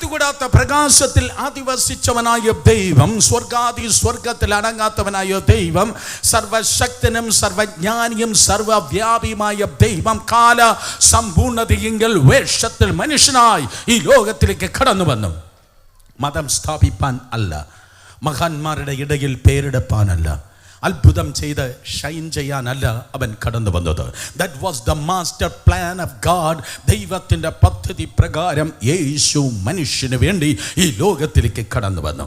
കണ്ടുകൂടാത്ത പ്രകാശത്തിൽ അധിവസിച്ചവനായ ദൈവം, സ്വർഗത്തിൽ അടങ്ങാത്തവനായ ദൈവം, സർവശക്തനും സർവജ്ഞാനിയും സർവവ്യാപിയുമായ ദൈവം കാല സമ്പൂർണതയെങ്കിൽ വേഷത്തിൽ മനുഷ്യനായി ഈ ലോകത്തിലേക്ക് കടന്നു വന്നു. മതം സ്ഥാപിപ്പാൻ അല്ല, മഹാന്മാരുടെ ഇടയിൽ പേരെടുപ്പാനല്ല, അത്ഭുതം ചെയ്ത് ഷൈൻ ചെയ്യാനല്ല അവൻ കടന്നു വന്നത്. That was the master plan of God. ദൈവത്തിൻ്റെ പദ്ധതി പ്രകാരം യേശു മനുഷ്യന് വേണ്ടി ഈ ലോകത്തിലേക്ക് കടന്നു വന്നു.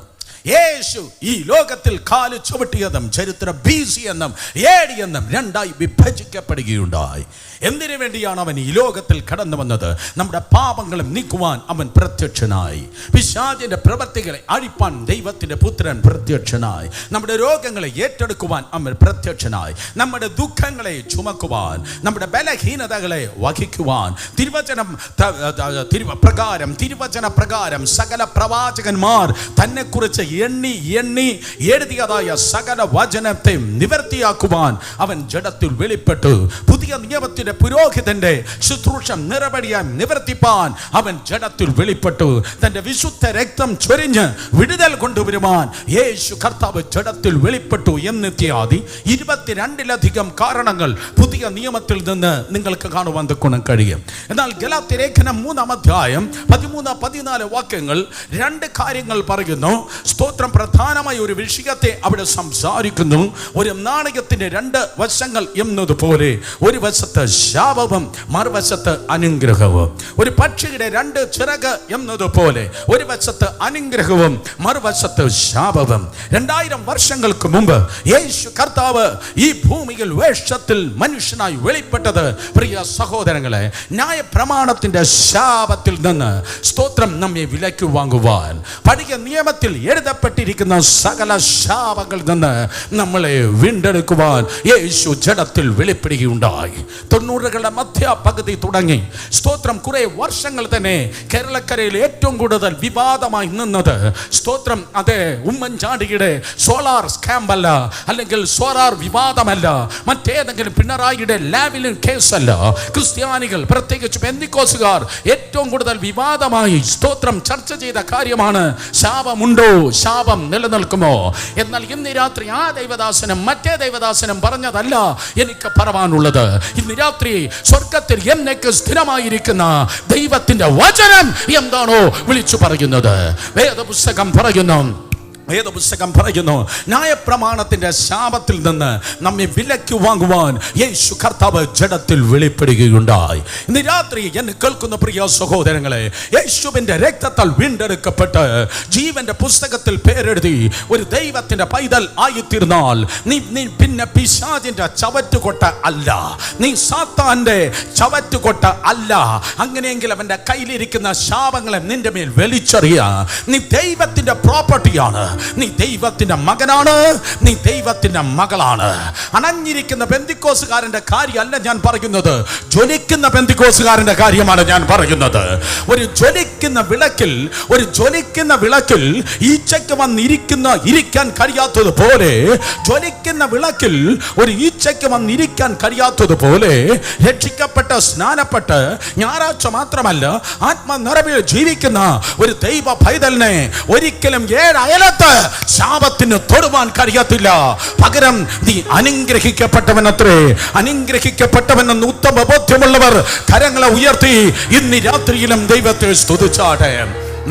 യേശു ഈ ലോകത്തിൽ കാല് ചുവട്ടിയതും ചരിത്രം BC എന്നും AD എന്നും രണ്ടായി വിഭജിക്കപ്പെടുകയുണ്ടായി. എന്തിനു വേണ്ടിയാണ് അവൻ ഈ ലോകത്തിൽ കടന്നു വന്നത്? നമ്മുടെ പാപങ്ങളും നീക്കുവാൻ അവൻ പ്രത്യക്ഷനായി. പിശാചിന്റെ പ്രവൃത്തികളെ അഴിപ്പാൻ ദൈവത്തിന്റെ പുത്രൻ പ്രത്യക്ഷനായി. നമ്മുടെ രോഗങ്ങളെ ഏറ്റെടുക്കുവാൻ അവൻ പ്രത്യക്ഷനായി. നമ്മുടെ ദുഃഖങ്ങളെ ചുമക്കുവാൻ, നമ്മുടെ ബലഹീനതകളെ വഹിക്കുവാൻ തിരുവചന പ്രകാരം സകല പ്രവാചകന്മാർ തന്നെ കുറിച്ച് എണ്ണി എഴുതിയതായ സകല വചനത്തെ നിവർത്തിയാക്കുവാൻ അവൻ ജഡത്തിൽ വെളിപ്പെട്ടു. പുതിയ നിയമത്തിന്റെ പുരോഹിതന്റെ ശുശ്രൂഷ നിറപടിയായി നിവർത്തിപ്പാൻ അവൻ ജഡത്തിൽ വെളിപ്പെട്ടു. തന്റെ വിശുദ്ധ രക്തം ചൊരിഞ്ഞ് വിടുതൽ കൊണ്ടുവരുവാൻ യേശു കർത്താവ് ജഡത്തിൽ വെളിപ്പെട്ടു എന്നിത്യാദി 22-ലധികം കാരണങ്ങൾ പുതിയ നിയമത്തിൽ നിന്ന് നിങ്ങൾക്ക് കാണുവാൻ കഴിയും. എന്നാൽ ഗലാത്യ ലേഖനം 3-ാം അധ്യായം 13-14 വാക്യങ്ങൾ 2 കാര്യങ്ങൾ പറയുന്നു. സ്തോത്രം. പ്രധാനമായ ഒരു വിഷയത്തെ അവിടെ സംസാരിക്കുന്നു. ഒരു നാണയത്തിന്റെ 2 വശങ്ങൾ എന്നതുപോലെ ഒരു വശത്ത് ശാപവും മറുവശത്ത് അനുഗ്രഹവും. ഒരു പക്ഷിയുടെ 2 ചിറക് എന്നതുപോലെ ഒരു വശത്ത് അനുഗ്രഹവും മറുവശത്ത് ശാപവും. 2000 വർഷങ്ങൾക്ക് മുമ്പ് യേശു കർത്താവ് ഈ ഭൂമിയിൽ വേഷത്തിൽ മനുഷ്യനായി വെളിപ്പെട്ടത് പ്രിയ സഹോദരങ്ങളെ ന്യായപ്രമാണത്തിന്റെ ശാപത്തിൽ നിന്ന് സ്തോത്രം നമ്മെ വിലയ്ക്ക് വാങ്ങുവാൻ, പഴയ നിയമത്തിൽ എഴുതപ്പെട്ടിരിക്കുന്ന സകല ശാപങ്ങളിൽ നിന്ന് നമ്മളെ വീണ്ടെടുക്കുവാൻ യേശു ജഡത്തിൽ വെളിപ്പെടുകയുണ്ടായി. 90കളുടെ മധ്യപകുതി തുടങ്ങി സ്തോത്രം കുറെ വർഷങ്ങൾ തന്നെ കേരളക്കരയിൽ ഏറ്റവും കൂടുതൽ വിവാദമായി നിന്നത് സ്തോത്രം അത് ഉമ്മൻചാണ്ടിയുടെ സോളാർ സ്കാമ്പല്ല, അല്ലെങ്കിൽ സോളാർ വിവാദമല്ല, മറ്റേതെങ്കിലും പിണറായിയുടെ ലാവിലിൻ കേസല്ല. ക്രിസ്ത്യാനികൾ പ്രത്യേകിച്ച് പെന്തിക്കോസുകാർ ഏറ്റവും കൂടുതൽ വിവാദമായി സ്തോത്രം ചർച്ച ചെയ്ത കാര്യമാണ് ശാപമുണ്ടോ, ശാപം നിലനിൽക്കുമോ. എന്നാൽ ഇന്ന് രാത്രി ആ ദൈവദാസനും മറ്റേ ദൈവദാസനും പറഞ്ഞതല്ല എനിക്ക് പറയാനുള്ളത്. ഇന്ന് രാത്രി സ്വർഗത്തിൽ എന്നേക്ക് സ്ഥിരമായിരിക്കുന്ന ദൈവത്തിന്റെ വചനം എന്താണോ വിളിച്ചു പറയുന്നത്. വേദപുസ്തകം പറയുന്നു ന്യായപ്രമാണത്തിന്റെ ശാപത്തിൽ നിന്ന് നമ്മെ വിലയ്ക്ക് വാങ്ങുവാൻ യേശു കർത്താവ് ജഡത്തിൽ വെളിപ്പെടുകയുണ്ടായി. ഇന്ന് രാത്രി എന്നെ കേൾക്കുന്ന പ്രിയ സഹോദരങ്ങളെ, യേശുവിന്റെ രക്തത്താൽ വീണ്ടെടുക്കപ്പെട്ട് ജീവന്റെ പുസ്തകത്തിൽ പേരെഴുതി ഒരു ദൈവത്തിന്റെ പൈതൽ ആയിത്തീർന്നാൽ നീ പിന്നെ പിശാചിന്റെ ചവറ്റുകൊട്ട അല്ല, നീ സാത്താന്റെ ചവറ്റുകൊട്ട അല്ല. അങ്ങനെയെങ്കിൽ അവന്റെ കയ്യിലിരിക്കുന്ന ശാപങ്ങളെ നിന്റെ മേൽ വലിച്ചെറിയാ. നീ ദൈവത്തിന്റെ പ്രോപ്പർട്ടിയാണ്, നീ ദൈവത്തിന്റെ മകനാണ്, നീ ദൈവത്തിന്റെ മകളാണ്. അണഞ്ഞിരിക്കുന്ന പെന്തിക്കോസുകാരന്റെ കാര്യമല്ല ഞാൻ പറയുന്നത്, ജ്വലിക്കുന്ന പെന്തിക്കോസുകാരന്റെ കാര്യമാണ് ഞാൻ പറയുന്നത്. ഒരു ജ്വലിക്കുന്ന വിളക്കിൽ ഈച്ചയ്ക്ക് ഇരിക്കാൻ കഴിയാത്തതുപോലെ, ജ്വലിക്കുന്ന വിളക്കിൽ ഒരു ഈച്ചയ്ക്ക് വന്നിരിക്കാൻ കഴിയാത്തതുപോലെ രക്ഷിക്കപ്പെട്ട് സ്നാനപ്പെട്ട് ഞായറാഴ്ച മാത്രമല്ല ആത്മനിറവിൽ ജീവിക്കുന്ന ഒരു ദൈവ പൈതലിനെ ഒരിക്കലും 7 അയലത്ത് ശാപത്തിന് തൊടുവാൻ കഴിയത്തില്ല. പകരം നീ അനുഗ്രഹിക്കപ്പെട്ടവനത്രേ. അനുഗ്രഹിക്കപ്പെട്ടവനെന്ന് ഉത്തമ ബോധ്യമുള്ളവർ കരങ്ങളെ ഉയർത്തി ഇന്ന് രാത്രിയിലും ദൈവത്തെ സ്തുതിച്ചാട്ടെ.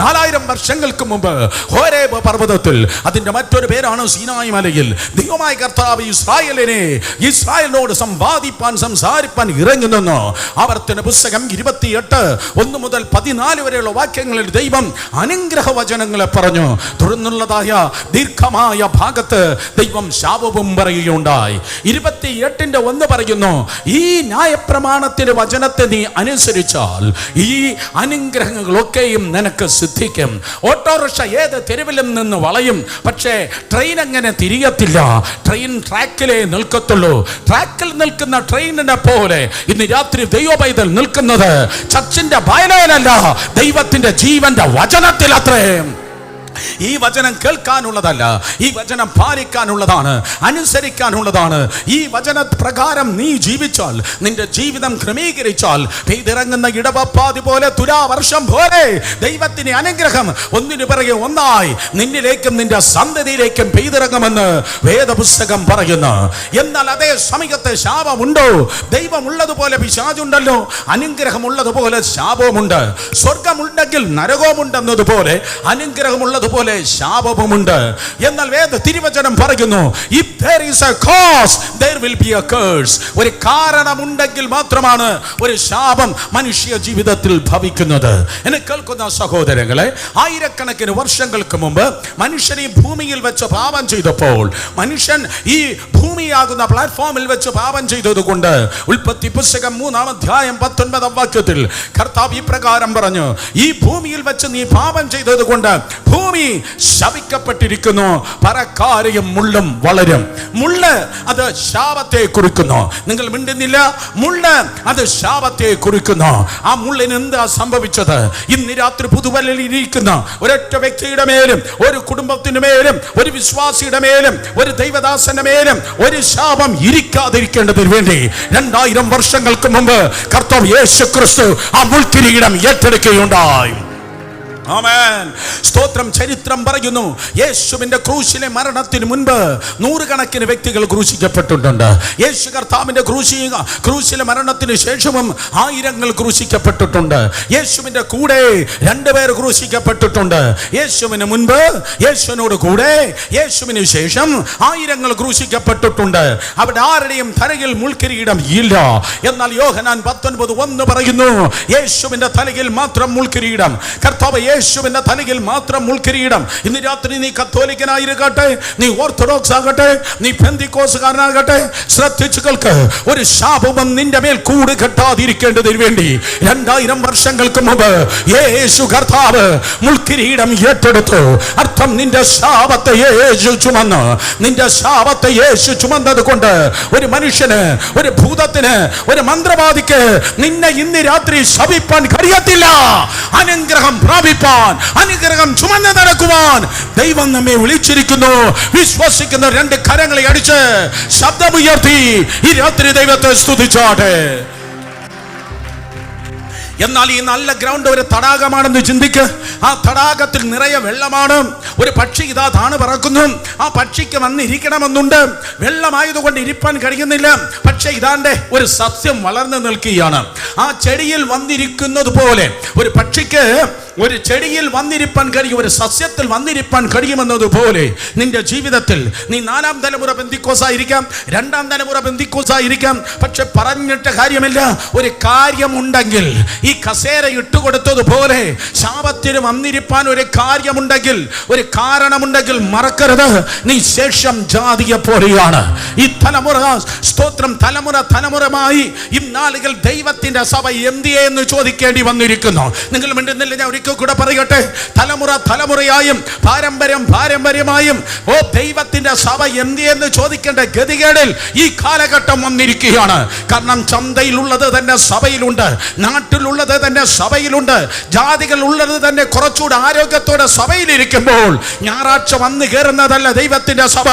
4000 വർഷങ്ങൾക്ക് മുമ്പ് ഹോരേബ് പർവ്വതത്തിൽ, അതിന്റെ മറ്റൊരു പേരാണ് സീനായി മലയിൽ, ദൈവമായ കർത്താവ് ഇസ്രായേലിനോട് സംസാരിപ്പാൻ ഇറങ്ങി നിന്നു. ആവർത്തന പുസ്തകം 28:1 മുതൽ 14 വരെയുള്ള വാക്യങ്ങളിൽ ദൈവം അനുഗ്രഹ വചനങ്ങളെ പറഞ്ഞു. തുടർന്നുള്ളതായ ദീർഘമായ ഭാഗത്ത് ദൈവം ശാപവും പറയുകയുണ്ടായി. 28:1 പറയുന്നു, ഈ ന്യായപ്രമാണത്തിന്റെ വചനത്തെ നീ അനുസരിച്ചാൽ ഈ അനുഗ്രഹങ്ങളൊക്കെയും നിനക്ക് സിദ്ധിക്കും. ഓട്ടോറിക്ഷ ഏത് തെരുവിലും നിന്ന് വളയും, പക്ഷേ ട്രെയിൻ അങ്ങനെ തിരിയത്തില്ല. ട്രെയിൻ ട്രാക്കിലേ നിൽക്കത്തുള്ളൂ. ട്രാക്കിൽ നിൽക്കുന്ന ട്രെയിനിനെ പോലെ ഇന്ന് രാത്രി ദൈവ പൈതൽ നിൽക്കുന്നത് ചർച്ചിന്റെ ബയലയിലല്ല, ദൈവത്തിന്റെ ജീവന്റെ വചനത്തിൽ അത്രയും. ഈ വചനം കേൾക്കാനുള്ളതല്ല, ഈ വചനം പാലിക്കാനുള്ളതാണ്, അനുസരിക്കാനുള്ളതാണ്. ഈ വചന പ്രകാരം നീ ജീവിച്ചാൽ, നിന്റെ ജീവിതം ക്രമീകരിച്ചാൽ, പെയ്തിറങ്ങുന്ന ഇടവപ്പാതി പോലെ, തുലാവർഷം പോലെ ദൈവത്തിന്റെ അനുഗ്രഹം ഒന്നിനു പിറകെ ഒന്നായി നിന്നിലേക്കും നിന്റെ സന്തതിയിലേക്കും പെയ്തിറങ്ങുമെന്ന് വേദപുസ്തകം പറയുന്നു. എന്നാൽ അതേ സമയത്ത് ശാപമുണ്ടോ? ദൈവം ഉള്ളതുപോലെ പിശാചുണ്ടല്ലോ, അനുഗ്രഹമുള്ളതുപോലെ ശാപവുമുണ്ട്. സ്വർഗമുണ്ടെങ്കിൽ നരകവുമുണ്ടെന്നതുപോലെ അനുഗ്രഹമുള്ളതുപോലെ ശാപവുമുണ്ട്. എന്നാൽ തിരുവചനം പറയുന്നു, if there is a cause there will be a curse. ഒരു കാരണമുണ്ടെങ്കിൽ മാത്രമാണ് ഒരു ശാപം മനുഷ്യ ജീവിതത്തിൽ ഭവിക്കുന്നത്. എന്നെ കേൾക്കുന്ന സഹോദരങ്ങളെ, ആയിരക്കണക്കിന് വർഷങ്ങൾക്ക് മുമ്പ് മനുഷ്യൻ ഈ ഭൂമിയിൽ വെച്ച് പാപം ചെയ്തപ്പോൾ, മനുഷ്യൻ ഈ ഭൂമിയാകുന്ന പ്ലാറ്റ്ഫോമിൽ വെച്ച് പാപം ചെയ്തതുകൊണ്ട്, ഉൽപ്പത്തി പുസ്തകം 3-ാം അധ്യായം 19-ാം വാക്യത്തിൽ കർത്താവ് ഇപ്രകാരം പറഞ്ഞു, ഈ ഭൂമിയിൽ വെച്ച് നീ പാപം ചെയ്തതുകൊണ്ട് ഭൂമി ശപിക്കപ്പെട്ടിരിക്കുന്നു, പരക്കാരയും മുള്ളും വളരും. മുള്ള് അത് ശാപത്തെ കുറിക്കുന്നു. നിങ്ങൾ മിണ്ടുന്നില്ല. മുള്ള് അത് ശാപത്തെ കുറിക്കുന്നു. ആ മുള്ളിന് എന്താ സംഭവിച്ചത്? ഇന്ന് രാത്രി പുതുവലിൽ ഇരിക്കുന്ന ഒരൊറ്റ വ്യക്തിയുടെ മേലും, ഒരു കുടുംബത്തിന്റെ മേലും, ഒരു വിശ്വാസിയുടെ മേലും, ഒരു ദൈവദാസന്റെ മേലും ഒരു ശാപം ഇരിക്കാതിരിക്കേണ്ടതിന് വേണ്ടി 2000 വർഷങ്ങൾക്ക് മുമ്പ് കർത്താവ് യേശു ക്രിസ്തു ആ മുൾക്കിരീടം ഏറ്റെടുക്കുകയുണ്ടായി. ആമേൻ. സ്തോത്രം. ചരിത്രം പറയുന്നു, യേശുവിന്റെ ക്രൂശിലെ മരണത്തിന് മുൻപ് നൂറുകണക്കിന് വ്യക്തികൾ ക്രൂശിക്കപ്പെട്ടിട്ടുണ്ട്. യേശു കർത്താവിന്റെ ക്രൂശിലെ മരണത്തിന് ശേഷവും ആയിരങ്ങൾ ക്രൂശിക്കപ്പെട്ടിട്ടുണ്ട്. യേശുവിന്റെ കൂടെ 2 പേർ ക്രൂശിക്കപ്പെട്ടിട്ടുണ്ട്. യേശുവിന് മുൻപ്, യേശുവിനോട് കൂടെ, യേശുവിന് ശേഷം ആയിരങ്ങൾ ക്രൂശിക്കപ്പെട്ടിട്ടുണ്ട്. അവിടെ ആരുടെയും തലയിൽ മുൾക്കിരീടം ഇല്ല. എന്നാൽ യോഹന്നാൻ 19:1 പറയുന്നു, യേശുവിന്റെ തലയിൽ മാത്രം മുൾക്കിരീടം. കർത്താവ് യേശുവിന്റെ തലയിൽ മാത്രം മുൾക്കിരീടം. ഇന്ന് രാത്രി നീ കത്തോലിക്കനായിരിക്കട്ടെ, നീ ഓർത്തഡോക്സ് ആകട്ടെ, നീ പെന്തിക്കോസുകാരനാകട്ടെ, ശ്രദ്ധിച്ചു കേൾക്ക്. ഒരു ശാപവും നിന്റെ മേൽ കൂട് കെട്ടാതിരിക്കേണ്ടതിന് വേണ്ടി 2000 വർഷങ്ങൾക്ക് മുമ്പ് യേശു കർത്താവ് മുൾക്കിരീടം ഏറ്റെടുത്തു. അർത്ഥം, നിന്റെ ശാപത്തെ യേശു ചുമന്നു. നിന്റെ ശാപത്തെ യേശു ചുമന്നത് കൊണ്ട് ഒരു മനുഷ്യന്, ഒരു ഭൂതത്തിന്, ഒരു മന്ത്രവാദിക്ക് നിന്നെ ഇന്ന് രാത്രി ശപിപ്പാൻ കഴിയത്തില്ല. അനുഗ്രഹം പ്രാപിപ്പാൻ, അനുഗ്രഹം ചുമന്ന് നടക്കുവാൻ ദൈവം നമ്മെ വിളിച്ചിരിക്കുന്നു. വിശ്വസിക്കുന്ന 2 കരങ്ങളെ അടിച്ച് ശബ്ദമുയർത്തി ഈ രാത്രി ദൈവത്തെ സ്തുതിച്ചാട്ടെ. എന്നാൽ ഈ നല്ല ഗ്രൗണ്ട് ഒരു തടാകമാണെന്ന് ചിന്തിക്ക്. ആ തടാകത്തിൽ നിറയെ വെള്ളമാണ്. ഒരു പക്ഷി ഇതാ താണ് പറക്കുന്നു. ആ പക്ഷിക്ക് വന്നിരിക്കണമെന്നുണ്ട്, വെള്ളമായതുകൊണ്ട് ഇരിപ്പാൻ കഴിയുന്നില്ല. പക്ഷേ ഇതാണ്ട് ഒരു സസ്യം വളർന്നു നിൽക്കുകയാണ്. ആ ചെടിയിൽ വന്നിരിക്കുന്നത് പോലെ ഒരു പക്ഷിക്ക് ഒരു ചെടിയിൽ വന്നിരിപ്പാൻ കഴിയും, ഒരു സസ്യത്തിൽ വന്നിരിപ്പാൻ കഴിയുമെന്നതുപോലെ നിന്റെ ജീവിതത്തിൽ നീ 4ാം തലമുറ പെന്തിക്കോസായിരിക്കാം, 2ാം തലമുറ പെന്തിക്കോസായിരിക്കാം. പക്ഷെ പറഞ്ഞിട്ട് കാര്യമില്ല. ഒരു കാര്യമുണ്ടെങ്കിൽ, ഈ കസേര ഇട്ടുകൊടുത്തതുപോലെ ശാപത്തിന് വന്നിരിപ്പാൻ ഒരു കാര്യമുണ്ടെങ്കിൽ, ഒരു കാരണമുണ്ടെങ്കിൽ മറക്കരുത്, നീ ശേഷം ജാതിയെ പോലെയാണ്. ഈ തലമുറ, സ്തോത്രം, തലമുറമായി ഇന്നാളുകൾ ദൈവത്തിന്റെ സഭ എന്തിയെ എന്ന് ചോദിക്കേണ്ടി വന്നിരിക്കുന്നു. നിങ്ങൾ മിണ്ടുന്നില്ല. ഞാൻ ഒരിക്കൽ കൂടെ പറയട്ടെ, തലമുറയായും പാരമ്പര്യമായും ദൈവത്തിന്റെ സഭ എന്തിയെന്ന് ചോദിക്കേണ്ട ഗതികേടിൽ ഈ കാലഘട്ടം വന്നിരിക്കുകയാണ്. കാരണം ചന്തയിലുള്ളത് തന്നെ സഭയിലുണ്ട്, നാട്ടിലുള്ളത് തന്നെ സഭയിലുണ്ട്, ജാതികൾ ഉള്ളത് തന്നെ കുറച്ചുകൂടെ ആരോഗ്യത്തോടെ സഭയിലിരിക്കുമ്പോൾ ഞായറാഴ്ച വന്നു കയറുന്നതല്ല ദൈവത്തിന്റെ സഭ.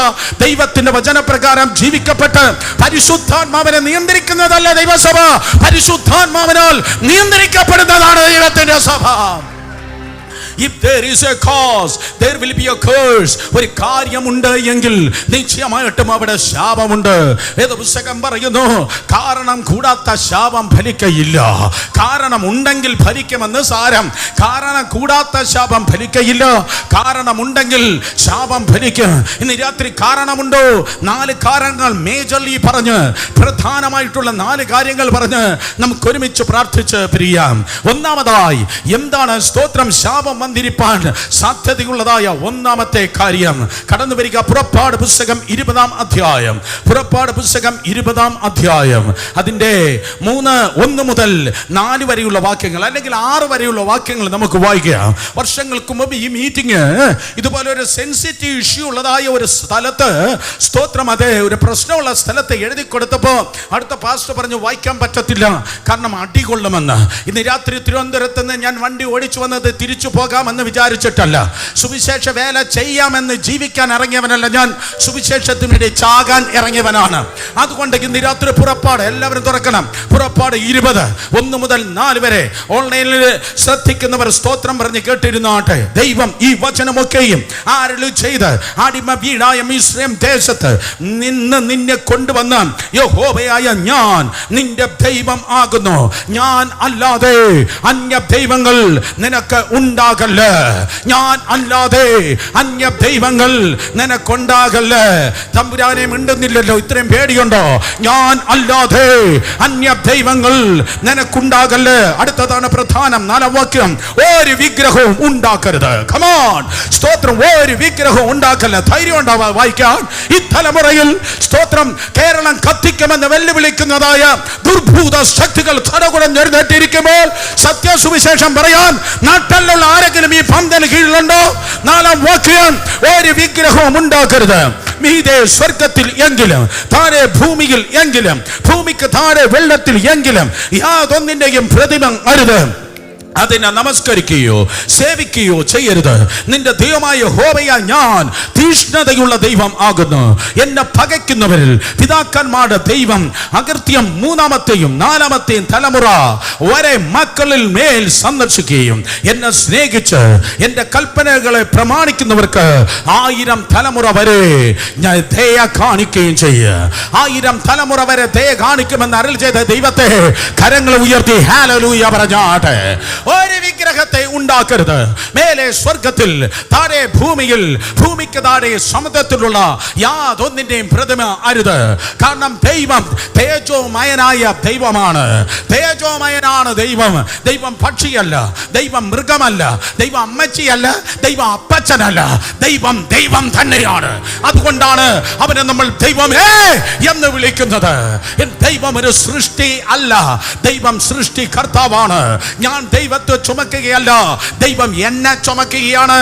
ദൈവത്തിന്റെ വചനപ്രകാരം ജീവിക്കപ്പെട്ട് പരിശുദ്ധാത്മാവിനെ നിയന്ത്രിക്കുന്നതല്ല ദൈവസഭ, പരിശുദ്ധാത്മാവിനാൽ നിയന്ത്രിക്കപ്പെടുന്നതാണ് ദൈവത്തിന്റെ സഭ. If there is a cause, there will be a curse. ഒരു കാര്യമുണ്ട് എങ്കിൽ നിശ്ചയമായിട്ടും അവിടെ ശാപമുണ്ട്. വേദപുസ്തകം പറയുന്നു, കാരണം കൂടാത്ത ശാപം ഫലിക്കയില്ല. കാരണം ഉണ്ടെങ്കിൽ ഫലിക്കുമെന്ന് സാരം. കാരണം കൂടാത്ത ശാപം ഫലിക്കയില്ല, കാരണമുണ്ടെങ്കിൽ ശാപം ഫലിക്കും. ഇന്ന് രാത്രി കാരണമുണ്ടോ? 4 കാരണങ്ങൾ മേജർലി പറഞ്ഞ്, പ്രധാനമായിട്ടുള്ള 4 കാര്യങ്ങൾ പറഞ്ഞ് നമുക്ക് ഒരുമിച്ച് പ്രാർത്ഥിച്ച് പിരിയാം. ഒന്നാമതായി എന്താണ്? സ്തോത്രം. ശാപം വന്നിരിപ്പാൻ സാധ്യതയുള്ളതായ ഒന്നാമത്തെ കാര്യം കടന്നു വരിക. പുറപ്പാട് പുസ്തകം 20-ാം അധ്യായം. പുറപ്പാട് പുസ്തകം 20-ാം അധ്യായം അതിന്റെ 1 മുതൽ 4 വരെയുള്ള വാക്യങ്ങൾ, അല്ലെങ്കിൽ 6 വരെയുള്ള വാക്യങ്ങൾ നമുക്ക് വായിക്കാം. വർഷങ്ങൾക്ക് മുമ്പ് ഈ മീറ്റിംഗ് ഇതുപോലെ ഒരു സെൻസിറ്റീവ് ഇഷ്യൂ ഉള്ളതായ ഒരു സ്ഥലത്ത്, സ്തോത്രം, അതെ, ഒരു പ്രശ്നമുള്ള സ്ഥലത്ത് എഴുതി കൊടുത്തപ്പോ അടുത്ത പാസ്റ്റർ പറഞ്ഞു വായിക്കാൻ പറ്റത്തില്ല, കാരണം അടികൊള്ളുമെന്ന്. ഇന്ന് രാത്രി തിരുവനന്തപുരത്ത് നിന്ന് ഞാൻ വണ്ടി ഓടിച്ചു വന്നത് തിരിച്ചു പോകാൻ ആകാമെന്ന് വിചാരിച്ചിട്ടല്ല, സുവിശേഷ വേല ചെയ്യാമെന്ന് ജീവിക്കാൻ ഇറങ്ങിയവനല്ല ഞാൻ, സുവിശേഷത്തിന് വേണ്ടി ചാകാൻ ഇറങ്ങിയവനാണ്. അതുകൊണ്ട് ഇന്ന് രാത്രി പുറപ്പാട് എല്ലാവരും തുറക്കണം. പുറപ്പാട് 20:1 മുതൽ 4 വരെ ഓൺലൈനിൽ ശ്രദ്ധിക്കുന്നവർ സ്തോത്രം പറഞ്ഞ് കേട്ടിരുന്നാട്ടെ. ദൈവം ഈ വചനമൊക്കെയും ആരലും ചെയ്ത് അടിമ വീടായ മിസ്രൈം ദേശത്ത് നിന്ന് നിന്നെ കൊണ്ടുവന്ന യഹോവയായ ഞാൻ നിന്റെ ദൈവം ആകുന്നു. ഞാൻ അല്ലാതെ അന്യ ദൈവങ്ങൾ നിനക്ക് ഉണ്ടാകല്ല. ഞാൻ അല്ലാതെ അന്യ ദൈവങ്ങൾ നിനക്കുണ്ടാകല്ല. തമ്പുരാനെ മിണ്ടുന്നില്ലല്ലോ, ഇത്രയും പേടിയുണ്ടോ? ഞാൻ അല്ലാതെ അന്യ ദൈവങ്ങൾ നിനക്കുണ്ടാകല്ല. അടുത്തതാണ് പ്രധാനം, 4ാം വാക്യം. ഒരു വിഗ്രഹവും ഉണ്ടാക്കരുത്. കമോൺ, സ്തോത്രം. ഒരു വിഗ്രഹവും ഉണ്ടാക്കല്ല. ധൈര്യം ഉണ്ടാവാ വായിക്കാൻ. ഈ തലമുറയിൽ സ്തോത്രം കേരളം കത്തിക്കുമെന്ന് വെല്ലുവിളിക്കുന്നതായ ദുർഭൂത ശക്തികൾ കടകുടഞ്ഞെഴുന്നേറ്റിരിക്കുമ്പോൾ സത്യസുവിശേഷം പറയാൻ നാട്ടിലുള്ള ആരെങ്കിലും ഈ പന്തലിന് കീഴിലുണ്ടോ? 4ാം വാക്യം. ഒരു വിഗ്രഹവും ഉണ്ടാക്കരുത്. മീതെ സ്വർഗത്തിൽ എങ്കിലും താഴെ ഭൂമിയിൽ എങ്കിലും ഭൂമിക്ക് താഴെ വെള്ളത്തിൽ എങ്കിലും യാതൊന്നിന്റെയും പ്രതിമ അരുത്. അതിനെ നമസ്കരിക്കുകയോ സേവിക്കുകയോ ചെയ്യരുത്. നിന്റെ ദൈവമായ യഹോവയാ ഞാൻ തീഷ്ണതയുള്ള ദൈവം ആകുന്നു. എന്നെ പകയ്ക്കുന്നവരിൽ പിതാക്കന്മാരുടെ ദൈവം അകൃത്യം 3ാമത്തെയും 4ാമത്തെയും തലമുറ വരെ മക്കളിൽ മേൽ സന്ദർശിക്കുകയും എന്നെ സ്നേഹിച്ച് എന്റെ കൽപ്പനകളെ പ്രമാണിക്കുന്നവർക്ക് 1000 തലമുറ വരെ ഞാൻ ദയ കാണിക്കുകയും ചെയ്യും. 1000 തലമുറ വരെ ദയ കാണിക്കുമെന്ന് അരുൾ ചെയ്ത ദൈവത്തെ കരങ്ങൾ ഉയർത്തി ഹല്ലേലൂയ പറഞ്ഞാട്ടെ. ഒരു വിഗ്രഹത്തെ ഉണ്ടാക്കരുത്. മേലെ സ്വർഗത്തിൽ താഴെ ഭൂമിയിൽ ഭൂമിക്ക് താഴെ സമുദ്രത്തിലുള്ള യാതൊന്നിന്റെയും പ്രതിമ അരുത്. കാരണം ദൈവം തേജോമയനായ ദൈവമാണ്. തേജോമയനാണ് ദൈവം. ദൈവം പക്ഷിയല്ല, ദൈവം മൃഗമല്ല, ദൈവം അമ്മച്ചിയല്ല, ദൈവം അപ്പച്ചനല്ല. ദൈവം ദൈവം തന്നെയാണ്. അതുകൊണ്ടാണ് അവനെ നമ്മൾ ദൈവമേ എന്ന് വിളിക്കുന്നത്. ദൈവം ഒരു സൃഷ്ടി അല്ല, ദൈവം സൃഷ്ടികർത്താവാണ്. ഞാൻ ദൈവത്തെ ചുമക്കുകയല്ല, ദൈവം എന്നെ ചുമക്കുകയാണ്.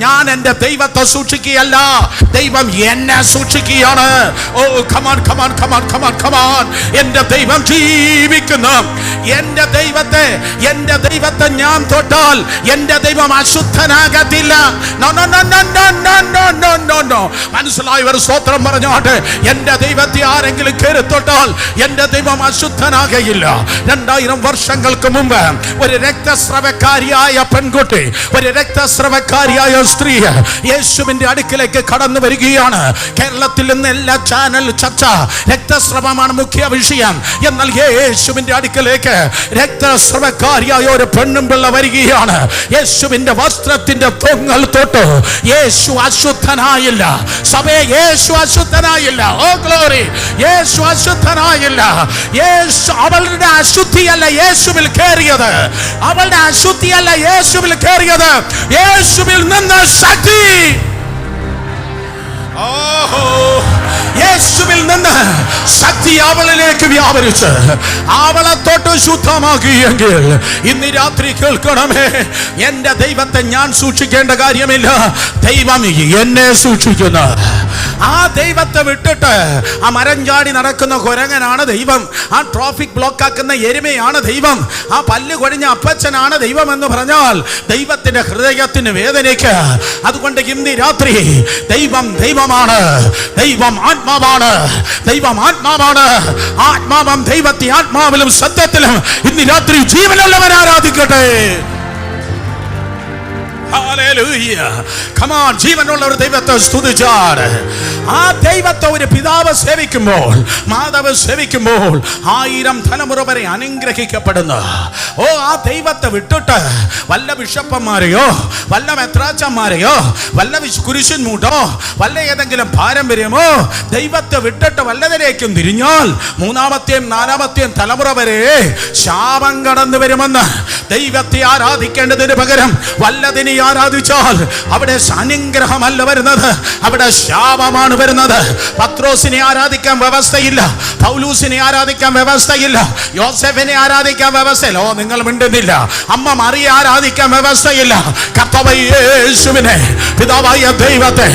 ഞാൻ എന്റെ ദൈവത്തെ സൂക്ഷിക്കുകയല്ല, ദൈവം എന്നെ സൂക്ഷിക്കുകയാണ്. Oh come on come on come on come on come on. എന്റെ ദൈവം ജീവിക്കുന്നു. എന്റെ ദൈവത്തെ ഞാൻ തൊട്ടാൽ എന്റെ ദൈവം അശുദ്ധനാകത്തില്ല. മനസ്സിലായവർ സ്തോത്രം പറഞ്ഞോട്ടെ. എന്റെ ദൈവത്തെ ആരെങ്കിലും കയറി തൊട്ടാൽ എന്റെ ദൈവം അശുദ്ധനാകയില്ല. 2000 വർഷങ്ങൾക്ക് മുമ്പ് ഒരു രക്തസ്രവക്കാരിയായ പെൺകുട്ടി, ഒരു രക്തസ്രവക്കാരിയായ സ്ത്രീ യേശുവിന്റെ അടുക്കിലേക്ക് കടന്നു വരികയാണ്. കേരളത്തിൽ നിന്ന് എല്ലാ ചാനൽ ചർച്ച രക്തസ്രവമാണ് മുഖ്യ വിഷയം. എന്നാൽ യേശുവിന്റെ അടുക്കിലേക്ക് രക്തസ്രവക്കാരിയായ ഒരു പെണ്ണും പിള്ള വരികയാണ്. യേശുവിന്റെ വസ്ത്രത്തിന്റെ തൊങ്ങൽ തൊട്ട് യേശു അശുദ്ധനായില്ല. സഭയെ യേശു അശുദ്ധനായില്ല. ഓ ഗ്ലോറി. യേശു അശുദ്ധനായില്ല. യേശു അവളുടെ അശുദ്ധിയല്ല യേശുവിൽ കയറിയത്. അവളുടെ അശുദ്ധിയല്ല യേശുവിൽ കയറിയത്. യേശുവിൽ നിന്ന് ശക്തി, യേശുവിൽ നിന്ന് ശക്തി അവളിലേക്ക് വ്യാപരിച്ച് അവളെ തൊട്ട് ശുദ്ധമാക്കിയെങ്കിൽ ഇന്ന് രാത്രി കേൾക്കണമേ, എന്റെ ദൈവത്തെ ഞാൻ സൂക്ഷിക്കേണ്ട കാര്യമില്ല, ദൈവം എന്നെ സൂക്ഷിക്കുന്നു. ആ ദൈവത്തെ വിട്ടിട്ട് ആ മരം ചാടി നടക്കുന്ന കുരങ്ങനാണ് ദൈവം, ആ ട്രാഫിക് ബ്ലോക്ക് ആക്കുന്ന എരുമയാണ് ദൈവം, ആ പല്ല് കൊഴിഞ്ഞ അപ്പച്ചനാണ് ദൈവം എന്ന് പറഞ്ഞാൽ ദൈവത്തിന്റെ ഹൃദയത്തിന് വേദനയ്ക്ക്. അതുകൊണ്ട് ഇന്ന് രാത്രി ദൈവം ദൈവമാണ്, ദൈവം ആത്മാവാണ്, ദൈവം ആത്മാവാണ്. ആത്മാവം ദൈവത്തെ ആത്മാവിലും സത്യത്തിലും ഇന്ന് രാത്രി ജീവനുള്ളവൻ ആരാധിക്കട്ടെ. ജീവനുള്ള ഒരു ദൈവത്തെ സ്തുതിച്ചാണ്. ആ ദൈവത്തെ ഒരു പിതാവ് സേവിക്കുമ്പോൾ, മാതാവ് സേവിക്കുമ്പോൾ 1000 തലമുറ വരെ അനുഗ്രഹിക്കപ്പെടുന്നു. ഓ ആ ദൈവത്തെ വിട്ടിട്ട് വല്ല ബിഷപ്പന്മാരെയോ വല്ല മെത്രാച്ചന്മാരെയോ വല്ല കുരിശുൻമൂട്ടോ വല്ല ഏതെങ്കിലും പാരമ്പര്യമോ ദൈവത്തെ വിട്ടിട്ട് വല്ലതിലേക്കും തിരിഞ്ഞാൽ 3ാമത്തെയും 4ാമത്തെയും തലമുറ വരെ ശാപം കടന്നു വരുമെന്ന്. ദൈവത്തെ ആരാധിക്കേണ്ടതിന് പകരം വല്ലതിനെ ആരാധിച്ചാൽ അവിടെ അനുഗ്രഹമല്ല വരുന്നത്, അവിടെ ശാപമാണ് വരുന്നത്. പത്രോസിനെ ആരാധിക്കാൻ വ്യവസ്ഥയില്ല, പൗലൂസിനെ ആരാധിക്കാൻ വ്യവസ്ഥയില്ല, യോസേഫിനെ ആരാധിക്കാൻ വ്യവസ്ഥയില്ല. ഓ നിങ്ങൾ മിണ്ടുന്നില്ല. അമ്മ മറിയെ ആരാധിക്കാൻ വ്യവസ്ഥയില്ല. കർത്താവായ യേശുവിനെ, പിതാവായ ദൈവത്തെ,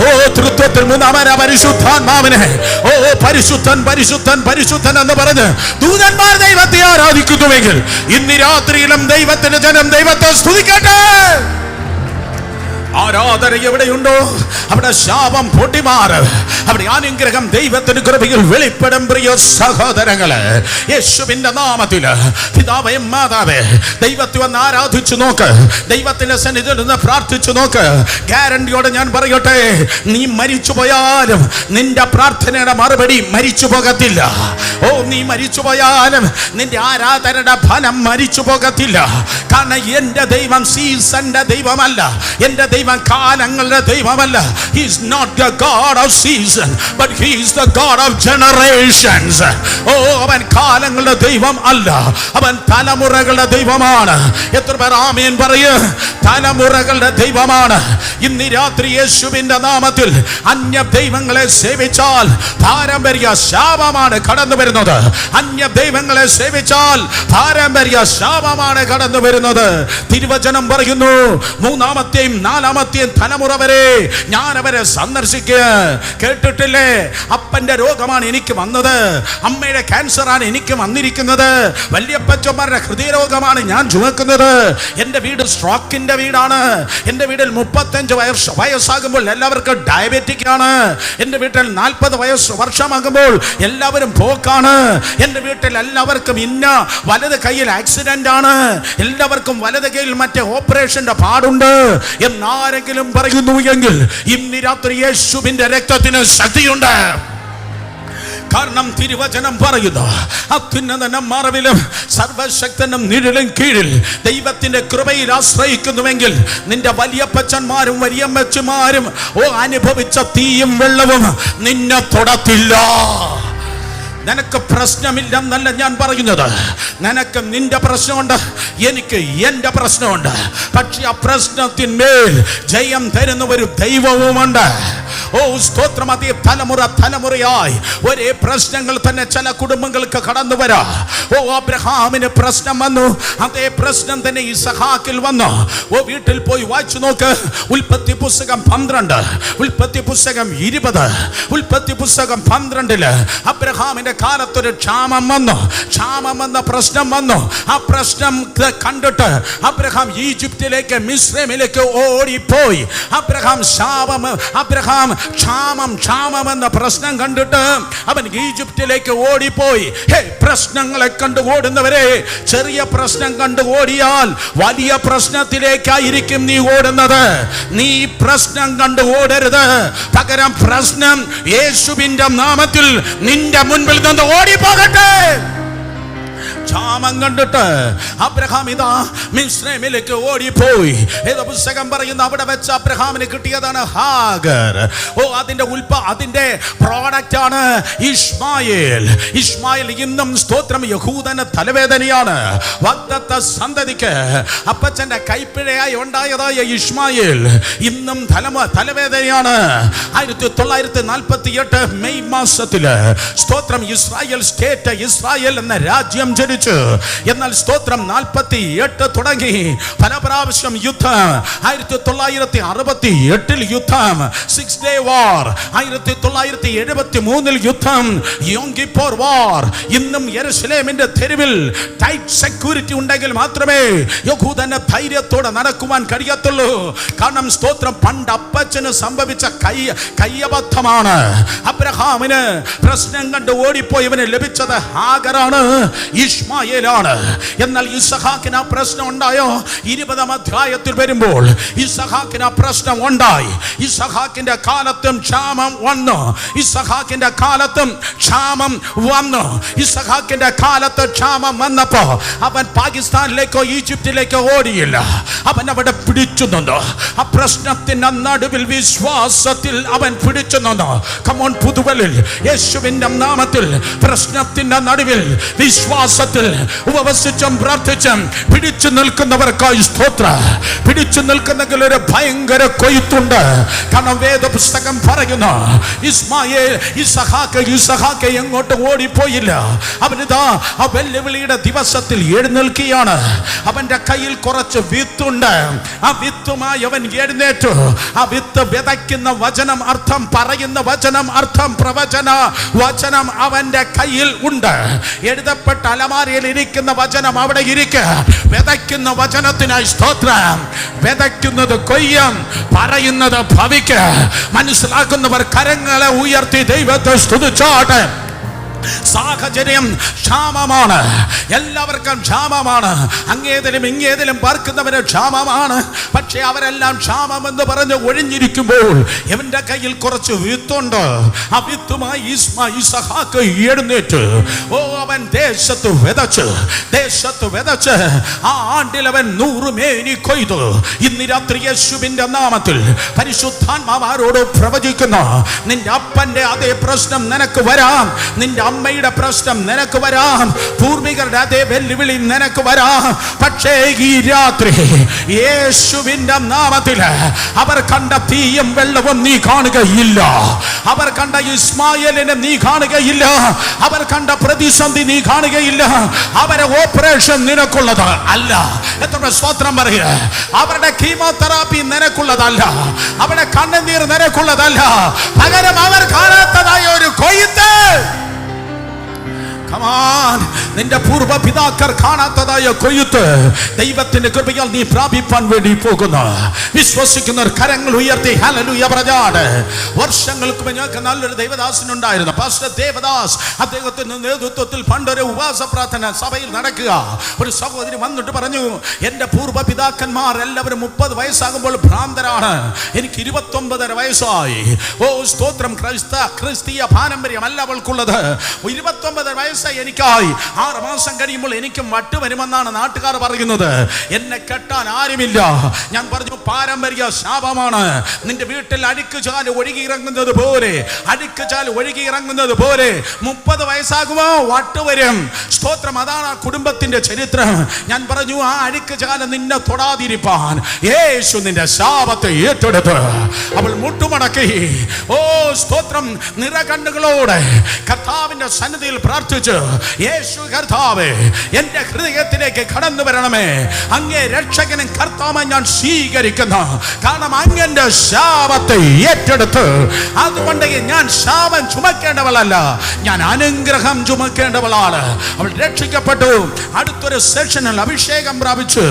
ഓ തൃത്വത്തിൽ 3ാമനായ പരിശുദ്ധാത്മാവിനെ, ഓ പരിശുദ്ധൻ പരിശുദ്ധൻ പരിശുദ്ധൻ എന്ന് പറഞ്ഞ് ദൂതന്മാർ ദൈവത്തെ ആരാധിക്കുന്നുവെങ്കിൽ ഇന്ന് രാത്രിയിലും ദൈവത്തിന്റെ ജനം ദൈവത്തെ സ്തുതിക്കട്ടെ. ആരാധന എവിടെയുണ്ടോ അവിടെ ശാപം പൊട്ടിമാറ്, അവിടെ അനുഗ്രഹം ദൈവത്തിന്റെ കൃപയിൽ വെളിപ്പെടും. പ്രിയ സഹോദരങ്ങളെ, യേശുവിന്റെ നാമത്തിൽ പിതാവേ മാതാവേ ദൈവത്തെ വന്ന് ആരാധിച്ചു നോക്ക്, ദൈവത്തിന്റെ സന്നിധിയിൽ നിന്ന് പ്രാർത്ഥിച്ചു നോക്ക്. ഗ്യാരണ്ടിയോടെ ഞാൻ പറയട്ടെ, നീ മരിച്ചു പോയാലും നിന്റെ പ്രാർത്ഥനയുടെ മറുപടി മരിച്ചു പോകത്തില്ല. ഓ, നീ മരിച്ചു പോയാലും നിന്റെ ആരാധനയുടെ ഫലം മരിച്ചു പോകത്തില്ല. കാരണം എന്റെ ദൈവം സീസന്റെ ദൈവമല്ല, എന്റെ ദൈവം കാലങ്ങളുടെ ദൈവമല്ല. He is not the God of season, but he is the God of generations. ഓ, അവൻ കാലങ്ങളുടെ ദൈവം അല്ല, അവൻ തലമുറകളുടെ ദൈവമാണ്. എത്ര പേർ ആമേൻ പറയൂ? തലമുറകളുടെ ദൈവമാണ്. ഇന്ന് രാത്രി യേശുവിന്റെ നാമത്തിൽ അന്യ ദൈവങ്ങളെ സേവിച്ചാൽ പാരമ്പര്യ ശാപമാണ് കടന്നു വരുന്നത്. അന്യ ദൈവങ്ങളെ സേവിച്ചാൽ പാരമ്പര്യ ശാപമാണ് കടന്നു വരുന്നത്. തിരുവചനം പറയുന്നു, മൂന്നാമത്തെയും നാലാമത്തെയും തലമുറ വരെ ഞാൻ അവരെ സന്ദർശിക്കുക. കേട്ടിട്ടില്ലേ? അപ്പന്റെ രോഗമാണ് എനിക്ക് വന്നത്, അമ്മയുടെ ക്യാൻസറാണ് എനിക്ക് വന്നിരിക്കുന്നത്, വല്യപ്പച്ചന്മാരുടെ ഹൃദയരോഗമാണ് ഞാൻ ചുമക്കുന്നത്, എന്റെ വീട് സ്ട്രോക്കിന്റെ വീടാണ്, എന്റെ വീട്ടിൽ 35 വയസ്സാകുമ്പോൾ എല്ലാവർക്കും ഡയബറ്റിക് ആണ്, എന്റെ വീട്ടിൽ 40 വർഷമാകുമ്പോൾ എല്ലാവരും പോക്കാണ്, എന്റെ വീട്ടിൽ എല്ലാവർക്കും ഇന്ന വലത് കയ്യിൽ ആക്സിഡന്റ് ആണ്, എല്ലാവർക്കും വലത് കയ്യിൽ മറ്റേ ഓപ്പറേഷന്റെ പാടുണ്ട് എന്നാരെങ്കിലും പറയുന്നു എങ്കിൽ ഇന്ന് രാത്രി യേശുവിന്റെ രക്തത്തിന് ശക്തിയുണ്ട്. കാരണം തിരുവചനം പറയുന്നു, അത്യുന്നതനും മറവിലും സർവശക്തനും നിഴലും കീഴിൽ ദൈവത്തിന്റെ കൃപയിൽ ആശ്രയിക്കുന്നുവെങ്കിൽ നിന്റെ വലിയപ്പച്ചന്മാരും വലിയമ്മച്ചുമാരും അനുഭവിച്ച തീയും വെള്ളവും നിന്നെ തൊടത്തില്ല. നിനക്ക് പ്രശ്നമില്ലെന്നല്ല ഞാൻ പറയുന്നത്, നിനക്ക് നിന്റെ പ്രശ്നമുണ്ട്, എനിക്ക് എന്റെ പ്രശ്നമുണ്ട്. പക്ഷെ ആ പ്രശ്നത്തിന്മേൽ ജയം തരുന്ന ഒരു ദൈവവുമുണ്ട്. ഓ സ്തോത്രം! അതേ തലമുറയായി ഒരേ പ്രശ്നങ്ങൾ തന്നെ ചില കുടുംബങ്ങൾക്ക് കടന്നു വരാം. ഓ, അബ്രഹാമിന് പ്രശ്നം വന്നു, അതേ പ്രശ്നം തന്നെ ഇസഹാക്കിൽ വന്നു. ഓ, വീട്ടിൽ പോയി വായിച്ചു നോക്ക്. ഉൽപ്പത്തി പുസ്തകം 12, ഉൽപ്പത്തി പുസ്തകം 20, ഉൽപ്പത്തി പുസ്തകം 12 അബ്രഹാമിന്റെ കാലത്തൊരു ക്ഷാമം വന്നു. ക്ഷാമം വന്ന പ്രശ്നം വന്നു. ആ പ്രശ്നം കണ്ടിട്ട് അബ്രഹാം ഈജിപ്തിലേക്ക് മിസ്രൈമിലേക്ക് ഓടിപ്പോയി. അബ്രഹാം ക്ഷാമം എന്ന പ്രശ്നം കണ്ടിട്ട് അവൻ ഈജിപ്തിലേക്ക് ഓടിപ്പോയി. പ്രശ്നങ്ങളെ കണ്ടു ഓടുന്നവരെ, ചെറിയ പ്രശ്നം കണ്ടു ഓടിയാൽ വലിയ പ്രശ്നത്തിലേക്കായിരിക്കും നീ ഓടുന്നത്. നീ പ്രശ്നം കണ്ടു ഓടരുത്, പകരം പ്രശ്നം യേശുവിന്റെ നാമത്തിൽ നിന്റെ മുൻപിൽ നിന്ന് ഓടിപ്പോകട്ടെ. ക്ഷാമം കണ്ടിട്ട് അബ്രഹാം ഇതാ മിസ്രൈമിലേക്ക് ഓടിപ്പോയി. ഏതോ പുസ്തകം പറയുന്നു, അവിടെ വെച്ച് അബ്രഹാമിന് കിട്ടിയതാണ് ഹാഗർ. ഓ, അതിന്റെ പ്രോഡക്റ്റ് ആണ് ഇസ്മായേൽ. ഇസ്മായേൽ ഇന്നും സ്തോത്രം യഹൂദന് തലവേദനയാണ്. വാഗ്ദത്ത സന്തതിക്ക് അപ്പച്ചന്റെ കൈപ്പിഴയായി ഉണ്ടായതായ ഇസ്മായേൽ ഇന്നും തലവേദനയാണ്. 1948 മെയ് മാസത്തില് സ്തോത്രം ഇസ്രായേൽ സ്റ്റേറ്റ്, ഇസ്രായേൽ എന്ന രാജ്യം ജനിച്ചു. എന്നാൽ സ്തോത്രം 48 തുടങ്ങി പല പ്രാവശ്യം യുദ്ധം. 1968 യുദ്ധം, 6 ഡേ വാർ. 1973 യുദ്ധം, യോം കിപ്പോർ വാർ. ഇന്നും യെരുശലേമിന്റെ തെരുവിൽ ടൈറ്റ് സെക്യൂരിറ്റി ഉണ്ടെങ്കിൽ മാത്രമേ യഹൂദന് ധൈര്യത്തോടെ നടക്കുവാൻ കഴിയത്തുള്ളൂ. കാരണം സ്തോത്രം പണ്ട് അപ്പച്ചന് സംഭവിച്ച കയ്യബദ്ധമാണ്. അബ്രഹാമിന് പ്രശ്നം കണ്ട് ഓടിപ്പോയവന് ലഭിച്ചത് ഹാഗറാണ്, ഇസ്മായേലാണ്. എന്നാൽ ഇസഹാക്കിന് ആ പ്രശ്നം ഉണ്ടായോ? 20-ാം അധ്യായത്തിൽ വരുമ്പോൾ ഇസഹാക്കിന് ആ പ്രശ്നം ഉണ്ടായി. ഇസഹാക്കിന്റെ കാലത്തും ക്ഷാമം വന്നു. ഇസഹാക്കിന്റെ കാലത്തും ക്ഷാമം വന്നു. ഇസഹാക്കിന്റെ കാലത്ത് ക്ഷാമം വന്നപ്പോ അവൻ പാകിസ്ഥാനിലേക്കോ ഈജിപ്തിലേക്കോ ഓടിയില്ല, അവൻ അവിടെ പിടിച്ചു നിന്നു. ആ പ്രശ്നത്തിന്റെ നടുവിൽ വിശ്വാസത്തിൽ അവൻ പിടിച്ചു നിന്നു. കമോൺ പുതുവലിൽ യേശുവിന്റെ നാമത്തിൽ പ്രശ്നത്തിന്റെ നടുവിൽ വിശ്വാസത്തിൽ ഉപവസിച്ചും പ്രാർത്ഥിച്ചും പിടിച്ചു നിൽക്കുന്നവർക്കായി സ്തോത്രം. പിടിച്ചു നിൽക്കുന്നെങ്കിൽ ഒരു ഭയങ്കര കൊയ്ത്തുണ്ട്. കാരണം വേദപുസ്തകം പറയുന്നു, ഇസഹാക്ക് എങ്ങോട്ട് ഓടിപ്പോയില്ല. അവനിതാ ആ വെല്ലുവിളിയുടെ ദിവസത്തിൽ എഴുന്നേൽക്കുകയാണ്. അവന്റെ കയ്യിൽ കുറച്ച് വിത്തുണ്ട്. ആ വിത്തുമായി അവൻ എഴുന്നേറ്റു. ആ വിത്ത് വിതയ്ക്കുന്ന വചനം, അർത്ഥം പറയുന്ന വചനം, അർത്ഥം പ്രവചന വചനം അവന്റെ കയ്യിൽ ഉണ്ട്. എഴുതപ്പെട്ട അലമാരയിൽ ഇരിക്കുന്ന വചനം അവിടെ ഇരിക്കുക. വിതയ്ക്കുന്ന വചനത്തിനായി സ്തോത്രം. വിതയ്ക്കുന്നത് കൊയ്യം, പറയുന്നത് ഭവിക്ക്. മനസ്സിലാക്കുന്നവർ കരങ്ങളെ ഉയർത്തി ദൈവത്തെ സ്തുതിച്ചാട്ടെ. സാഹചര്യം ക്ഷാമമാണ്, എല്ലാവർക്കും ക്ഷാമമാണ്. അങ്ങേതിലും ഇങ്ങേതിലും പാർക്കുന്നവര് ക്ഷാമമാണ്. പക്ഷെ അവരെല്ലാം ക്ഷാമം എന്ന് പറഞ്ഞ് ഒഴിഞ്ഞിരിക്കുമ്പോൾ ഇവന്റെ കയ്യിൽ കുറച്ച് വിത്തുണ്ട്. ആ വിത്തുമായി ഇസഹാക്ക് എഴുന്നേറ്റ് അവൻ ദേശത്ത് വിതച്ച് ആ ആണ്ടിൽ അവൻ 100 മേനി കൊയ്തു. ഇന്ന് രാത്രി യേശുവിന്റെ നാമത്തിൽ പരിശുദ്ധാത്മാവരോട് പ്രവചിക്കുന്നു, നിന്റെ അപ്പന്റെ അതേ പ്രശ്നം നിനക്ക് വരാം, നിന്റെ അമ്മയുടെ പ്രശ്നം നിനക്ക് വരാം, പൂർവികരുടെ അതേ വെല്ലുവിളി നിനക്ക് വരാം. പക്ഷേ ഈ രാത്രി യേശുവിന്റെ നാമത്തിൽ അവർ കണ്ട തീയും വെള്ളവും നീ കാണുകയില്ല, അവർ കണ്ട ഇസ്മായേലിനെ നീ കാണുകയില്ല, അവർ കണ്ട പ്രതിസന്ധി നീ കാണുകയില്ല. അവരെ ഓപ്പറേഷൻ നിനക്കുള്ളത് അല്ല. എത്ര സ്തോത്രം പറയുക. അവരുടെ കീമോതെറാപ്പി നിനക്കുള്ളതല്ല, അവരുടെ കണ്ണുനീർ നിനക്കുള്ളതല്ല. പകരം അവർ കാണാത്തതായ ഒരു കൊയ്ത്ത്. നിന്റെ പൂർവ്വ പിതാക്കർ കാണാത്തതായ കൊയ്ത്ത് ദൈവത്തിന്റെ കൃപയാൽ നീ പ്രാപിപ്പാൻ വേണ്ടി പോകുന്നു. വിശ്വസിക്കുന്നവർ കരങ്ങൾ ഉയർത്തി ഹല്ലേലൂയ പറഞ്ഞാട്. വർഷങ്ങൾക്ക് മുന്നേ നല്ലൊരു ദൈവദാസനുണ്ടായിരുന്നു, പാസ്റ്റർ ദേവദാസ്. അദ്ദേഹത്തിന്റെ നേതൃത്വത്തിൽ പണ്ടൊരു ഉപവാസ പ്രാർത്ഥന സഭയിൽ നടക്കുക. ഒരു സഹോദരി വന്നിട്ട് പറഞ്ഞു, എന്റെ പൂർവ്വ പിതാക്കന്മാർ എല്ലാവരും 30 വയസ്സാകുമ്പോൾ ഭ്രാന്തരാണ്, എനിക്ക് 29.5 വയസ്സായി. സ്തോത്രം. ക്രിസ്തീയ പാരമ്പര്യമല്ല അവൾക്കുള്ളത്. 29 വയസ്സ് എനിക്കായി. 6 മാസം കഴിയുമ്പോൾ എനിക്കും വട്ട് വരുമെന്നാണ് നാട്ടുകാർ പറയുന്നത്. എന്നെ കെട്ടാൻ ആരുമില്ല. ഞാൻ പറഞ്ഞു, പാരമ്പര്യ ശാപമാണ്. നിന്റെ വീട്ടിൽ അഴുക്കുചാല് ഒഴുകിയിറങ്ങുന്നത് പോലെ 30 വയസ്സാകുമോ വട്ട് വരും. സ്തോത്രം. അതാണ് ആ കുടുംബത്തിന്റെ ചരിത്രം. ഞാൻ പറഞ്ഞു, ആ അഴുക്കുചാല് നിന്നെ തൊടാതിരിപ്പാൻ യേശു നിന്റെ ശാപത്തെ ഏറ്റെടുത്ത് അവൾ മുട്ടുമടക്കി സ്തോത്രം നിറകണ്ണുകളോടെ കർത്താവിന്റെ സന്നിധിയിൽ പ്രാർത്ഥിച്ചു, യേശു കർത്താവേ, എന്റെ ഹൃദയത്തിലേക്ക് കടന്നു വരണമേ, അങ്ങേ രക്ഷകനും കർത്താവ് ഞാൻ സ്വീകരിക്കുന്നു. കാരണം അങ്ങന്റെ ശാപത്തെ ഏറ്റെടുത്ത്, അതുകൊണ്ട് ഞാൻ ശാപം ചുമക്കേണ്ടവളല്ല, ഞാൻ അനുഗ്രഹം ചുമക്കേണ്ടവളാണ്. അവൾ രക്ഷിക്കപ്പെട്ടു. അടുത്തൊരു സെഷനിൽ അഭിഷേകം പ്രാപിച്ചു,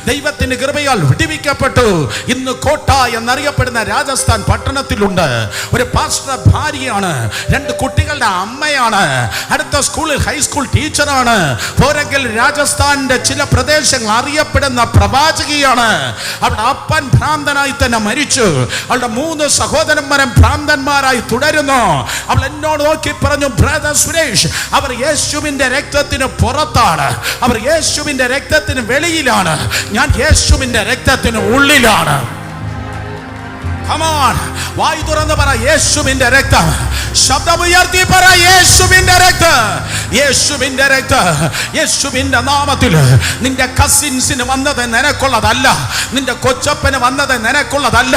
ദൈവത്തിന്റെ കൃപയാൽ വിടുവിക്കപ്പെട്ടു. ഇന്ന് കോട്ട എന്നറിയപ്പെടുന്ന രാജസ്ഥാൻ പട്ടണത്തിലുണ്ട്. ഒരു പാസ്റ്റർ ഭാര്യയാണ്, 2 കുട്ടികളുടെ അമ്മയാണ്, അടുത്ത സ്കൂളിൽ ഹൈസ്കൂൾ ടീച്ചറാണ്. പോരെങ്കിൽ രാജസ്ഥാന്റെ ചില പ്രദേശങ്ങൾ അറിയപ്പെടുന്ന പ്രവാചകിയാണ്. അവളുടെ അപ്പൻ ഭ്രാന്തനായി തന്നെ മരിച്ചു. അവളുടെ 3 സഹോദരന്മാരും ഭ്രാന്തന്മാരായി തുടരുന്നു. അവൾ എന്നോട് നോക്കി പറഞ്ഞു, ബ്രദർ സുരേഷ്, അവർ യേശുവിന്റെ രക്തത്തിന് പുറത്താണ്, അവർ യേശുവിന്റെ രക്തത്തിന് വെളിയിലാണ്, ഞാൻ യേശുവിന്റെ രക്തത്തിന് ഉള്ളിലാണ്. വായു തുറന്ന് പറ, യേശുവിന്റെ രക്തം. ശബ്ദമുയർത്തി പറ, യേശുവിന്റെ രക്തം, യേശുവിന്റെ രക്തം. യേശുവിന്റെ നാമത്തിൽ നിന്റെ കസിൻസിന് വന്നത് നിനക്കുള്ളതല്ല, നിന്റെ കൊച്ചപ്പന് വന്നത് നിനക്കുള്ളതല്ല,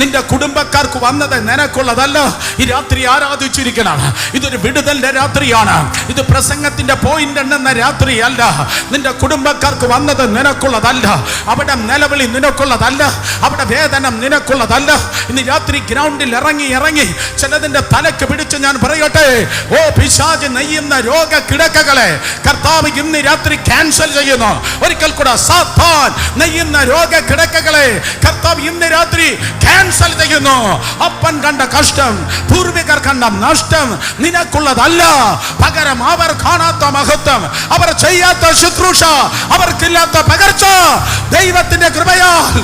നിന്റെ കുടുംബക്കാർക്ക് വന്നത് നിനക്കുള്ളതല്ല. ഈ രാത്രി ആരാധിച്ചിരിക്കണം. ഇതൊരു വിടുതലിന്റെ രാത്രിയാണ്. ഇത് പ്രസംഗത്തിന്റെ പോയിന്റ് എണ്ണുന്ന രാത്രിയല്ല. നിന്റെ കുടുംബക്കാർക്ക് വന്നത് നിനക്കുള്ളതല്ല, അവിടെ നിലവിളി നിനക്കുള്ളതല്ല, അവിടെ വേദന നിനക്കുള്ളതല്ല. ഇന്ന് രാത്രി ഗ്രൗണ്ടിൽ ഇറങ്ങി ചിലതിന്റെ തലക്ക് പിടിച്ച് ഞാൻ പറയട്ടെ, പിശാച് നെയ്യുന്ന രോഗ കിടക്കകളെ കർത്താവ് ഇന്ന് രാത്രി ക്യാൻസൽ ചെയ്യുന്നു. ഒരിക്കൽ കൂടെ, സാത്താൻ നെയ്യുന്ന രോഗ കിടക്കകളെ കർത്താവ് ഇന്ന് രാത്രി ക്യാൻസൽ ചെയ്യുന്നു. അപ്പൻ കണ്ട കഷ്ടം, പൂർവികർ കണ്ട നഷ്ടം നിനക്കുള്ളതല്ല. പകരം അവർ കാണാത്ത മഹത്വം, അവർ ചെയ്യാത്ത ശുശ്രൂഷ, അവർക്കില്ലാത്ത പകർച്ച ദൈവത്തിന്റെ കൃപയാൽ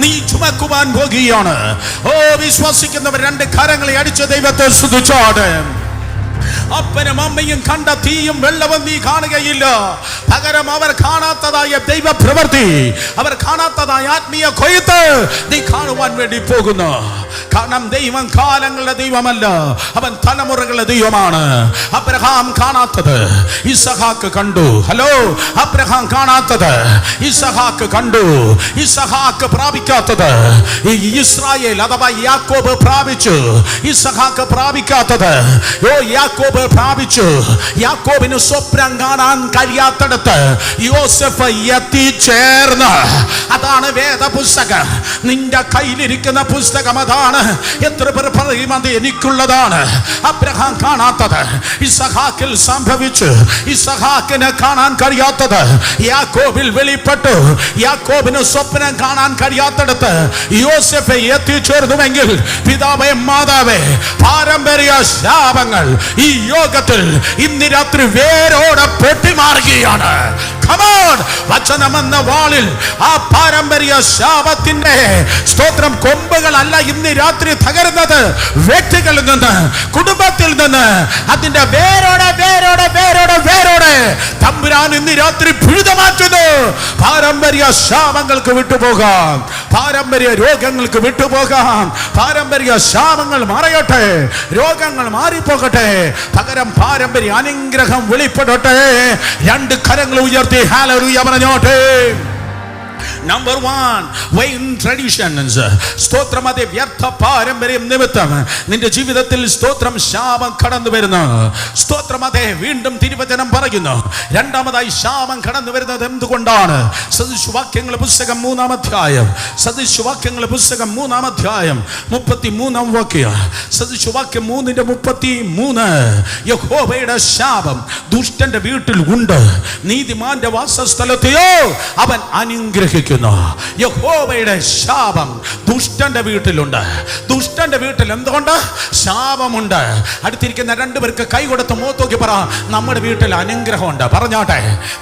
നീ ചുമക്കുവാൻ പോകുകയാണ്. വിശ്വസിക്കുന്നവർ 2 കരങ്ങളെ അടിച്ച് ദൈവത്തെ സ്തുതിച്ചാട്. അപ്പനും അമ്മയും കണ്ട തീയും വെള്ളവും നീ കാണുകയില്ല. പകരം അവർ കാണാത്തതായ ദൈവ പ്രവൃത്തി, അവർ കാണാത്തതായ ആത്മീയ കൊയ്ത്ത് നീ കാണുവാൻ വേണ്ടി പോകുന്നു. കാരണം ദൈവം കാലങ്ങളുടെ ദൈവമല്ല, അവൻ തലമുറകളുടെ ദൈവമാണ്. അബ്രഹാം കാണാത്തത് ഇസഹാക്ക് കണ്ടു. ഹലോ, അബ്രഹാം കാണാത്തത് ഇസഹാക്ക് കണ്ടു. ഇസഹാക്ക് പ്രാപിക്കാത്തത് ഇസ്രായേൽ അഥവാ യാക്കോബ് പ്രാപിച്ചു. ഇസഹാക്ക് പ്രാപിക്കാത്തത് യാക്കോബ് പ്രാപിച്ചു. യാക്കോബിന് സ്വപ്നം കാണാൻ കഴിയാത്തടത്ത് യോസഫ് എത്തിച്ചേർന്ന് അതാണ് വേദപുസ്തകം. നിന്റെ കയ്യിലിരിക്കുന്ന പുസ്തകം അതാണ്. എത്ര പേർ പറയും അത് എനിക്കുള്ളതാണ്? അബ്രഹാം കാണാത്തത് ഇസഹാക്കിൽ സംഭവിച്ചു. ഇസഹാക്കിനെ കാണാൻ കഴിയാത്തത് യാക്കോബിൽ വെളിപ്പെട്ടു. യാക്കോബിന് സ്വപ്നം കാണാൻ കഴിയാത്തടത്ത് യോസേഫെ എത്തിച്ചേർന്നുവെങ്കിൽ പിതാവേ മാതാവേ, പാരമ്പര്യ ശാപങ്ങൾ ഈ യോഗത്തിൽ ഇന്ന് രാത്രി വേരോടെ പൊട്ടിമാറുകയാണ്. വചനമെന്ന വാളിൽ ആ പാരമ്പര്യ ശാപത്തിന്റെ സ്തോത്രം കൊമ്പുകളല്ല ഇന്ന് രാത്രി തകരുന്നത്. വ്യക്തികളിൽ നിന്ന്, കുടുംബത്തിൽ നിന്ന് അതിന്റെ വേരോടെ വേരോടെ വേരോടെ വേരോടെ തമ്പുരാൻ ഇന്ന് രാത്രി പിഴുതുമാറ്റുന്നു. പാരമ്പര്യ ശാപങ്ങൾക്ക് വിട്ടുപോകാം, പാരമ്പര്യ രോഗങ്ങൾക്ക് വിട്ടുപോകാം. പാരമ്പര്യ ശാപങ്ങൾ മാറട്ടെ, രോഗങ്ങൾ മാറിപ്പോകട്ടെ, പകരം പാരമ്പര്യ അനുഗ്രഹം വെളിപ്പെടട്ടെ. രണ്ട് കരങ്ങൾ ഉയർത്തി ഹല്ലേലൂയ പറഞ്ഞോട്ടെ. Number one, vain traditions. സ്തോത്രം, അതേ വ്യർത്ഥ പാരമ്പര്യം നിമിത്തം നിന്റെ ജീവിതത്തിൽ സ്തോത്രം ശാപം കടന്നു വരുന്നു. സ്തോത്രം, അതേ വീണ്ടും തിരുവചനം പറയുന്നു. രണ്ടാമതായി ശാപം കടന്നു വരുന്നത് എന്തുകൊണ്ടാണ്? സദൃശവാക്യങ്ങളുടെ പുസ്തകം 3-ാം അധ്യായം, സദൃശവാക്യങ്ങളുടെ പുസ്തകം 3-ാം അധ്യായം 33-ാം വാക്യം. സദൃശവാക്യം 3:33. യഹോവയുടെ ശാപം ദുഷ്ടന്റെ വീട്ടിൽ ഉണ്ട്, നീതിമാന്റെ വാസസ്ഥലത്തെയോ അവൻ അനുഗ്രഹിക്കുന്നു. യഹോവയുടെ ശാപം ദുഷ്ടന്റെ വീട്ടിലുണ്ട്. ദുഷ്ടന്റെ വീട്ടിൽ എന്തുകൊണ്ട്? ശാപമുണ്ട്. അടുത്തിരിക്കുന്ന രണ്ടുപേർക്ക് കൈ കൊടുത്ത് മുഖത്തോക്കി പറ, നമ്മുടെ വീട്ടിൽ അനുഗ്രഹമുണ്ട്. പറഞ്ഞോട്ടെ,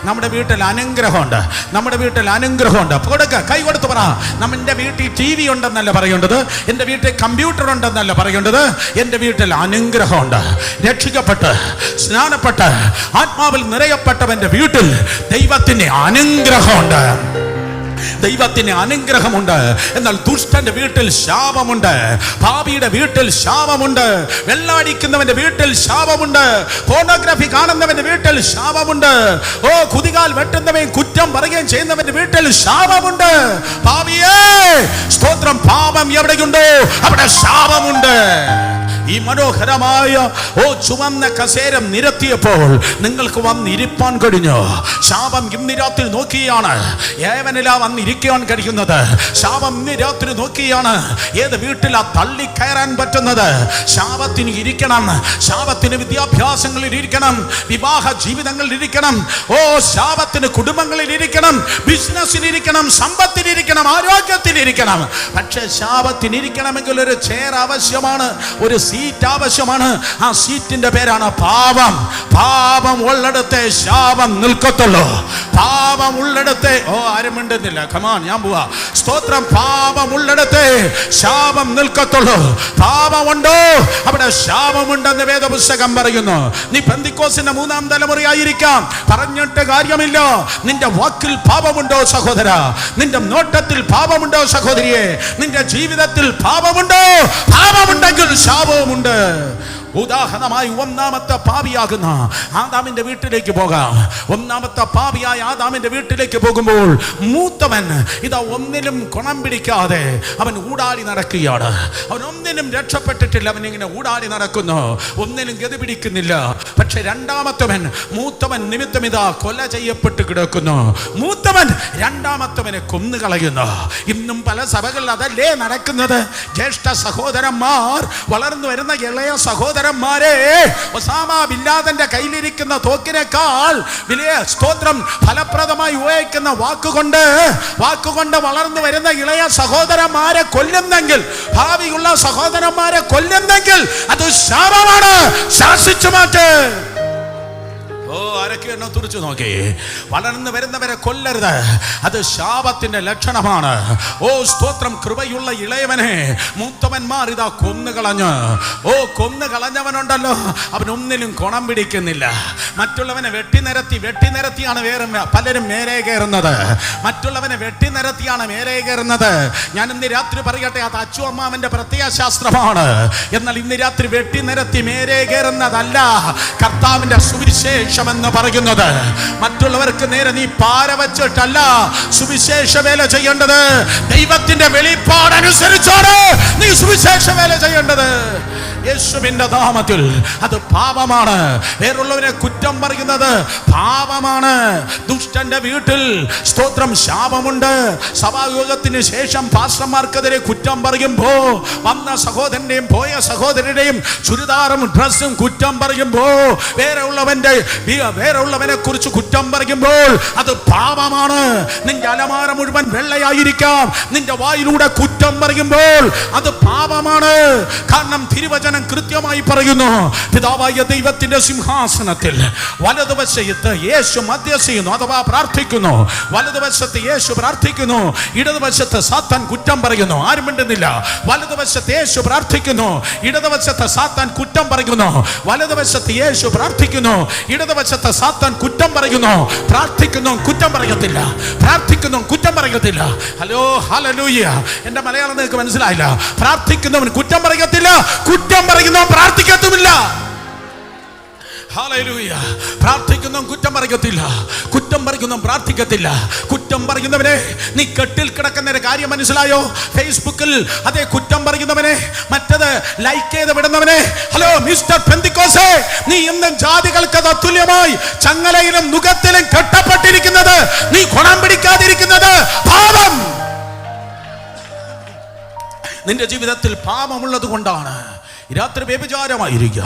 നമ്മുടെ വീട്ടിൽ അനുഗ്രഹമുണ്ട്, നമ്മുടെ വീട്ടിൽ അനുഗ്രഹമുണ്ട്. കൊടുക്ക, കൈ കൊടുത്ത് പറ, നമ്മുടെ വീട്ടിൽ TV ഉണ്ടെന്നല്ല പറയേണ്ടത്, എൻ്റെ വീട്ടിൽ കമ്പ്യൂട്ടർ ഉണ്ടെന്നല്ല പറയേണ്ടത്, എൻ്റെ വീട്ടിൽ അനുഗ്രഹമുണ്ട്. രക്ഷിക്കപ്പെട്ട് സ്നാനപ്പെട്ട് ആത്മാവിൽ നിറയപ്പെട്ടവന്റെ വീട്ടിൽ ദൈവത്തിന് അനുഗ്രഹമുണ്ട്, ദൈവത്തിന് അനുഗ്രഹമുണ്ട്. എന്നാൽ ദുഷ്ടന്റെ വീട്ടിൽ ശാപമുണ്ട്, പാപിയുടെ വീട്ടിൽ ശാപമുണ്ട്, വെള്ളാടിക്കുന്നവന്റെ വീട്ടിൽ ശാപമുണ്ട്, ഫോട്ടോഗ്രാഫി കാണുന്നവന്റെ വീട്ടിൽ ശാപമുണ്ട്, കുതികാൽ വെട്ടുന്നവൻ കുറ്റം പറയുകയും ചെയ്യുന്നവന്റെ വീട്ടിൽ ശാപമുണ്ട്. പാപിയേ സ്തോത്രം, പാപം എവിടെയുണ്ടോ അവിടെ ശാപമുണ്ട്. ഈ മനോഹരമായ ചുവന്ന കസേരം നിരത്തിയപ്പോൾ നിങ്ങൾക്ക് വന്നിരിപ്പാൻ കഴിഞ്ഞു. ശാപം ഇന്ന് രാത്രി നോക്കിയാണ് ഏവനിലാ വന്നിരിക്കാൻ കഴിയുന്നത്. ശാപം ഇന്ന് രാത്രി നോക്കിയാണ് ഏത് വീട്ടിലാ തള്ളി കയറാൻ പറ്റുന്നത്. ശാപത്തിന് ഇരിക്കണം, ശാപത്തിന് വിദ്യാഭ്യാസങ്ങളിൽ ഇരിക്കണം, വിവാഹ ജീവിതങ്ങളിൽ ഇരിക്കണം, ശാപത്തിന് കുടുംബങ്ങളിൽ ഇരിക്കണം, ബിസിനസ്സിലിരിക്കണം, സമ്പത്തിലിരിക്കണം, ആരോഗ്യത്തിലിരിക്കണം. പക്ഷെ ശാപത്തിനിരിക്കണമെങ്കിൽ ഒരു ചെയർ ആവശ്യമാണ്, ഒരു സീറ്റ് ആവശ്യമാണ്. ആ സീറ്റിന്റെ പേരാണ് പാപം. പാപം ഉള്ളിടത്തെ ശാപം നിൽക്കത്തുള്ളൂ. പാപം ഉള്ളിടത്തെ ആരും മിണ്ടുന്നില്ല. കമാൻ, ഞാൻ പോവാ. സ്തോത്രം, പാപം ഉള്ളിടത്തെ ശാപം നിൽക്കത്തുള്ളൂ. പാപമുണ്ടോ അവിടെ ശാപമുണ്ടെന്ന് വേദപുസ്തകം പറയുന്നു. നീ പെന്തിക്കോസിന്റെ 3-ാം തലമുറയായിരിക്കാം, പറഞ്ഞിട്ട് കാര്യമില്ല. നിന്റെ വാക്കിൽ പാപമുണ്ടോ സഹോദര? നിന്റെ നോട്ടത്തിൽ പാപമുണ്ടോ സഹോദരിയെ? നിന്റെ ജീവിതത്തിൽ പാപമുണ്ടോ? പാപമുണ്ടെങ്കിൽ ശാപവുമുണ്ട്. ഉദാഹരണമായി ഒന്നാമത്തെ പാപിയാകുന്ന ആദാമിന്റെ വീട്ടിലേക്ക് പോകാം. ഒന്നാമത്തെ പാപിയായ ആദാമിന്റെ വീട്ടിലേക്ക് പോകുമ്പോൾ മൂത്തവൻ ഇതാ ഒന്നിലും ഗുണം പിടിക്കാതെ അവൻ ഊടാടി നടക്കുകയാണ്. അവൻ ഒന്നിനും രക്ഷപ്പെട്ടിട്ടില്ല. അവൻ ഇങ്ങനെ ഊടാടി നടക്കുന്നു, ഒന്നിനും ഗതി പിടിക്കുന്നില്ല. പക്ഷെ രണ്ടാമത്തവൻ, മൂത്തവൻ നിമിത്തം ഇതാ കൊല ചെയ്യപ്പെട്ട് കിടക്കുന്നു. മൂത്തവൻ രണ്ടാമത്തവനെ കൊന്നുകളയുന്നു. ഇന്നും പല സഭകളിൽ അതല്ലേ നടക്കുന്നത്. ജ്യേഷ്ഠ സഹോദരന്മാർ വളർന്നു വരുന്ന ഇളയ സഹോദരന്മാരെ ഒസാമ ബിൻ ലാദന്റെ കയ്യിലിരിക്കുന്ന തോക്കിനേക്കാൾ വലിയ സ്തോത്രം ഫലപ്രദമായി ഉപയോഗിക്കുന്ന വാക്കുകൊണ്ട് വളർന്നു വരുന്ന ഇളയ സഹോദരന്മാരെ കൊല്ലുന്നെങ്കിൽ, ഭാവിയുള്ള സഹോദരന്മാരെ കൊല്ലുന്നെങ്കിൽ അത് ശാപമാണ്. ശാസിച്ചു മാറ്റ്. ആരൊക്കെ എന്നെ തുറച്ചു നോക്കി. വളർന്നു വരുന്നവരെ കൊല്ലരുത്, അത് ശാപത്തിന്റെ ലക്ഷണമാണ്. സ്തോത്രം, കൃപയുള്ള ഇളയവനെ മൂത്തവന്മാർ ഇതാ കൊന്നുകളഞ്ഞു. കൊന്നുകളഞ്ഞവനുണ്ടല്ലോ, അവനൊന്നിനും ഗുണം പിടിക്കുന്നില്ല. മറ്റുള്ളവനെ വെട്ടിനിരത്തിയാണ് പലരും മേലെ കയറുന്നത്. മറ്റുള്ളവനെ വെട്ടിനിരത്തിയാണ് മേലെ കയറുന്നത്. ഞാൻ ഇന്ന് രാത്രി പറയട്ടെ, അത് അച്ചു അമ്മാവന്റെ പ്രത്യയശാസ്ത്രമാണ്. എന്നാൽ ഇന്ന് രാത്രി വെട്ടിനിരത്തി മേലെ കയറുന്നതല്ല കർത്താവിന്റെ സുവിശേഷം എന്ന് പറയുന്നത്. മറ്റുള്ളവർക്ക് നേരെ നീ പാര വച്ചിട്ടല്ല സുവിശേഷ വേല ചെയ്യേണ്ടത്. ദൈവത്തിന്റെ വെളിപ്പാടനുസരിച്ചാണ് നീ സുവിശേഷ വേല ചെയ്യേണ്ടത്. യേശുവിന്റെ നാമത്തിൽ അത് പാപമാണ്. വേറുള്ളവനെ കുറ്റം പറയുന്നത് പാപമാണ്. ദുഷ്ടന്റെ വീട്ടിൽ സ്തോത്രം ശാപമുണ്ട്. സഭായോഗത്തിന് ശേഷം പാസ്റ്റർമാർക്കെതിരെ കുറ്റം പറയുമ്പോ, വന്ന സഹോദരന്റെയും പോയ സഹോദരന്റെയും ചുരിദാറും ഡ്രസ്സും കുറ്റം പറയുമ്പോ, വേറെയുള്ളവനെ കുറിച്ച് കുറ്റം പറയുമ്പോൾ അത് പാപമാണ്. നിന്റെ അലമാര മുഴുവൻ വെള്ളയായിരിക്കാം, നിന്റെ വായിലൂടെ കുറ്റം പറയുമ്പോൾ അത് പാപമാണ്. കാരണം തിരുവചനം കൃത്യമായി പറയുന്നു, പിതാവായ ദൈവത്തിന്റെ സിംഹാസനത്തിൽ വലതുവശത്ത് യേശു മധ്യസ്ഥ ചെയ്യുന്നു, അഥവാ പ്രാർത്ഥിക്കുന്നു. വലതുവശത്ത് യേശു പ്രാർത്ഥിക്കുന്നു, ഇടതുവശത്ത് സാത്താൻ കുറ്റം പറയുന്നു. ആരും മിണ്ടുന്നില്ല. വലതുവശത്ത് യേശു പ്രാർത്ഥിക്കുന്നു, ഇടതുവശത്ത് സാത്താൻ കുറ്റം പറയുന്നു. വലതുവശത്ത് യേശു പ്രാർത്ഥിക്കുന്നു, ഇടതുവശത്ത് സാത്താൻ കുറ്റം പറയുന്നു. പ്രാർത്ഥിക്കുന്നു, കുറ്റം പറയത്തില്ല. പ്രാർത്ഥിക്കുന്നു, കുറ്റം പറയത്തില്ല. Hello, hallelujah. എന്റെ മലയാളം നിങ്ങൾക്ക് മനസ്സിലായില്ല. പ്രാർത്ഥിക്കുന്നവൻ കുറ്റം പറയത്തില്ല, കുറ്റം പറയുന്നവൻ പ്രാർത്ഥിക്കത്തുമില്ല. ഹല്ലേലൂയ. പ്രാർത്ഥിക്കുന്നവൻ കുറ്റം പറയത്തില്ല, കുറ്റം പറയുന്നവൻ പ്രാർത്ഥിക്കത്തില്ല. കുറ്റം പറയുന്നവനെ, നീ കെട്ടിൽ കിടക്കുന്ന ഒരു കാര്യം മനസ്സിലായോ? ഫേസ്ബുക്കിൽ അതേ കുറ്റം പറയുന്നവനെ, മറ്റത് ലൈക്ക് ചെയ്ത് വിടുന്നവനെ, ഹലോ മിസ്റ്റർ പെന്തിക്കോസേ, നീ ഇന്നും ജാതികൾക്ക് തുല്യമായി ചങ്ങലയിലും നുകത്തിലും കെട്ടപ്പെട്ടിരിക്കുന്നത്, നീ ഗുണം പിടിക്കാതിരിക്കുന്നത് പാപം. നിന്റെ ജീവിതത്തിൽ പാപമുള്ളത് കൊണ്ടാണ് രാത്രി വ്യഭിചാരമായിരിക്കുക,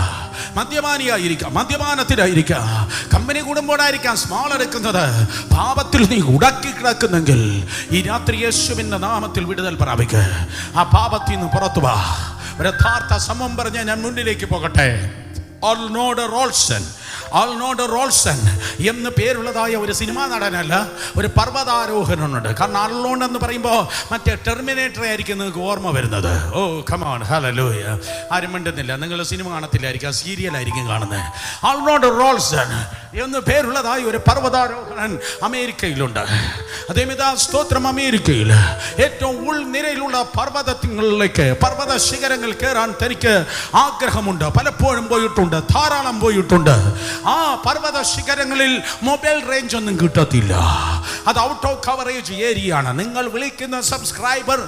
മദ്യപാനിയായിരിക്കാം, മദ്യപാനത്തിലായിരിക്കാം, കമ്പനി കൂടുമ്പോഴായിരിക്കാം സ്മാൾ എടുക്കുന്നത്. പാപത്തിൽ നീ ഉടക്കി കിടക്കുന്നെങ്കിൽ ഈ രാത്രി യേശുവിന്റെ നാമത്തിൽ വിടുതൽ പ്രാപിക്കുക. ആ പാപത്തിൽ നിന്ന് പുറത്തു വാ. ഒരു യഥാർത്ഥ സംഭവം പറഞ്ഞ് ഞാൻ മുന്നിലേക്ക് പോകട്ടെ. ആർണോൾഡ് റോൾസൺ എന്ന് പേരുള്ളതായ ഒരു സിനിമാ നടനല്ല, ഒരു പർവ്വതാരോഹനുണ്ട്. കാരണം ആർണോൾഡ് എന്ന് പറയുമ്പോൾ മറ്റേ ടെർമിനേറ്റർ ആയിരിക്കും നിങ്ങൾക്ക് ഓർമ്മ വരുന്നത്. ഓ കമോൺ, ഹല്ലേലൂയ. ആരും മിണ്ടുന്നില്ല. നിങ്ങൾ സിനിമ കാണത്തില്ലായിരിക്കും, സീരിയലായിരിക്കും കാണുന്നത്. ആർണോൾഡ് റോൾസൺ എന്ന് പേരുള്ളതായ ഒരു പർവ്വതാരോഹണൻ അമേരിക്കയിലുണ്ട്. അതേമിതാ സ്തോത്രം, അമേരിക്കയിൽ ഏറ്റവും ഉൾനിരയിലുള്ള പർവ്വതങ്ങളിലേക്ക്, പർവ്വത ശിഖരങ്ങൾ കയറാൻ തനിക്ക് ആഗ്രഹമുണ്ട്. പലപ്പോഴും പോയിട്ടുണ്ട്, ധാരാളം പോയിട്ടുണ്ട്. ആ പർവ്വത ശിഖരങ്ങളിൽ മൊബൈൽ റേഞ്ച് ഒന്നും കിട്ടത്തില്ല. അത് ഔട്ട് ഓഫ് കവറേജ് ഏരിയ ആണ്. നിങ്ങൾ വിളിക്കുന്ന സബ്സ്ക്രൈബർ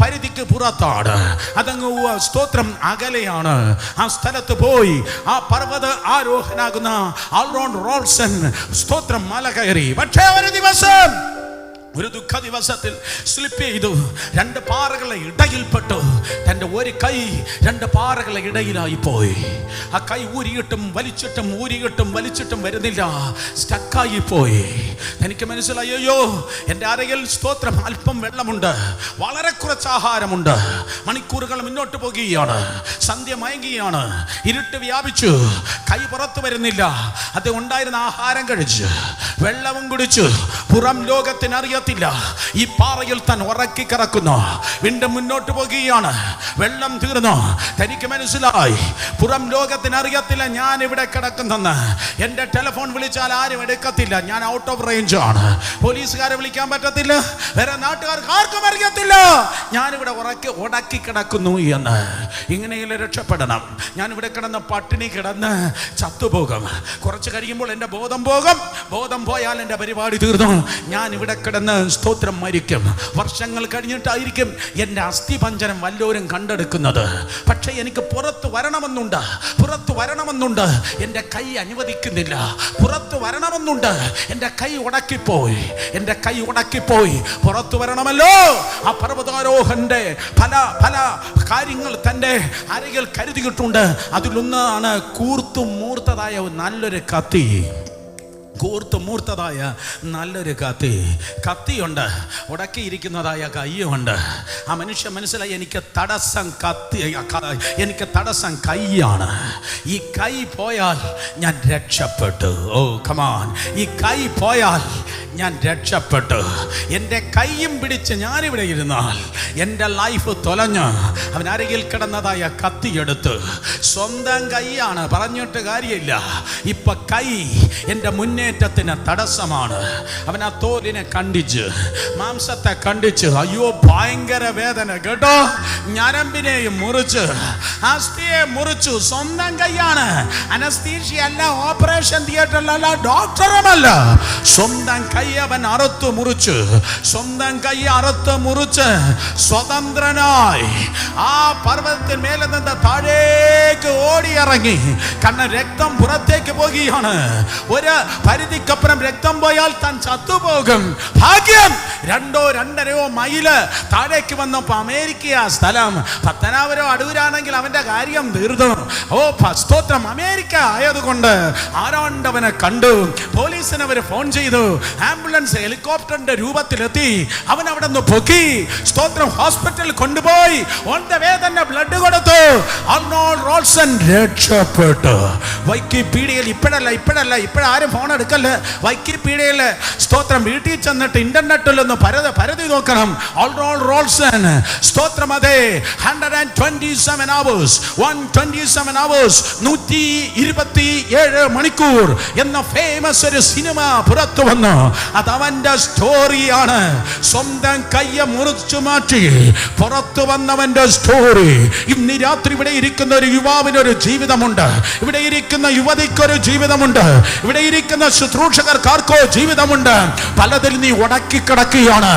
പരിധിക്ക് പുറത്താണ്. അതങ്ങ് സ്തോത്രം അകലെയാണ്. ആ സ്ഥലത്ത് പോയി ആ പർവ്വത ആരോഹനാകുന്ന ആൾറോൾഡ് റോൾസൺ സ്തോത്രം മല കയറി. പക്ഷേ ഒരു ദുഃഖ ദിവസത്തിൽ സ്ലിപ്പ് ചെയ്തു. രണ്ട് പാറകളെ ഇടയിൽപ്പെട്ടു. തൻ്റെ ഒരു കൈ രണ്ട് പാറകളെ ഇടയിലായി പോയി. ആ കൈ ഊരിയിട്ടും വലിച്ചിട്ടും വരുന്നില്ല, സ്റ്റക്കായി പോയി. എനിക്ക് മനസ്സിലായി, അയ്യോ എൻ്റെ അരയിൽ സ്തോത്രം അല്പം വെള്ളമുണ്ട്, വളരെ കുറച്ച് ആഹാരമുണ്ട്. മണിക്കൂറുകൾ മുന്നോട്ട് പോകുകയാണ്, സന്ധ്യ മയങ്ങുകയാണ്, ഇരുട്ട് വ്യാപിച്ചു, കൈ പുറത്തു വരുന്നില്ല. അത് ഉണ്ടായിരുന്ന ആഹാരം കഴിച്ച് വെള്ളവും കുടിച്ചു. പുറം ലോകത്തിനറിയത്തില്ല. ഈ പാറയിൽ താൻ ഉറക്കി കിടക്കുന്നു. വീണ്ടും മുന്നോട്ട് പോകുകയാണ്. വെള്ളം തീർന്നു. തനിക്ക് മനസ്സിലായി, പുറം ലോകത്തിനറിയത്തില്ല ഞാൻ ഇവിടെ കിടക്കുന്നെന്ന്. എൻ്റെ ടെലിഫോൺ വിളിച്ചാൽ ആരും എടുക്കത്തില്ല, ഞാൻ ഔട്ട് ഓഫ് റേഞ്ച് ആണ്. പോലീസുകാരെ വിളിക്കാൻ പറ്റത്തില്ല, വേറെ നാട്ടുകാർക്ക് ആർക്കും അറിയത്തില്ല ഞാനിവിടെ ഉടക്കി കിടക്കുന്നു എന്ന്. ഇങ്ങനെയല്ല രക്ഷപ്പെടണം. ഞാനിവിടെ കിടന്ന് പട്ടിണി കിടന്ന് ചത്തുപോകും. കുറച്ച് കഴിയുമ്പോൾ എൻ്റെ ബോധം പോകും. ബോധം പോയാൽ എൻ്റെ പരിപാടി തീർന്നു. ഞാൻ ഇവിടെ കിടന്ന് സ്തോത്രം മരിക്കും. വർഷങ്ങൾ കഴിഞ്ഞിട്ടായിരിക്കും എൻ്റെ അസ്ഥിപഞ്ജരം വല്ലോരും കണ്ടെടുക്കുന്നത്. പക്ഷെ എനിക്ക് പുറത്ത് വരണമെന്നുണ്ട്. എൻ്റെ കൈ അനുവദിക്കുന്നില്ല. പുറത്ത് വരണമെന്നുണ്ട്. എൻ്റെ കൈ ഉടക്കിപ്പോയി. പുറത്തു വരണമല്ലോ. ആ പർവ്വതാരോഹന്റെ പല കാര്യങ്ങൾ തൻ്റെ അരയിൽ കരുതിയിട്ടുണ്ട്. അതിലൊന്നാണ് കൂർത്തുമൂർത്തതായ നല്ലൊരു കത്തി. നല്ലൊരു കത്തിയുണ്ട്. ഉടക്കിയിരിക്കുന്നതായ കയ്യുണ്ട്. ആ മനുഷ്യൻ മനസ്സിലായി, എനിക്ക് തടസ്സം കൈയാണ്. ഈ കൈ പോയാൽ ഞാൻ രക്ഷപ്പെട്ടു. ഓ കമാൻ, ഈ കൈ പോയാൽ ഞാൻ രക്ഷപ്പെട്ടു. എൻ്റെ കൈയും പിടിച്ച് ഞാനിവിടെ ഇരുന്നാൽ എൻ്റെ ലൈഫ് തൊലഞ്ഞ്. അവൻ അരികിൽ കിടന്നതായ കത്തിയെടുത്ത്, സ്വന്തം കൈയാണ്, പറഞ്ഞിട്ട് കാര്യമില്ല. ഇപ്പൊ കൈ എൻ്റെ മുന്നേ മുന്നേറ്റത്തിന് തടസ്സമാണ്. അവൻ ആ തോലിനെ കണ്ടിച്ച്, മാംസത്തെ കണ്ടിച്ച്, അയ്യോ ഭയങ്കര വേദന കേട്ടോ, ഞരമ്പിനെയും മുറിച്ച്, അസ്ഥിയെ മുറിച്ചു. സ്വന്തം കൈയാണ്. അനസ്തീഷ്യ അല്ല, ഓപ്പറേഷൻ തിയേറ്ററിലല്ല, ഡോക്ടറുമല്ല. സ്വന്തം കൈ അവൻ അറുത്തു മുറിച്ച്, സ്വന്തം കൈ അറുത്ത് മുറിച്ച് സ്വതന്ത്രനായി ആ പർവ്വതത്തിന് മേലെ നിന്ന് താഴേക്ക് ഓടിയിറങ്ങി. കാരണം രക്തം പുറത്തേക്ക് പോകുകയാണ്. ഒരു പരിധിക്കപ്പുറം രക്തം പോയാൽ താൻ ചത്തുപോകും. ഭാഗ്യം 2-2.5 മൈല് താഴേക്ക് വന്നപ്പോ അമേരിക്കയാ സ്ഥലം. പത്തനാപുരം അടൂരാണെങ്കിൽ അവന്റെ കാര്യം തീർന്നു. ഓ സ്തോത്രം, അമേരിക്ക ആയതുകൊണ്ട് ആരാണ്ടവനെ കണ്ടു. പോലീസിന് അവര് ഫോൺ ചെയ്തു. ആംബുലൻസ് ഹെലികോപ്റ്ററിന്റെ രൂപത്തിലെത്തി. അവൻ അവിടെ നിന്ന് പൊക്കി. സ്തോത്രം, ഹോസ്പിറ്റലിൽ കൊണ്ടുപോയി. ഓൺ ദ വേ തന്നെ ബ്ലഡ് കൊടുത്തു. അർണോൾഡ് റോൾസൺ രക്ഷപ്പെട്ടു. വൈക്കിപീഡിയയിൽ ഇപ്പോഴാരും ഫോൺ എടുക്കല്ലേ. വൈക്കിപീഡിയയിൽ സ്തോത്രം വീട്ടിൽ ചെന്നിട്ട് ഇന്റർനെറ്റിൽ ഒന്ന് പരതി നോക്കണം. അർണോൾഡ് റോൾസൺ സ്തോത്രം, അതെ 127 hours 127 മണിക്കൂർ എന്ന ഫേമസ് ഒരു സിനിമ പുറത്തു വന്നു. അത് അവന്റെ സ്റ്റോറിയാണ്. സ്വന്തം കയ്യെ മുറിച്ചു മാറ്റി പുറത്തു വന്നവന്റെ സ്റ്റോറി. ഇന്ന് രാത്രി ഇവിടെ ഇരിക്കുന്ന ഒരു യുവാവിനൊരു ജീവിതമുണ്ട്. ഇവിടെ ഇരിക്കുന്ന യുവതിക്കൊരു ജീവിതമുണ്ട്. ഇവിടെ ഇരിക്കുന്ന ശുശ്രൂഷകർക്കാർക്കോ ജീവിതമുണ്ട്. പലതിൽ നീ ഉടക്കിക്കിടക്കുകയാണ്.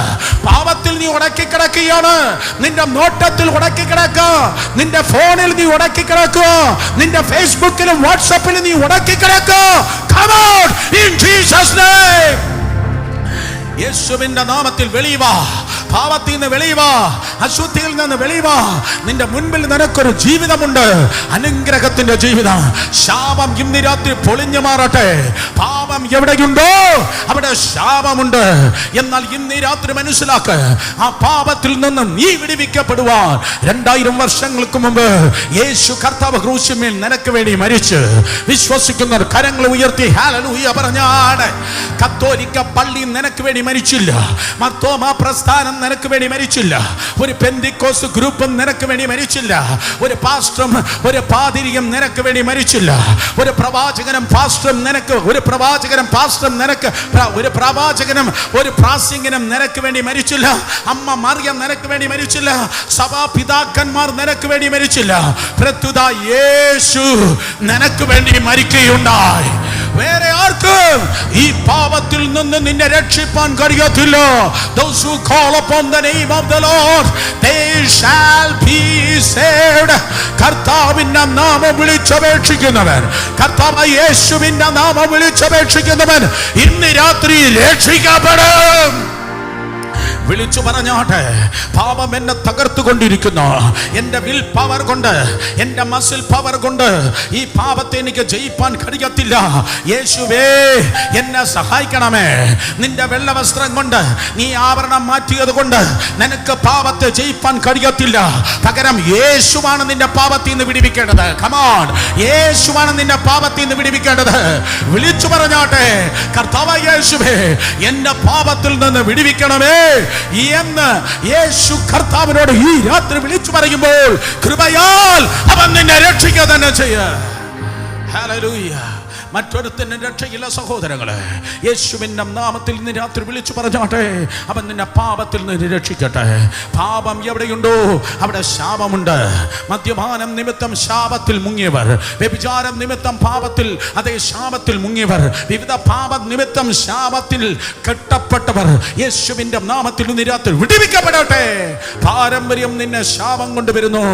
പാപത്തിൽ നീ ഉടക്കിക്കിടക്കുകയാണ്. നിന്റെ നോട്ടത്തിൽ ഉടക്കിക്കിടക്കുക. നിന്റെ ഫോണിൽ നീ ഉടക്കിക്കിടക്കുക. നിന്റെ ഫേസ്ബുക്കിലും വാട്സാപ്പിലും നീ ഉടക്കിക്കിടക്കുക. Come out in Jesus' name. യേശുവിന്റെ നാമത്തിൽ വെളിവാ. പാപത്തിൽ നിന്ന് വെളിവാ. അശുദ്ധിയിൽ നിന്ന് വെളിവാ. നിന്റെ മുൻപിൽ നിനക്കൊരു ജീവിതമുണ്ട്. അനുഗ്രഹത്തിന്റെ ജീവിതം. ശാപം ഇന്ന് രാത്രി പൊളിഞ്ഞു മാറട്ടെ. പാപം എവിടെയുണ്ടോ അവിടെ ശാപമുണ്ട്. എന്നാൽ ഇന്ന് രാത്രി മനസ്സിലാക്ക്, ആ പാപത്തിൽ നിന്നും നീ വിടുവിക്കപ്പെടുവാൻ 2000 വർഷങ്ങൾക്ക് മുമ്പ് യേശു കർത്താവ് ക്രൂശിന്മേൽ നിനക്ക് വേണ്ടി മരിച്ച് വിശ്വസിക്കുന്നവർ കരങ്ങൾ ഉയർത്തി ഹല്ലേലൂയ പറഞ്ഞാണ്. കത്തോലിക്ക പള്ളി നിനക്ക് വേണ്ടി മരിച്ചില്ല. മർത്തോമാ പ്രസ്ഥാനം നിനക്ക് വേണ്ടി മരിച്ചില്ല. ഒരു പെന്തിക്കോസ് ഗ്രൂപ്പും നിനക്ക് വേണ്ടി മരിച്ചില്ല. ഒരു പാസ്റ്ററും ഒരു പാതിരിയും നിനക്ക് വേണ്ടി മരിച്ചില്ല. ഒരു പ്രവാചകനും പാസ്റ്ററും നിനക്ക് ഒരു പ്രാസംഗികനും നിനക്ക് വേണ്ടി മരിച്ചില്ല. അമ്മ മറിയം നിനക്ക് വേണ്ടി മരിച്ചില്ല. സഭാപിതാക്കന്മാർ നിനക്ക് വേണ്ടി മരിച്ചില്ല. പ്രത്യുത യേശു നിനക്ക് വേണ്ടി മരിക്കുകയുണ്ടായി. വേറെ ആർക്കും ഈ പാപത്തിൽ നിന്ന് നിന്നെ രക്ഷിപ്പാൻ കഴിയത്തില്ല. Those who call upon the name of the Lord, they shall be saved. കർത്താവിന്റെ നാമം വിളിച്ചപേക്ഷിക്കുന്നവൻ, കർത്താവ് യേശുവിന്റെ നാമം വിളിച്ചപേക്ഷിക്കുന്നവൻ ഇന്ന് രാത്രി രക്ഷിക്കപ്പെടും. വിളിച്ചു പറഞ്ഞാട്ടെ, പാപം എന്നെ തകർത്തുകൊണ്ടിരിക്കുന്നു. എൻ്റെ വിൽ പവർ കൊണ്ട്, എൻ്റെ മസിൽ പവർ കൊണ്ട് ഈ പാപത്തെ എനിക്ക് ജയിപ്പാൻ കഴിയത്തില്ല. യേശുവേ എന്നെ സഹായിക്കണമേ. നിന്റെ വെള്ള വസ്ത്രം കൊണ്ട് നീ ആവരണം മാറ്റിയത് കൊണ്ട് നിനക്ക് പാപത്തെ ജയിപ്പാൻ കഴിയത്തില്ല. പകരം യേശുവാണ് നിന്റെ പാപത്തിൽ നിന്ന് വിടുവിക്കേണ്ടത്. കമോൺ, യേശുവാണ് നിന്റെ പാപത്തിൽ നിന്ന് വിടുവിക്കേണ്ടത്. വിളിച്ചു പറഞ്ഞാട്ടെ, കർത്താവ് യേശുവേ എന്റെ പാപത്തിൽ നിന്ന് വിടുവിക്കണമേ എന്ന് യേശു കർത്താവിനോട് ഈ രാത്രി വിളിച്ചു പറയുമ്പോൾ കൃപയാൽ അവൻ നിന്നെ രക്ഷിക്കുക തന്നെ ചെയ്യും. ഹല്ലേലൂയ. മറ്റൊരുത്തന്നെ രക്ഷയില്ല സഹോദരങ്ങളെ. യേശുവിന്റെ നാമത്തിൽ ഇന്ന് രാത്രി വിളിച്ചു പറഞ്ഞാട്ടെ, അവൻ നിന്നെ പാപത്തിൽ നിന്ന് രക്ഷിക്കട്ടെ. പാപം എവിടെയുണ്ടോ അവിടെ ശാപമുണ്ട്. മദ്യപാനം നിമിത്തം ശാപത്തിൽ മുങ്ങിയവർ, വ്യഭിചാരം നിമിത്തം പാപത്തിൽ അതേ ശാപത്തിൽ മുങ്ങിയവർ, വിവിധ പാപ നിമിത്തം ശാപത്തിൽ കെട്ടപ്പെട്ടവർ യേശുവിന്റെ നാമത്തിൽ ഇന്ന് രാത്രി വിടുവിക്കപ്പെടട്ടെ. പാരമ്പര്യം നിന്നെ ശാപം കൊണ്ടുവരുന്നു.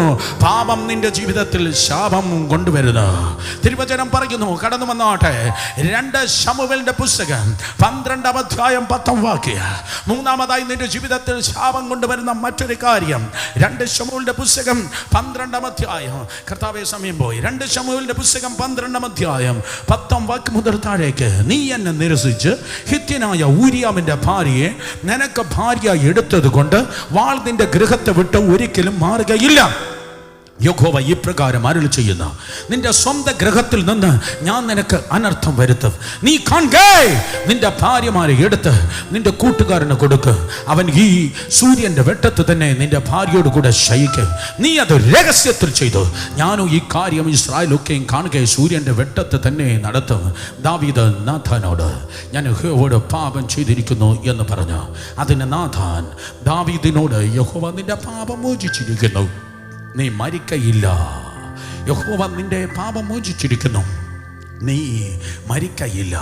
പാപം നിന്റെ ജീവിതത്തിൽ ശാപം കൊണ്ടുവരുന്നു. തിരുവചനം പറയുന്നു, കടന്നു വന്ന 2 ശമൂവേലിന്റെ പുസ്തകം 12-ാം അധ്യായം 10-ാം വാക്യം. മൂന്നാമതായി നിന്റെ ജീവിതത്തിൽ ശാപം കൊണ്ടുവരുന്ന മറ്റൊരു കാര്യം 2 ശമൂവേലിന്റെ പുസ്തകം 12-ാം അധ്യായം. കർത്താവേ സമയം പോയി. 2 ശമൂവേലിന്റെ പുസ്തകം 12-ാം അധ്യായം 10-ാം വാക്യം മുതൽ താഴേക്ക്. നീ എന്നെ നിരസിച്ച് ഹിത്യനായ ഊരിയാമിന്റെ ഭാര്യയെ നിനക്ക് ഭാര്യ എടുത്തത് കൊണ്ട് വാൾ നിന്റെ ഗൃഹത്തെ വിട്ട് ഒരിക്കലും മാറുകയില്ല. യഹോവ ഇപ്രകാരം അരുളി ചെയ്യുന്ന, നിന്റെ സ്വന്തം ഗ്രഹത്തിൽ നിന്ന് ഞാൻ നിനക്ക് അനർത്ഥം വരുത്തും. നീ കാണേ നിന്റെ ഭാര്യമാരെ എടുത്ത് നിന്റെ കൂട്ടുകാരന് കൊടുക്ക്. അവൻ ഈ സൂര്യന്റെ വെട്ടത്ത് തന്നെ നിന്റെ ഭാര്യയോട് കൂടെ ശയിക്കും. നീ അത് രഹസ്യത്തിൽ ചെയ്തു. ഞാനും ഈ കാര്യം ഇസ്രായേലൊക്കെയും കാണുക സൂര്യന്റെ വെട്ടത്ത് തന്നെ നടത്തും. ദാവീദ് നാഥാനോട്, ഞാൻ യഹോവയോട് പാപം ചെയ്തിരിക്കുന്നു എന്ന് പറഞ്ഞു. അതിന് നാഥാൻ ദാവീദിനോട്, യഹോവ നിന്റെ പാപം മോചിച്ചിരിക്കുന്നു, നീ മരിക്കയില്ല. യഹോവ നിന്റെ പാപം മോചിച്ചിരിക്കുന്നു, നീ മരിക്കയില്ല.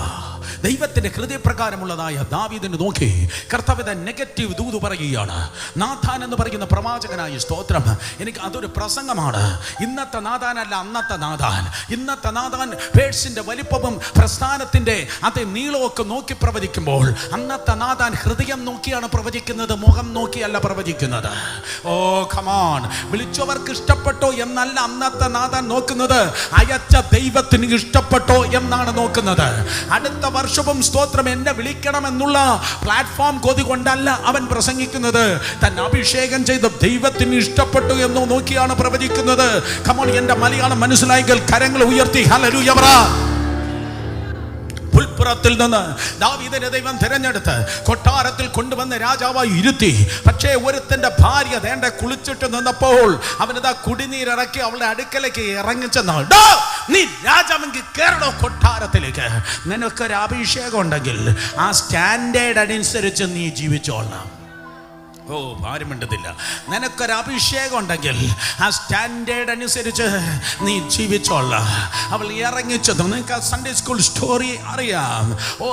ദൈവത്തിന്റെ ഹൃദയപ്രകാരമുള്ളതായ ദാവീദിനെ നോക്കി കർത്താവ് നെഗറ്റീവ് ദൂത് പറയുകയാണ്. നാഥാൻ എന്ന് പറയുന്ന പ്രവാചകനായ സ്തോത്രം, എനിക്ക് അതൊരു പ്രസംഗമാണ്. ഇന്നത്തെ നാഥാനല്ല അന്നത്തെ നാഥാൻ. ഇന്നത്തെ നാഥാൻ പേഴ്സിന്റെ വലിപ്പവും പ്രസ്ഥാനത്തിന്റെ അതേ നീളമൊക്കെ നോക്കി പ്രവചിക്കുമ്പോൾ, അന്നത്തെ നാഥാൻ ഹൃദയം നോക്കിയാണ് പ്രവചിക്കുന്നത്, മുഖം നോക്കിയല്ല പ്രവചിക്കുന്നത്. ഓ കമാൺ, വിളിച്ചവർക്ക് ഇഷ്ടപ്പെട്ടോ എന്നല്ല അന്നത്തെ നാഥാൻ നോക്കുന്നത്, അയച്ച ദൈവത്തിന് ഇഷ്ടപ്പെട്ടോ എന്നാണ് നോക്കുന്നത്. അടുത്ത വർഷവും സ്തോത്രം എന്നെ വിളിക്കണമെന്നുള്ള പ്ലാറ്റ്ഫോം കൊതി കൊണ്ടല്ല അവൻ പ്രസംഗിക്കുന്നത്, തന്നെ അഭിഷേകം ചെയ്ത ദൈവത്തിന് ഇഷ്ടപ്പെട്ടു എന്ന് നോക്കിയാണ് പ്രവചിക്കുന്നത്. കമോൺ, എന്റെ മലയാളം മനസ്സിലായെങ്കിൽ കരങ്ങൾ ഉയർത്തി ഹല്ലേലൂയ പറ. പുൽപ്പുറത്തിൽ നിന്ന് ദാവീദിനെ ദൈവം തിരഞ്ഞെടുത്ത് കൊട്ടാരത്തിൽ കൊണ്ടുവന്ന് രാജാവായി ഇരുത്തി. പക്ഷേ ഒരുത്തന്റെ ഭാര്യ ദേണ്ട കുളിച്ചിട്ട് നിന്നപ്പോൾ അവനതാ കുടിനീരിറക്കി അവളുടെ അടുക്കലേക്ക് ഇറങ്ങിച്ചെന്ന്, നീ രാജാവെങ്കിൽ കേറണോ കൊട്ടാരത്തിലേക്ക്? നിനക്കൊരു അഭിഷേകം ഉണ്ടെങ്കിൽ ആ സ്റ്റാൻഡേർഡ് അനുസരിച്ച് നീ ജീവിച്ചോളണം. ഓ, ആരും മിണ്ടത്തില്ല. നിനക്കൊരു അഭിഷേകം ഉണ്ടെങ്കിൽ ആ സ്റ്റാൻഡേർഡ് അനുസരിച്ച് നീ ജീവിച്ചോളാം. അവൾ ഇറങ്ങിച്ചത് നിങ്ങൾക്ക് സൺഡേ സ്കൂൾ സ്റ്റോറി അറിയാം. ഓ,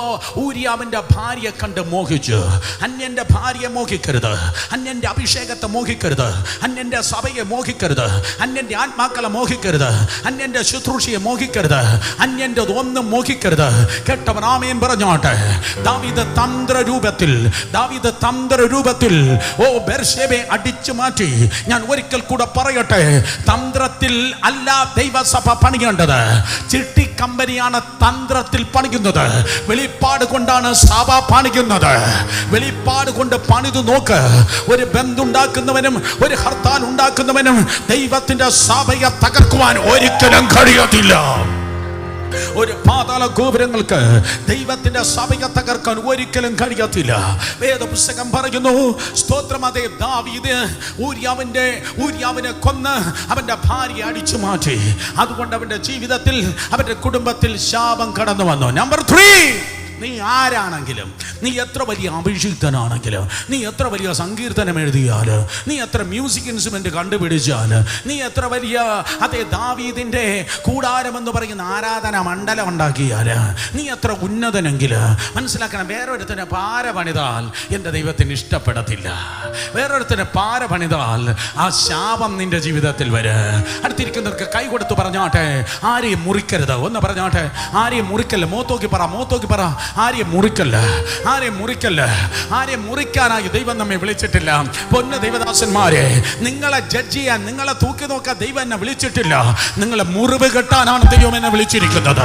ഊരിയാവിൻ്റെ ഭാര്യയെ കണ്ട് മോഹിച്ചു. അന്യൻ്റെ ഭാര്യയെ മോഹിക്കരുത്, അന്യൻ്റെ അഭിഷേകത്തെ മോഹിക്കരുത്, അന്യൻ്റെ സഭയെ മോഹിക്കരുത്, അന്യൻ്റെ ആത്മാക്കളെ മോഹിക്കരുത്, അന്യൻ്റെ ശുശ്രൂഷയെ മോഹിക്കരുത്, അന്യൻ്റെ ഒന്നും മോഹിക്കരുത്. കേട്ടവൻ ആമേൻ പറഞ്ഞോട്ടെ. ദാവീദ് തന്ത്രരൂപത്തിൽ ഓ ബെർശേബയെ അടിച്ചു മാറ്റി. ഞാൻ ഒരിക്കൽ കൂടെ പറയട്ടെ, തന്ത്രത്തിൽ അല്ല ദൈവസഭ പണിയേണ്ടത്. ചിട്ടി കമ്പനിയാണ് തന്ത്രത്തിൽ പണിയുന്നത്. വെളിപ്പാട് കൊണ്ടാണ് സഭ പണിയുന്നത്. വെളിപ്പാട് കൊണ്ട് പണിതു നോക്ക്. ഒരു ബന്ധുണ്ടാക്കുന്നവനും ഒരു ഹർത്താൽ ഉണ്ടാക്കുന്നവനും ദൈവത്തിന്റെ സഭയെ തകർക്കുവാൻ ഒരിക്കലും കഴിയത്തില്ല. ഒരു പാതാള ഗോപുരങ്ങൾക്ക് ദൈവത്തിന്റെ സഭയെ തകർക്കാൻ ഒരിക്കലും കഴിയത്തില്ല. വേദപുസ്തകം പറയുന്നു, സ്തോത്രം, അതേ ദാവീദ് ഊരിയാവിനെ കൊന്ന് അവന്റെ ഭാര്യയെ അടിച്ചു മാറ്റി. അതുകൊണ്ട് അവന്റെ ജീവിതത്തിൽ അവന്റെ കുടുംബത്തിൽ ശാപം കടന്നു വന്നു. നമ്പർ 3, നീ ആരാണെങ്കിലും, നീ എത്ര വലിയ അഭിഷിക്തനാണെങ്കിലും, നീ എത്ര വലിയ സങ്കീർത്തനം എഴുതിയാൽ, നീ എത്ര മ്യൂസിക് ഇൻസ്ട്രുമെന്റ് കണ്ടുപിടിച്ചാൽ, നീ എത്ര വലിയ അതേ ദാവീദിന്റെ കൂടാരമെന്ന് പറയുന്ന ആരാധന മണ്ഡലം ഉണ്ടാക്കിയാൽ, നീ എത്ര ഉന്നതനെങ്കിൽ മനസ്സിലാക്കണം, വേറൊരുത്തനെ പാര പണിതാൽ എൻ്റെ ദൈവത്തിന് ഇഷ്ടപ്പെടത്തില്ല. വേറൊരുത്തനെ പാര പണിതാൽ ആ ശാപം നിന്റെ ജീവിതത്തിൽ വരും. അടുത്തിരിക്കുന്നവർക്ക് കൈ കൊടുത്ത് പറഞ്ഞാട്ടെ, ആരെയും മുറിക്കരുത്. ഒന്ന് പറഞ്ഞാട്ടെ, ആരെയും മുറിക്കല്ല. മോത്തോക്കി പറ, ആരെയും മുറിക്കല്ല, ആരെയും മുറിക്കല്ല. ആരെയും മുറിക്കാനായി ദൈവം നമ്മെ വിളിച്ചിട്ടില്ല. പൊന്നു ദൈവദാസന്മാരെ, നിങ്ങളെ ജഡ്ജ് ചെയ്യാൻ, നിങ്ങളെ തൂക്കി നോക്കാൻ ദൈവം എന്നെ വിളിച്ചിട്ടില്ല. നിങ്ങളെ മുറിവ് കെട്ടാനാണ് ദൈവം എന്നെ വിളിച്ചിരിക്കുന്നത്.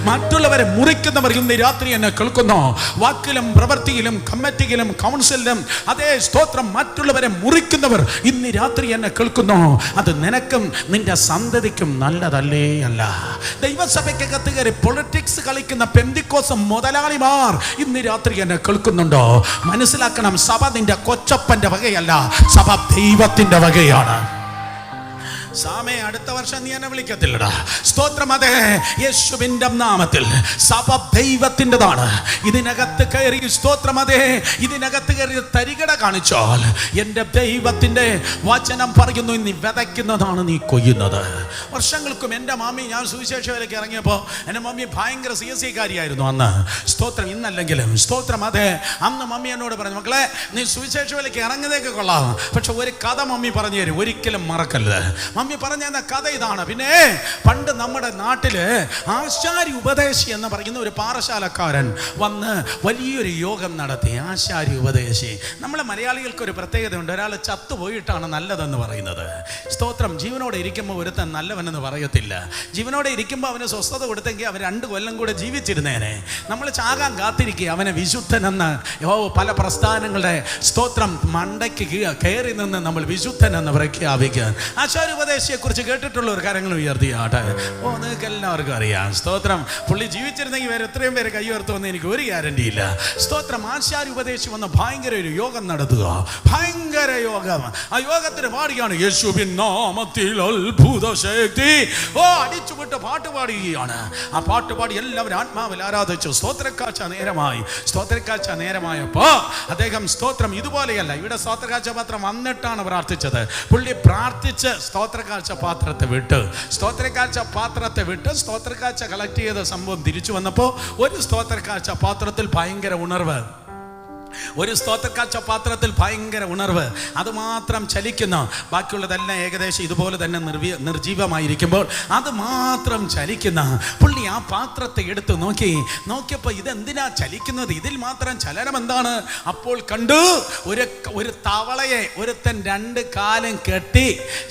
മറ്റുള്ളവരെ മുറിക്കുന്നവർ ഇന്ന് രാത്രി എന്നെ കേൾക്കുന്നു. വാക്കിലും പ്രവൃത്തിയിലും കമ്മിറ്റിയിലും കൗൺസിലിലും അതേ സ്തോത്രം, മറ്റുള്ളവരെ മുറിക്കുന്നവർ ഇന്ന് രാത്രി എന്നെ കേൾക്കുന്നു. അത് നിനക്കും നിന്റെ സന്തതിക്കും നല്ലതല്ലേ അല്ല. ദൈവസഭയ്ക്കകത്ത് കയറി പൊളിറ്റിക്സ് കളിക്കുന്ന പെന്തിക്കോസ് മുതലാളിമാർ ഇന്ന് രാത്രി എന്നെ കേൾക്കുന്നുണ്ടോ? മനസ്സിലാക്കണം, സഭ നിന്റെ കൊച്ചപ്പന്റെ വകയല്ല, സഭ ദൈവത്തിന്റെ വകയാണ്. സാമേ, അടുത്ത വർഷം നീ എന്നെ വിളിക്കത്തില്ലടാ. സ്തോത്രം, അതെ, യേശുവിന്റെ നാമത്തിൽ സഭ ദൈവത്തിൻ്റെതാണ്. ഇതിനകത്ത് കയറി സ്തോത്രം, അതെ, ഇതിനകത്ത് കയറി തരികട കാണിച്ചാൽ എൻ്റെ ദൈവത്തിൻ്റെ വചനം പറയുന്നു, നീ വിതയ്ക്കുന്നതാണ് നീ കൊയ്യുന്നത്. വർഷങ്ങൾക്കും എൻ്റെ മമ്മി, ഞാൻ സുവിശേഷ വേലയ്ക്ക് ഇറങ്ങിയപ്പോൾ എൻ്റെ മമ്മി ഭയങ്കര CSE-കാരിയായിരുന്നു അന്ന്. സ്തോത്രം, ഇന്നല്ലെങ്കിലും സ്തോത്രം, അതെ, അന്ന് മമ്മി എന്നോട് പറഞ്ഞു, മക്കളെ നീ സുവിശേഷ വേലയ്ക്ക് ഇറങ്ങിയതൊക്കെ കൊള്ളാം, പക്ഷെ ഒരു കഥ മമ്മി പറഞ്ഞു തരും, ഒരിക്കലും മറക്കരുത്. മമ്മി പറഞ്ഞ കഥ ഇതാണ്. പിന്നെ പണ്ട് നമ്മുടെ നാട്ടില് ആശാരി ഉപദേശി എന്ന് പറയുന്ന ഒരു പാറശാലക്കാരൻ വന്ന് വലിയൊരു യോഗം നടത്തി. ആശാരി ഉപദേശി, നമ്മളെ മലയാളികൾക്ക് ഒരു പ്രത്യേകതയുണ്ട്, ഒരാൾ ചത്തുപോയിട്ടാണ് നല്ലതെന്ന് പറയുന്നത്. സ്തോത്രം, ജീവനോടെ ഇരിക്കുമ്പോൾ ഒരുത്തൻ നല്ലവനെന്ന് പറയത്തില്ല. ജീവനോടെ ഇരിക്കുമ്പോൾ അവന് സ്വസ്ഥത കൊടുത്തെങ്കിൽ അവൻ 2 കൊല്ലം കൂടെ ജീവിച്ചിരുന്നേനെ. നമ്മൾ ചാകാൻ കാത്തിരിക്കുക അവനെ വിശുദ്ധനെന്ന് പല പ്രസ്ഥാനങ്ങളുടെ സ്തോത്രം മണ്ടയ്ക്ക് കയറി നിന്ന് നമ്മൾ വിശുദ്ധനെന്ന് പ്രഖ്യാപിക്കാൻ. ആശാരി ഉപദേശി ഉപദേശിയെ കുറിച്ച് കേട്ടിട്ടുള്ള ഒരു കാര്യങ്ങൾ ഉയർത്തിയാട്ടെ. നിങ്ങൾക്ക് എല്ലാവർക്കും അറിയാം. സ്തോത്രം. പുള്ളി ജീവിച്ചിരുന്നെങ്കിൽ വേറെ എത്രയും പേര് കൈ ഉയർത്തുമെന്ന് എനിക്ക് ഒരു ഗ്യാരണ്ടി ഇല്ല. സ്തോത്രം. ആശാരി ഉപദേശി വന്ന് ഭയങ്കര ഒരു യോഗം നടത്തുക, ഭയങ്കര യോഗം. ആ യോഗത്തിന് പാടുകയാണ് യേശുവിൻ നാമത്തിൽ അത്ഭുത ശക്തി. അടിച്ചുവിട്ട് പാട്ട് പാടുകയാണ്. ആ പാട്ട് പാടി എല്ലാവരും ആത്മാവിൽ ആരാധിച്ചു. സ്തോത്രക്കാഴ്ച നേരമായപ്പോ അദ്ദേഹം സ്തോത്രം ഇതുപോലെയല്ല, ഇവിടെ സ്തോത്രക്കാഴ്ച പാത്രം വന്നിട്ടാണ് പ്രാർത്ഥിച്ചത്. പുള്ളി പ്രാർത്ഥിച്ച് സ്തോത്രക്കാഴ്ച പാത്രത്തെ വിട്ട് സ്തോത്രക്കാഴ്ച കളക്ട് ചെയ്ത സംഭവം തിരിച്ചു വന്നപ്പോൾ ഒരു സ്തോത്രക്കാഴ്ച പാത്രത്തിൽ ഭയങ്കര ഉണർവ്, അതുമാത്രം ചലിക്കുന്ന, ബാക്കിയുള്ളതെല്ലാം ഏകദേശം ഇതുപോലെ തന്നെ നിർജീവമായിരിക്കുമ്പോൾ അത് മാത്രം ചലിക്കുന്ന പുള്ളി ആ പാത്രത്തെ എടുത്ത് നോക്കിയപ്പോൾ ഇതെന്തിനാ ചലിക്കുന്നത്, ഇതിൽ മാത്രം ചലനം എന്താണ്? അപ്പോൾ കണ്ടു ഒരു തവളയെ ഒരുത്തൻ 2 കാലും കെട്ടി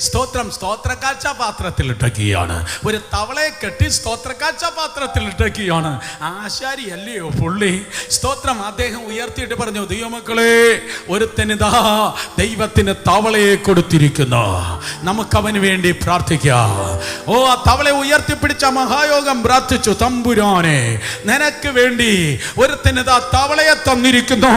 സ്തോത്രക്കാഴ്ച പാത്രത്തിൽ ഇട്ടേക്കുകയാണ്. ഒരു തവളയെ കെട്ടി സ്തോത്രക്കാഴ്ച പാത്രത്തിൽ ഇട്ടേക്കുകയാണ്. ആശാരി അല്ലയോ പുള്ളി? സ്തോത്രം. അദ്ദേഹം ഉയർത്തിയിട്ട് പറഞ്ഞു, ദൈവമക്കളെ, ഒരുത്തനിതാ ദൈവത്തിന് തവളയെ കൊടുത്തിരിക്കുന്നു, നമുക്കവന് വേണ്ടി പ്രാർത്ഥിക്കാം. ആ തവളയെ ഉയർത്തിപ്പിടിച്ച മഹായോഗം പ്രാർത്ഥിച്ചു, തമ്പുരാനെ, നിനക്ക് വേണ്ടി ഒരുത്തനിതാ തവളയെ തന്നിരിക്കുന്നു,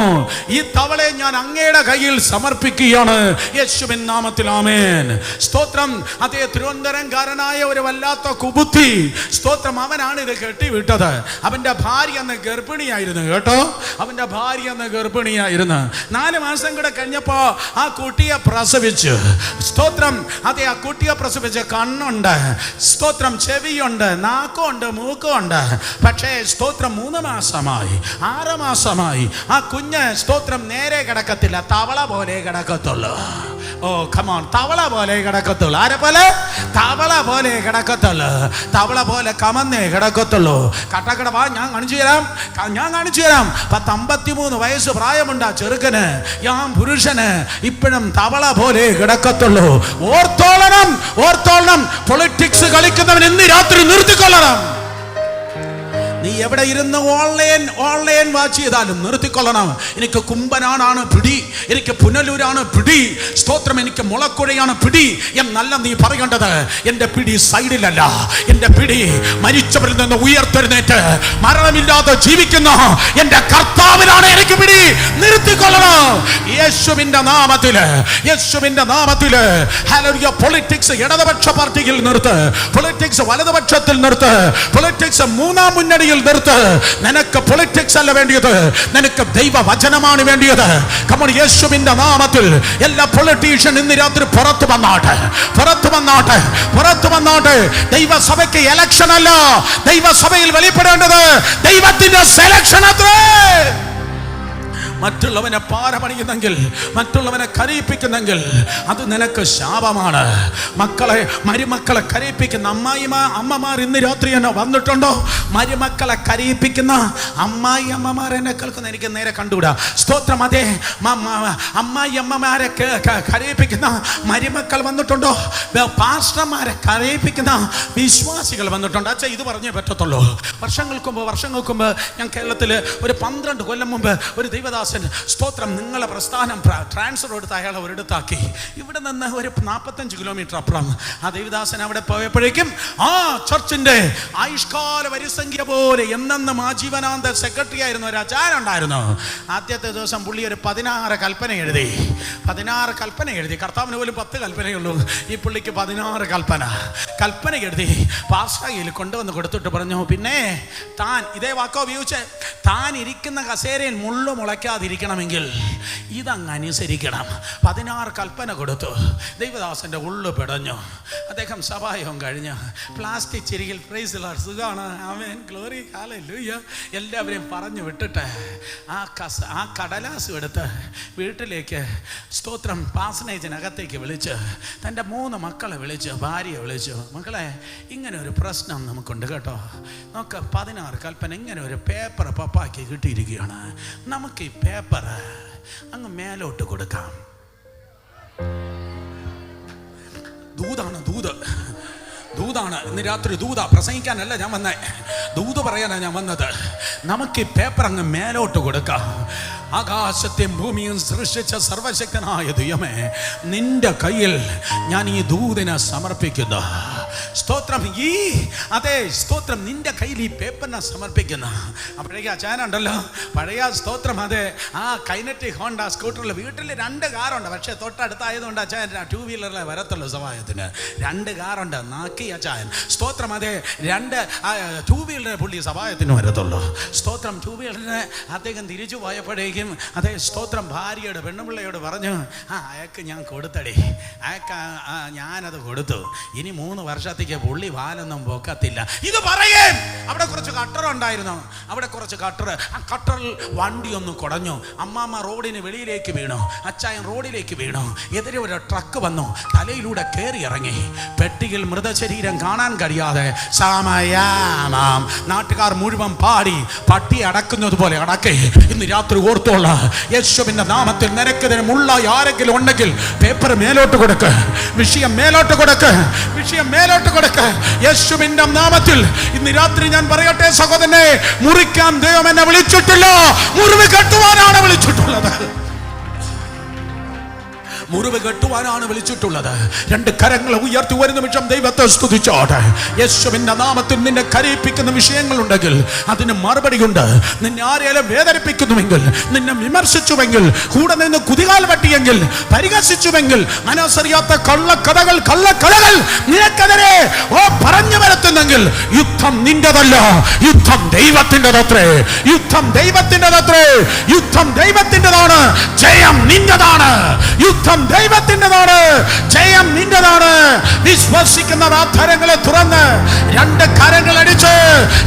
ഈ തവളയെ ഞാൻ അങ്ങയുടെ കയ്യിൽ സമർപ്പിക്കുകയാണ്, യേശുവിൻ നാമത്തിൽ ആമേൻ. സ്തോത്രം. അതേ തിരുവനന്തപുരംകാരനായ ഒരു വല്ലാത്ത കുബുദ്ധി, സ്തോത്രം, അവനാണ് ഇത് കെട്ടിവിട്ടത്. അവന്റെ ഭാര്യ അന്ന് ഗർഭിണിയായിരുന്നു കേട്ടോ. അവന്റെ ഭാര്യ അന്ന് ഗർഭിണിയായിരുന്നു. 4 മാസം കൂടെ കഴിഞ്ഞപ്പോ ആ കുട്ടിയെ പ്രസവിച്ചു. സ്തോത്രം. അതെ, ആ കുട്ടിയെ പ്രസവിച്ച് കണ്ണുണ്ട്, സ്തോത്രം, ചെവിയുണ്ട്, നാക്കുണ്ട്, മൂക്കുണ്ട്. പക്ഷേ സ്തോത്രം 3 മാസമായി 6 മാസമായി ആ കുഞ്ഞ് സ്തോത്രം നേരെ കിടക്കത്തില്ല, തവള പോലെ കിടക്കത്തുള്ളൂ. ഓ കമോൺ, തവള പോലെ കിടക്കത്തുള്ളൂ. ആരെ പോലെ? തവള പോലെ കിടക്കത്തുള്ളൂ. തവള പോലെ കമന്നേ കിടക്കത്തുള്ളൂ. കട്ടക്കട വാ, ഞാൻ കാണിച്ചു തരാം. 53 വയസ്സ് പ്രായമുണ്ട് ആ ചെറുക്കന്, ഞാൻ പുരുഷന് ഇപ്പോഴും തവള പോലെ കിടക്കത്തുള്ളൂ. ഓർത്തോളണം. പൊളിറ്റിക്സ് കളിക്കുന്നവൻ ഇന്ന് രാത്രി നിർത്തിക്കൊള്ളണം. നീ എവിടെ ഇരുന്ന് ഓൺലൈൻ വാച്ച് ചെയ്താലും നിർത്തിക്കൊള്ളണം. എനിക്ക് കുമ്പനാടാണ് പിടി, എനിക്ക് പുനലൂരാണ് പിടി, സ്തോത്രം, എനിക്ക് മുളക്കുഴയാണ് പിടി എന്നല്ല നീ പറയേണ്ടത്. എൻ്റെ പിടി സൈഡിലല്ല, എൻ്റെ പിടി മരിച്ചവരിൽ നിന്ന് ഉയർത്തെഴുന്നേറ്റ് മരണമില്ലാതെ ജീവിക്കുന്ന എൻ്റെ കർത്താവിനാണ് എനിക്ക് പിടി. നിർത്തിക്കൊള്ളണം യേശുവിൻ്റെ നാമത്തില്. ഹല്ലേലൂയ. പൊളിറ്റിക്സ് ഇടതുപക്ഷ പാർട്ടിയിൽ നിർത്ത്, പൊളിറ്റിക്സ് വലതുപക്ഷത്തിൽ നിർത്ത്, പൊളിറ്റിക്സ് 3-ാം മുന്നണിയിൽ നിർത്ത്. നിനക്ക് പൊളിറ്റിക്സ് അല്ല വേണ്ടിയത്, നിനക്ക് ദൈവവചനമാണ് വേണ്ടിയത്. കമോൺ, യേശുവിന്റെ നാമത്തിൽ എല്ലാ പൊളിറ്റീഷ്യൻ ഇന്ന് രാത്രി പുറത്തു വന്നാട്ടെ. ദൈവസഭയ്ക്ക് ഇലക്ഷൻ അല്ല, ദൈവസഭയിൽ വെളിപ്പെടേണ്ടത് ദൈവത്തിന്റെ സെലക്ഷൻ അത്രേ. മറ്റുള്ളവനെ പാരപണിയുന്നെങ്കിൽ, മറ്റുള്ളവനെ കരയിപ്പിക്കുന്നെങ്കിൽ അത് നിനക്ക് ശാപമാണ്. മരുമക്കളെ കരയിപ്പിക്കുന്ന അമ്മമാർ ഇന്ന് രാത്രി എന്നെ വന്നിട്ടുണ്ടോ? മരുമക്കളെ കരയിപ്പിക്കുന്ന അമ്മായിയമ്മമാർ എന്നെ കേൾക്കുന്ന എനിക്ക് നേരെ കണ്ടുകൂടാ. സ്തോത്രം. അതെ, അമ്മായിയമ്മമാരെ കരയിപ്പിക്കുന്ന മരുമക്കൾ വന്നിട്ടുണ്ടോ? പാസ്റ്റർമാരെ കരയിപ്പിക്കുന്ന വിശ്വാസികൾ വന്നിട്ടുണ്ടോ? അച്ഛാ, ഇത് പറഞ്ഞേ പറ്റത്തുള്ളൂ. വർഷങ്ങൾക്ക് മുമ്പ് ഞാൻ കേരളത്തിൽ ഒരു 12 കൊല്ലം മുമ്പ് ഒരു ദൈവദാസൻ, സ്തോത്രം, നിങ്ങളെ പ്രസ്ഥാനം ട്രാൻസ്ഫർ എടുത്ത് അയാളെ ഒരിടത്താക്കി. ഇവിടെ നിന്ന് ഒരു 45 കിലോമീറ്റർ അപ്പുറം ആ ദൈവദാസൻ അവിടെ പോയപ്പോഴേക്കും ആ ചർച്ചിന്റെ ആയുഷ്കാല വരിസംഖ്യ പോലെ എന്നെന്നും ആജീവനാന്ത സെക്രട്ടറി ആയിരുന്ന ഒരു ആചാര്യനുണ്ടായിരുന്നു. ആദ്യത്തെ ദിവസം പുള്ളി ഒരു 16 കൽപ്പന എഴുതി. കർത്താവിന് പോലും 10 കൽപ്പനയുള്ളൂ, ഈ പുള്ളിക്ക് 16 കൽപ്പന എഴുതി പാസ്റ്റയിൽ കൊണ്ടുവന്ന് കൊടുത്തിട്ട് പറഞ്ഞു, പിന്നെ താൻ ഇതേ വാക്കോ ഉപയോഗിച്ച് താൻ ഇരിക്കുന്ന കസേരയിൽ മുള്ളു മുളയ്ക്കാതിരിക്കണമെങ്കിൽ ഇതങ്ങ് അനുസരിക്കണം. 16 കൽപ്പന കൊടുത്തു. ദൈവദാസന്റെ ഉള്ളു പിടഞ്ഞു. അദ്ദേഹം സഭായം കഴിഞ്ഞ് പ്ലാസ്റ്റിക് ചിരികിൽ പ്രൈസ് ലോർഡ്, സുഖമാണ്, ആമേൻ, ഗ്ലോറി, ഹല്ലേലൂയ എല്ലാവരെയും പറഞ്ഞു വിട്ടിട്ട് ആ കടലാസ് എടുത്ത് വീട്ടിലേക്ക്, സ്തോത്രം, പാസനേജിനകത്തേക്ക് വിളിച്ച് തൻ്റെ 3 മക്കളെ വിളിച്ച്, ഭാര്യയെ വിളിച്ചു, മക്കളെ, ഇങ്ങനെ ഒരു പ്രശ്നം നമുക്കുണ്ട് കേട്ടോ. നമുക്ക് 16 കൽപ്പന ഇങ്ങനെ ഒരു പേപ്പർ പപ്പാക്കി കിട്ടിയിരിക്കുകയാണ്. നമുക്ക് ഈ പേപ്പർ അങ്ങ് മേലോട്ട് കൊടുക്കാം. ദൂതാണ് ഇന്ന് രാത്രി. പ്രസംഗിക്കാനല്ല ഞാൻ വന്നേ, ദൂത് പറയാനാണ് ഞാൻ വന്നത്. നമുക്ക് ഈ പേപ്പർ അങ്ങ് മേലോട്ട് കൊടുക്കാം. ആകാശത്തെയും ഭൂമിയും സൃഷ്ടിച്ച സർവശക്തനായ ദൈവമേ, നിന്റെ കയ്യിൽ ഞാൻ ഈ ദൂതനെ സമർപ്പിക്കുന്നു. സ്തോത്രം. സ്തോത്രം, നിന്റെ കയ്യിൽ ഈ പേപ്പറിനെ സമർപ്പിക്കുന്നു. അപ്പോഴേക്കും അച്ചാനുണ്ടല്ലോ പഴയ സ്തോത്രം, അതെ, ആ കൈനറ്റിക് ഹോണ്ട സ്കൂട്ടറിൽ വീട്ടിൽ 2 കാറുണ്ട്. പക്ഷെ തൊട്ടടുത്തായതുകൊണ്ട് അച്ചായൻ 2 വീലറിലെ വരത്തുള്ളൂ. സഹായത്തിന് 2 കാറുണ്ട്. നാക്കി അച്ചായൻ സ്തോത്രം. അതെ, 2 2 വീലറിനെ പുള്ളി സഹായത്തിന് വരത്തുള്ളൂ. സ്തോത്രം. 2 വീലറിന് അദ്ദേഹം തിരിച്ചു പോയപ്പോഴേക്കും അതേ സ്തോത്രം ഭാര്യയോട് പെണ്ണുപിള്ളയോട് പറഞ്ഞു, അയാൾക്ക് ഞാൻ കൊടുത്തടേ, ഞാനത് കൊടുത്തു, ഇനി 3 വർഷത്തേക്ക് പുള്ളി വാലൊന്നും പോക്കത്തില്ല. ഇത് പറയേ. അവിടെ കുറച്ച് കട്ടറുണ്ടായിരുന്നു. അവിടെ കുറച്ച് കട്ടർ, ആ കട്ടറിൽ വണ്ടി ഒന്ന് കുടഞ്ഞു. അമ്മാമ്മ റോഡിന് വെളിയിലേക്ക് വീണു. അച്ചായൻ റോഡിലേക്ക് വീണു. എതിരെ ഒരു ട്രക്ക് വന്നു. തലയിലൂടെ കയറി ഇറങ്ങി. പെട്ടിയിൽ മൃതശരീരം കാണാൻ കഴിയാതെ സമയാമാം നാട്ടുകാർ മുഴുവൻ പാടി പട്ടി അടക്കുന്നത് പോലെ അടക്കേ. ഇന്ന് രാത്രി ഓർത്തോള, യേശുവിന്റെ നാമത്തിൽ നിനക്കെതിരെ മുള്ള ആരെങ്കിലും ഉണ്ടെങ്കിൽ പേപ്പർ മേലോട്ട് കൊടുക്ക്, വിഷയം മേലോട്ട് കൊടുക്ക്, വിഷയം മേലോട്ട് കൊടുക്ക്. യേശുവിന്റെ നാമത്തിൽ ഇന്ന് രാത്രി ഞാൻ പറയട്ടെ സഹോദരനെ, മുറിക്കാൻ ദൈവം എന്നെ വിളിച്ചിട്ടില്ല, മുറിവ് കെട്ടുവാനാണ് വിളിച്ചിട്ടുള്ളത്. മുറിവ് കെട്ടുവാനാണ് വിളിച്ചിട്ടുള്ളത്. 2 കരങ്ങൾ ഉയർത്തി ഒരു നിമിഷം ദൈവത്തെ സ്തുതിച്ചോട്ടെ. യേശുവിന്റെ നാമത്തിൽ നിന്നെ കരയിപ്പിക്കുന്ന വിഷയങ്ങളുണ്ടെങ്കിൽ അതിന് മറുപടിയുണ്ട്. നിന്നെ ആരെയും വേദനിപ്പിക്കുന്നുവെങ്കിൽ, നിന്നെ വിമർശിച്ചുവെങ്കിൽ, കൂടെ നിന്ന് കുതികാൽ പറ്റിയെങ്കിൽ, പരിഹസിച്ചുവെങ്കിൽ, മനസ്സറിയാത്ത കള്ളക്കഥകൾ നിനക്കെതിരെ പറഞ്ഞു വരുത്തുന്നെങ്കിൽ, യുദ്ധം നിന്റെതല്ല, യുദ്ധം ദൈവത്തിൻ്റെതത്രേ. യുദ്ധം ദൈവത്തിൻ്റെതത്രേ. യുദ്ധം ദൈവത്തിൻ്റെതാണ്, ജയം നിന്റെതാണ്. യുദ്ധം ദൈവത്തിൻ്റെതാണ്, ജയം നിന്റെതാണ്. വിശ്വസിക്കുന്ന അധരങ്ങളെ തുറന്ന് 2 കരങ്ങൾ അടിച്ച്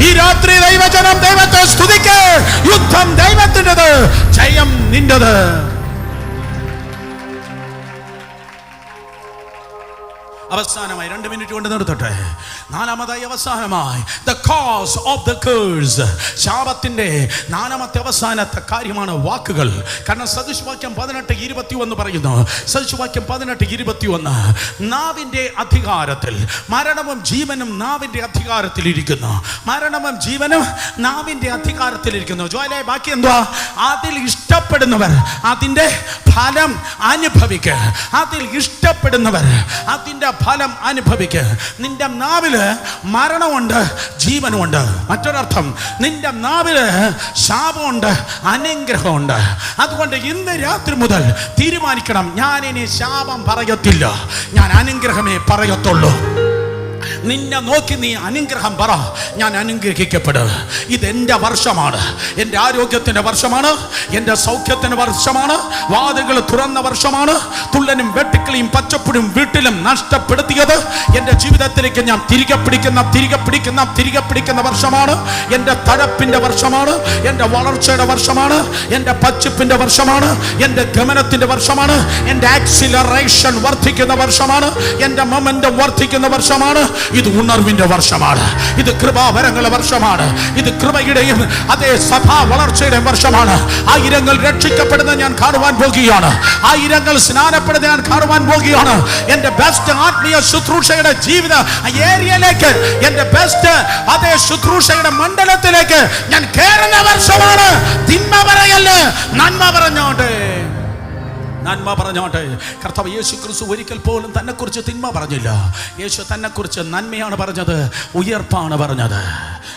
ഈ രാത്രി ദൈവജനം ദൈവത്തെ സ്തുതിക്ക്. യുദ്ധം ദൈവത്തിൻ്റെത്, ജയം നിന്റെത്. അവസാനമായി 2 മിനിറ്റ് കൊണ്ട് നിർത്തട്ടെ. 4ാമതായി അവസാനമായി the cause of the curse, ശാപത്തിന്റെ 4ാമത്തെ അവസാനത്തെ കാര്യമാണ് വാക്കുകൾ. കാരണം സദൃശവാക്യം 18:21 പറയുന്നു. സദൃശവാക്യം 18:21, നാവിന്റെ അധികാരത്തിൽ മരണവും ജീവനും നാവിന്റെ അധികാരത്തിൽ ഇരിക്കുന്നു. മരണവും ജീവനും നാവിന്റെ അധികാരത്തിൽ ഇരിക്കുന്നു. ജോയിലെ ബാക്കി എന്തുവാ? അതിൽ ഇഷ്ടപ്പെടുന്നവർ അതിന്റെ ഫലം അനുഭവിക്കുക. അതിൽ ഇഷ്ടപ്പെടുന്നവർ അതിന്റെ ഫലം അനുഭവിക്കുക. നിന്റെ നാവില് മരണമുണ്ട്, ജീവനുമുണ്ട്. മറ്റൊരർത്ഥം, നിന്റെ നാവില് ശാപമുണ്ട്, അനുഗ്രഹമുണ്ട്. അതുകൊണ്ട് ഇന്ന് രാത്രി മുതൽ തീരുമാനിക്കണം, ഞാൻ ഇനി ശാപം പറയത്തില്ല, ഞാൻ അനുഗ്രഹമേ പറയത്തുള്ളൂ. നിന്നെ നോക്കി നീ അനുഗ്രഹം പറ, ഞാൻ അനുഗ്രഹിക്കപ്പെടും. ഇതെന്റെ വർഷമാണ്, എൻ്റെ ആരോഗ്യത്തിൻ്റെ വർഷമാണ്, എൻ്റെ സൗഖ്യത്തിൻ്റെ വർഷമാണ്, വാതിലുകൾ തുറന്ന വർഷമാണ്. തുള്ളനും വെട്ടുക്കിളിയും പച്ചപ്പുഴും വീട്ടിലും നഷ്ടപ്പെടുത്തിയത് എൻ്റെ ജീവിതത്തിലേക്ക് ഞാൻ തിരികെ പിടിക്കുന്ന വർഷമാണ്. എൻ്റെ തഴപ്പിൻ്റെ വർഷമാണ്, എൻ്റെ വളർച്ചയുടെ വർഷമാണ്, എൻ്റെ പച്ചപ്പിൻ്റെ വർഷമാണ്, എൻ്റെ ഗമനത്തിൻ്റെ വർഷമാണ്, എൻ്റെ ആക്സിലറേഷൻ വർദ്ധിക്കുന്ന വർഷമാണ്, എൻ്റെ മൊമെന്റം വർദ്ധിക്കുന്ന വർഷമാണ്. ഇത് ഉണർവിന്റെ വർഷമാണ്, ഇത് കൃപാവരങ്ങളുടെ വർഷമാണ്, ഇത് കൃപയുടെയും അതേ സഭാ വളർച്ചയുടെയും വർഷമാണ്. 1000 രക്ഷിക്കപ്പെടുന്ന ഞാൻ കാണുവാൻ പോകുകയാണ്, 1000 സ്നാനപ്പെടുന്ന ഞാൻ കാണുവാൻ പോകുകയാണ്. എന്റെ ബെസ്റ്റ് ആത്മീയ ശുശ്രൂഷയുടെ ജീവിത ഏരിയയിലേക്ക്, എന്റെ ബെസ്റ്റ് അതേ ശുശ്രൂഷയുടെ മണ്ഡലത്തിലേക്ക് ഞാൻ കയറുന്ന വർഷമാണ്. തിന്മ പറയല്ലേ, നന്മ പറഞ്ഞോട്ടെ, നന്മ പറഞ്ഞോട്ടെ. കർത്താവ് യേശു ക്രിസ്തു ഒരിക്കൽ പോലും തന്നെക്കുറിച്ച് തിന്മ പറഞ്ഞില്ല. യേശു തന്നെക്കുറിച്ച് നന്മയാണ് പറഞ്ഞത്, ഉയർപ്പാണ് പറഞ്ഞത്.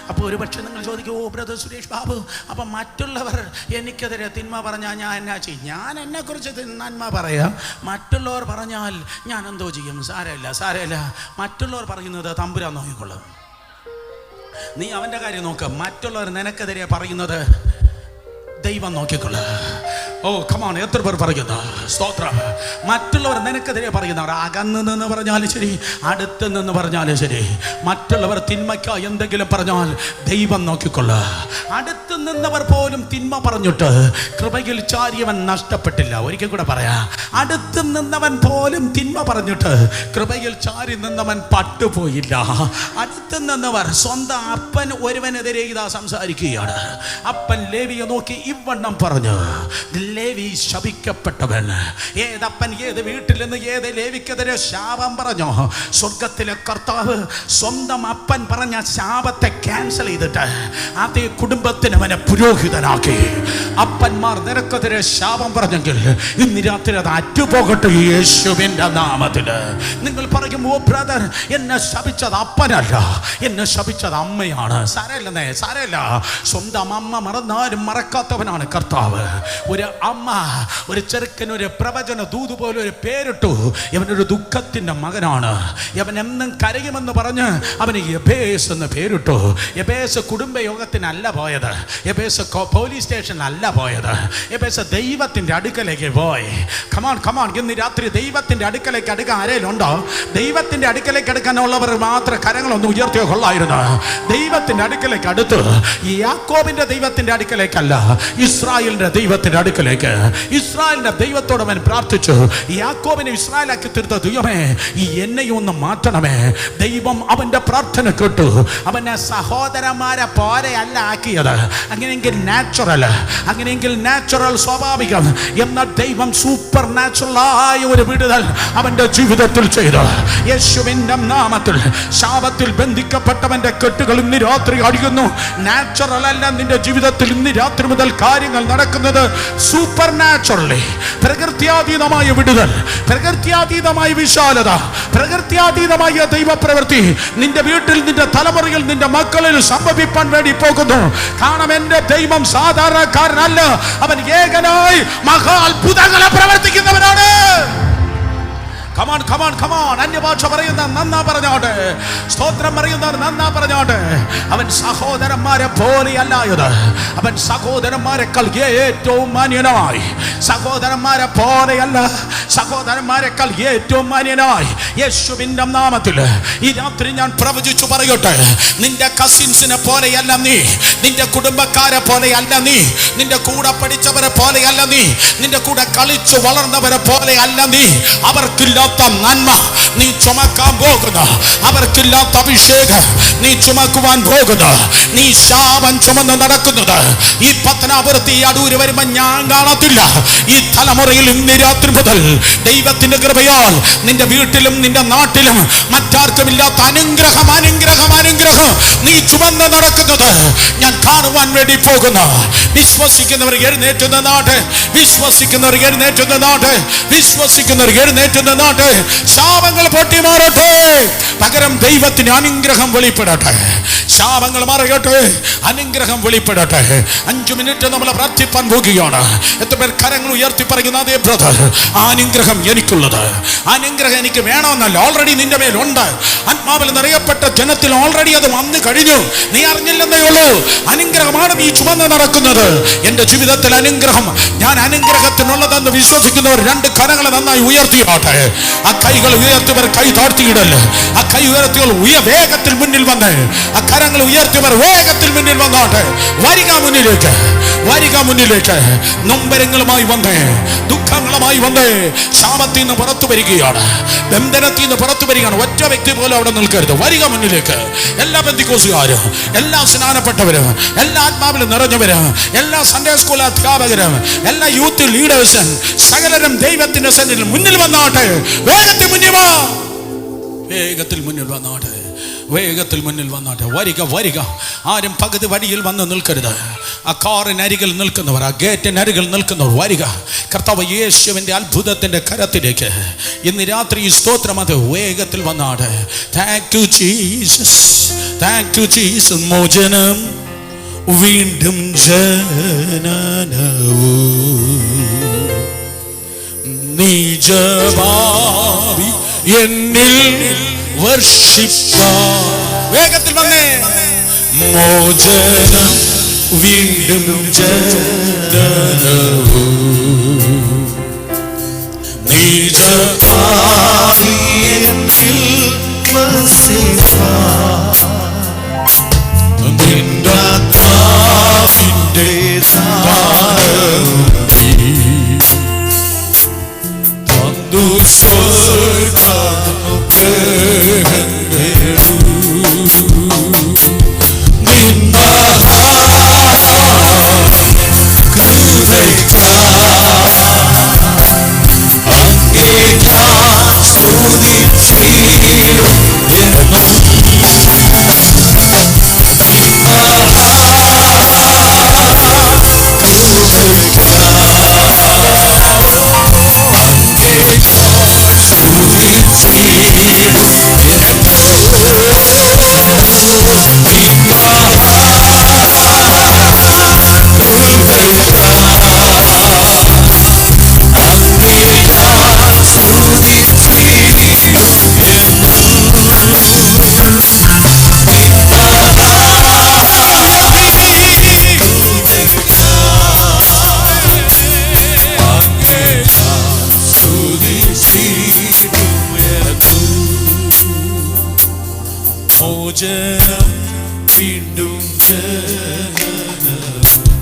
അപ്പോൾ ഒരുപക്ഷെ നിങ്ങൾ ചോദിക്കും, ഓ ബ്രദർ സുരേഷ് ബാബു, അപ്പം മറ്റുള്ളവർ എനിക്കെതിരെ തിന്മ പറഞ്ഞാൽ ഞാൻ എന്നാ ചെയ്യും? ഞാൻ എന്നെക്കുറിച്ച് നന്മ പറയാം, മറ്റുള്ളവർ പറഞ്ഞാൽ ഞാൻ എന്തോ ചെയ്യും? സാരമില്ല, മറ്റുള്ളവർ പറയുന്നത് തമ്പുരാൻ നോക്കിക്കൊള്ളും. നീ അവൻ്റെ കാര്യം നോക്ക്. മറ്റുള്ളവർ നിനക്കെതിരെ പറയുന്നത് ദൈവം നോക്കിക്കൊള്ളും. ഓ കമാൺ, എത്ര പേർ പറയുന്നു? സ്തോത്രം. മറ്റുള്ളവർ നിനക്കെതിരെ പറയുന്നവർ, അകന്ന് നിന്ന് പറഞ്ഞാലും ശരി, അടുത്ത് നിന്ന് പറഞ്ഞാലും ശരി, മറ്റുള്ളവർ തിന്മയ്ക്ക് എന്തെങ്കിലും പറഞ്ഞാൽ ദൈവം നോക്കിക്കൊള്ളുക. അടുത്ത് നിന്നവർ പോലും തിന്മ പറഞ്ഞിട്ട് കൃപയിൽ ചാരിയവൻ നഷ്ടപ്പെട്ടില്ല. ഒരിക്കൽ കൂടെ പറയാ, അടുത്ത് നിന്നവൻ പോലും തിന്മ പറഞ്ഞിട്ട് കൃപയിൽ ചാരി നിന്നവൻ പട്ടുപോയില്ല. അടുത്ത് നിന്നവർ സ്വന്തം അപ്പൻ ഒരുവനെതിരെ ഇതാ സംസാരിക്കുകയാണ്. അപ്പൻ ലേവിയെ നോക്കി ഇവണ്ണം പറഞ്ഞു, ലേവി ശപിക്കപ്പെട്ടവൻ. ഏതപ്പൻ ഏത് വീട്ടിൽ നിന്ന് ഏത് ലേവിക്കെതിരെ ശാപം പറഞ്ഞോ, സ്വർഗത്തിലെ കർത്താവ് സ്വന്തം അപ്പൻ പറഞ്ഞ ശാപത്തെ ക്യാൻസൽ ചെയ്തിട്ട് അതേ കുടുംബത്തിന് അവനെ പുരോഹിതനാക്കി. അപ്പന്മാർ നിനക്കെതിരെ ശാപം പറഞ്ഞെങ്കിൽ ഇന്ന് രാത്രി അത് അറ്റുപോകട്ടെ യേശുവിന്റെ നാമത്തില്. നിങ്ങൾ പറയും, ഓ ബ്രദർ, എന്നെ ശപിച്ചത് അപ്പനല്ല, എന്നെ ശപിച്ചത് അമ്മയാണ്. സാരമില്ലെന്നേ, സാരമില്ല. സ്വന്തം അമ്മ മറന്നാലും മറക്കാത്തവനാണ് കർത്താവ്. ഒരു അമ്മ ഒരു ചെറുക്കനൊരു പ്രവചന ദൂത് പോലെ ഒരു പേരിട്ടു. ഇവനൊരു ദുഃഖത്തിന്റെ മകനാണ്, ഇവൻ എന്നും കരയുമെന്ന് പറഞ്ഞ് അവന് യബേസ് എന്ന് പേരിട്ടു. യബേസ് കുടുംബയോഗത്തിനല്ല പോയത്, യബേസ് പോലീസ് സ്റ്റേഷനിലല്ല പോയത്, യബേസ് ദൈവത്തിന്റെ അടുക്കലേക്ക് പോയി. കമാൺ കമാൺ, ഇന്ന് രാത്രി ദൈവത്തിന്റെ അടുക്കലേക്ക് അടുക്കാൻ ആരേലുണ്ടോ? ദൈവത്തിന്റെ അടുക്കലേക്ക് അടുക്കാനുള്ളവർ മാത്രം കരങ്ങളൊന്ന് ഉയർത്തിയോ കൊള്ളായിരുന്നു. ദൈവത്തിന്റെ അടുക്കലേക്ക് അടുത്ത്, യാക്കോബിന്റെ ദൈവത്തിന്റെ അടുക്കലേക്കല്ല, ഇസ്രായേലിന്റെ ദൈവത്തിന്റെ അടുക്കലേക്ക്. ഇസ്രായേലിന്റെ ദൈവത്തോട് അവൻ പ്രാർത്ഥിച്ചു. യാക്കോബിനെ ഇസ്രായേലാക്കി തീർത്ത ദൈവമേ, ഈ എന്നെയും ഒന്ന് മാറ്റണമേ. ദൈവം അവന്റെ പ്രാർത്ഥന കേട്ടു. അവനെ സഹോദരന്മാരെ പോലെയല്ല ആക്കിയത്. അങ്ങനെയെങ്കിൽ നാച്ചുറൽ, അങ്ങനെയെങ്കിൽ നാച്ചുറൽ സ്വാഭാവികം എന്ന ദൈവം സൂപ്പർ നാച്ചുറലായ ഒരു വിടുതൽ അവന്റെ ജീവിതത്തിൽ ചെയ്തു. യേശുവിന്റെ നാമത്തിൽ ശാപത്തിൽ ബന്ധിക്കപ്പെട്ടവന്റെ കെട്ടുകൾ ഇന്ന് രാത്രി അടിയുന്നു. നാച്ചുറൽ അല്ല നിന്റെ ജീവിതത്തിൽ ഇന്ന് രാത്രി മുതൽ കാര്യങ്ങൾ നടക്കുന്നത് സൂപ്പർ നാച്ചുറലി. പ്രകൃത്യാതീതമായ വിടുതൽ, പ്രകൃത്യാതീതമായ വിശാലത, പ്രകൃത്യാതീതമായ ദൈവപ്രവൃത്തി നിന്റെ വീട്ടിൽ, നിന്റെ തലമുറയിൽ, നിന്റെ മക്കളിൽ സംഭവിപ്പാൻ വേണ്ടി പോകുന്നു. കാരണം എന്റെ ദൈവം സാധാരണക്കാരനല്ല, അവൻ ഏകനായി മഹാ അത്ഭുതങ്ങളെ പ്രവർത്തിക്കുന്നവനാണ്. Come on come on come on. അന്യഭാഷ പറയുന്ന നന്നാ പറഞ്ഞോട്ടെ, സ്തോത്രം പറയുന്നവർ നന്നാ പറഞ്ഞോട്ടെ. അവൻ സഹോദരന്മാരെ പോലെയല്ലായത്, അവൻ സഹോദരന്മാരെക്കാൾ ഏറ്റവും മാന്യനായി, സഹോദരന്മാരെ പോലെയല്ല, സഹോദരന്മാരെക്കാൾ ഏറ്റവും മാന്യനായി യേശുവിന്റെ നാമത്തിൽ ഈ രാത്രി ഞാൻ പ്രവചിച്ചു പറയട്ടെ. നിന്റെ കസിൻസിനെ പോലെയല്ല നീ, നിന്റെ കുടുംബക്കാരെ പോലെയല്ല നീ, നിന്റെ കൂടെ പഠിച്ചവരെ പോലെയല്ല നീ, നിന്റെ കൂടെ കളിച്ചു വളർന്നവരെ പോലെയല്ല നീ. അവർക്കില്ലാത്ത നന്മ നീ ചുമക്കാൻ പോകുന്നു, അവർക്കില്ലാത്ത അഭിഷേകം നീ ചുമക്കുവാൻ പോകുന്നു. നീ ശാപം ചുമന്ന് നടക്കുന്നത് ഈ പത്തനാപുരത്ത്, ഈ അടൂര് വരുമ്പോ ഞാൻ കാണത്തില്ല. ഈ തലമുറയിൽ ഇന്ന് രാത്രി മുതൽ ദൈവത്തിന്റെ കൃപയാൽ നിന്റെ വീട്ടിലും നിന്റെ നാട്ടിലും മറ്റാർക്കുമില്ലാത്ത അനുഗ്രഹം, അനുഗ്രഹം, അനുഗ്രഹം നീ ചുമന്ന് നടക്കുന്നത് ഞാൻ കാണുവാൻ വേണ്ടി പോകുന്നു. വിശ്വസിക്കുന്നവർ എഴുന്നേറ്റുന്ന നാട്, വിശ്വസിക്കുന്നവർ എഴുന്നേറ്റുന്ന നാട്, വിശ്വസിക്കുന്നവർ എഴുന്നേറ്റുന്ന നാട്. ശാപങ്ങൾ പൊട്ടി മാറട്ടെ, പകരം ദൈവത്തിന് അനുഗ്രഹം വെളിപ്പെടട്ടെ. ശാപങ്ങൾ മാറട്ടെ, അനുഗ്രഹം വെളിപ്പെടട്ടെ. 5 മിനിറ്റ് നമ്മൾ പ്രാർത്ഥിപ്പാൻ പോകുകയാണ്. എത്ര പേർ കരങ്ങൾ ഉയർത്തി പറയുന്ന, അതേ ബ്രദർ, ആ അനുഗ്രഹം എനിക്കുള്ളത്, അനുഗ്രഹം എനിക്ക് വേണമെന്നല്ല, ഓൾറെഡി നിന്റെ മേലുണ്ട്. ആത്മാവിൽ നിറയപ്പെട്ട ജനത്തിൽ ഓൾറെഡി അത് വന്നു കഴിഞ്ഞു, നീ അറിഞ്ഞില്ലെന്നേ ഉള്ളൂ. അനുഗ്രഹമാണ് നീ ചുമന്ന് നടക്കുന്നത്. എന്റെ ജീവിതത്തിൽ അനുഗ്രഹം, ഞാൻ അനുഗ്രഹത്തിനുള്ളതെന്ന് വിശ്വസിക്കുന്നവർ 2 കരങ്ങളെ നന്നായി ഉയർത്തിയോട്ടെ. ആ കൈകൾ ഉയർത്തിയവർ കൈ താഴ്ത്തിയിടല്, ആ കൈ ഉയർത്തിയവർ വേഗത്തിൽ മുന്നിൽ വന്ന്, ആ കരങ്ങൾ ഉയർത്തിയവർ വേഗത്തിൽ മുന്നിൽ വന്നോട്ടെ. വരിക മുന്നിലേക്ക്, വരിക മുന്നിലേക്ക്. നൊമ്പരങ്ങളുമായി വന്നേ, ദുഃഖങ്ങളുമായി വന്നേ, ശാപത്തിൽ നിന്ന് പുറത്തു വരികയാണ്, ബന്ധനത്തിൽ നിന്ന് പുറത്തു വരികയാണ്. ഒറ്റ വ്യക്തി പോലും അവിടെ നിൽക്കരുത്. വരിക മുന്നിലേക്ക്. എല്ലാ പെന്തിക്കോസുകാരും, എല്ലാ സ്നാനപ്പെട്ടവരും, എല്ലാ ആത്മാവിലും നിറഞ്ഞവരും, എല്ലാ സൺഡേ സ്കൂൾ അധ്യാപകരും, എല്ലാ യൂത്ത് ലീഡേഴ്സും, സകലരും ദൈവത്തിന്റെ സന്നിധിയിൽ മുന്നിൽ വന്നോട്ടെ. വേഗത്തിൽ മുന്നിൽ വാ, വേഗത്തിൽ മുന്നിൽ വന്നോട്ടെ, വേഗത്തിൽ മുന്നിൽ വന്നോട്ടെ. വരിക, വരിക. ആരും പകുതി വഴിയിൽ വന്ന് നിൽക്കരുത്. ആ കാറിനരികിൽ നിൽക്കുന്നവർ, ആ ഗേറ്റിനരികിൽ നിൽക്കുന്നവർ വരിക. കർത്താവ് യേശുവിൻ്റെ അത്ഭുതത്തിൻ്റെ കരത്തിലേക്ക് ഇന്ന് രാത്രി ഈ സ്തോത്രം അത് വേഗത്തിൽ വന്നാട്ടെ. Thank you Jesus, thank you Jesus. മോചനം വീണ്ടും ജനനവും നിജഭാവി എന്നിൽ വർഷിപ്പാൻ. വേഗത്തിൽ വന്നേ. മോചനം വീണ്ടും ജനനവും നിജഭാവി എന്നിൽ വർഷിപ്പാൻ. നിന്റെ ആത്മാവിന്റെ ദാനവും തന്നു നിന്ന കൃപയ്ക്കായി മോചനം വീണ്ടും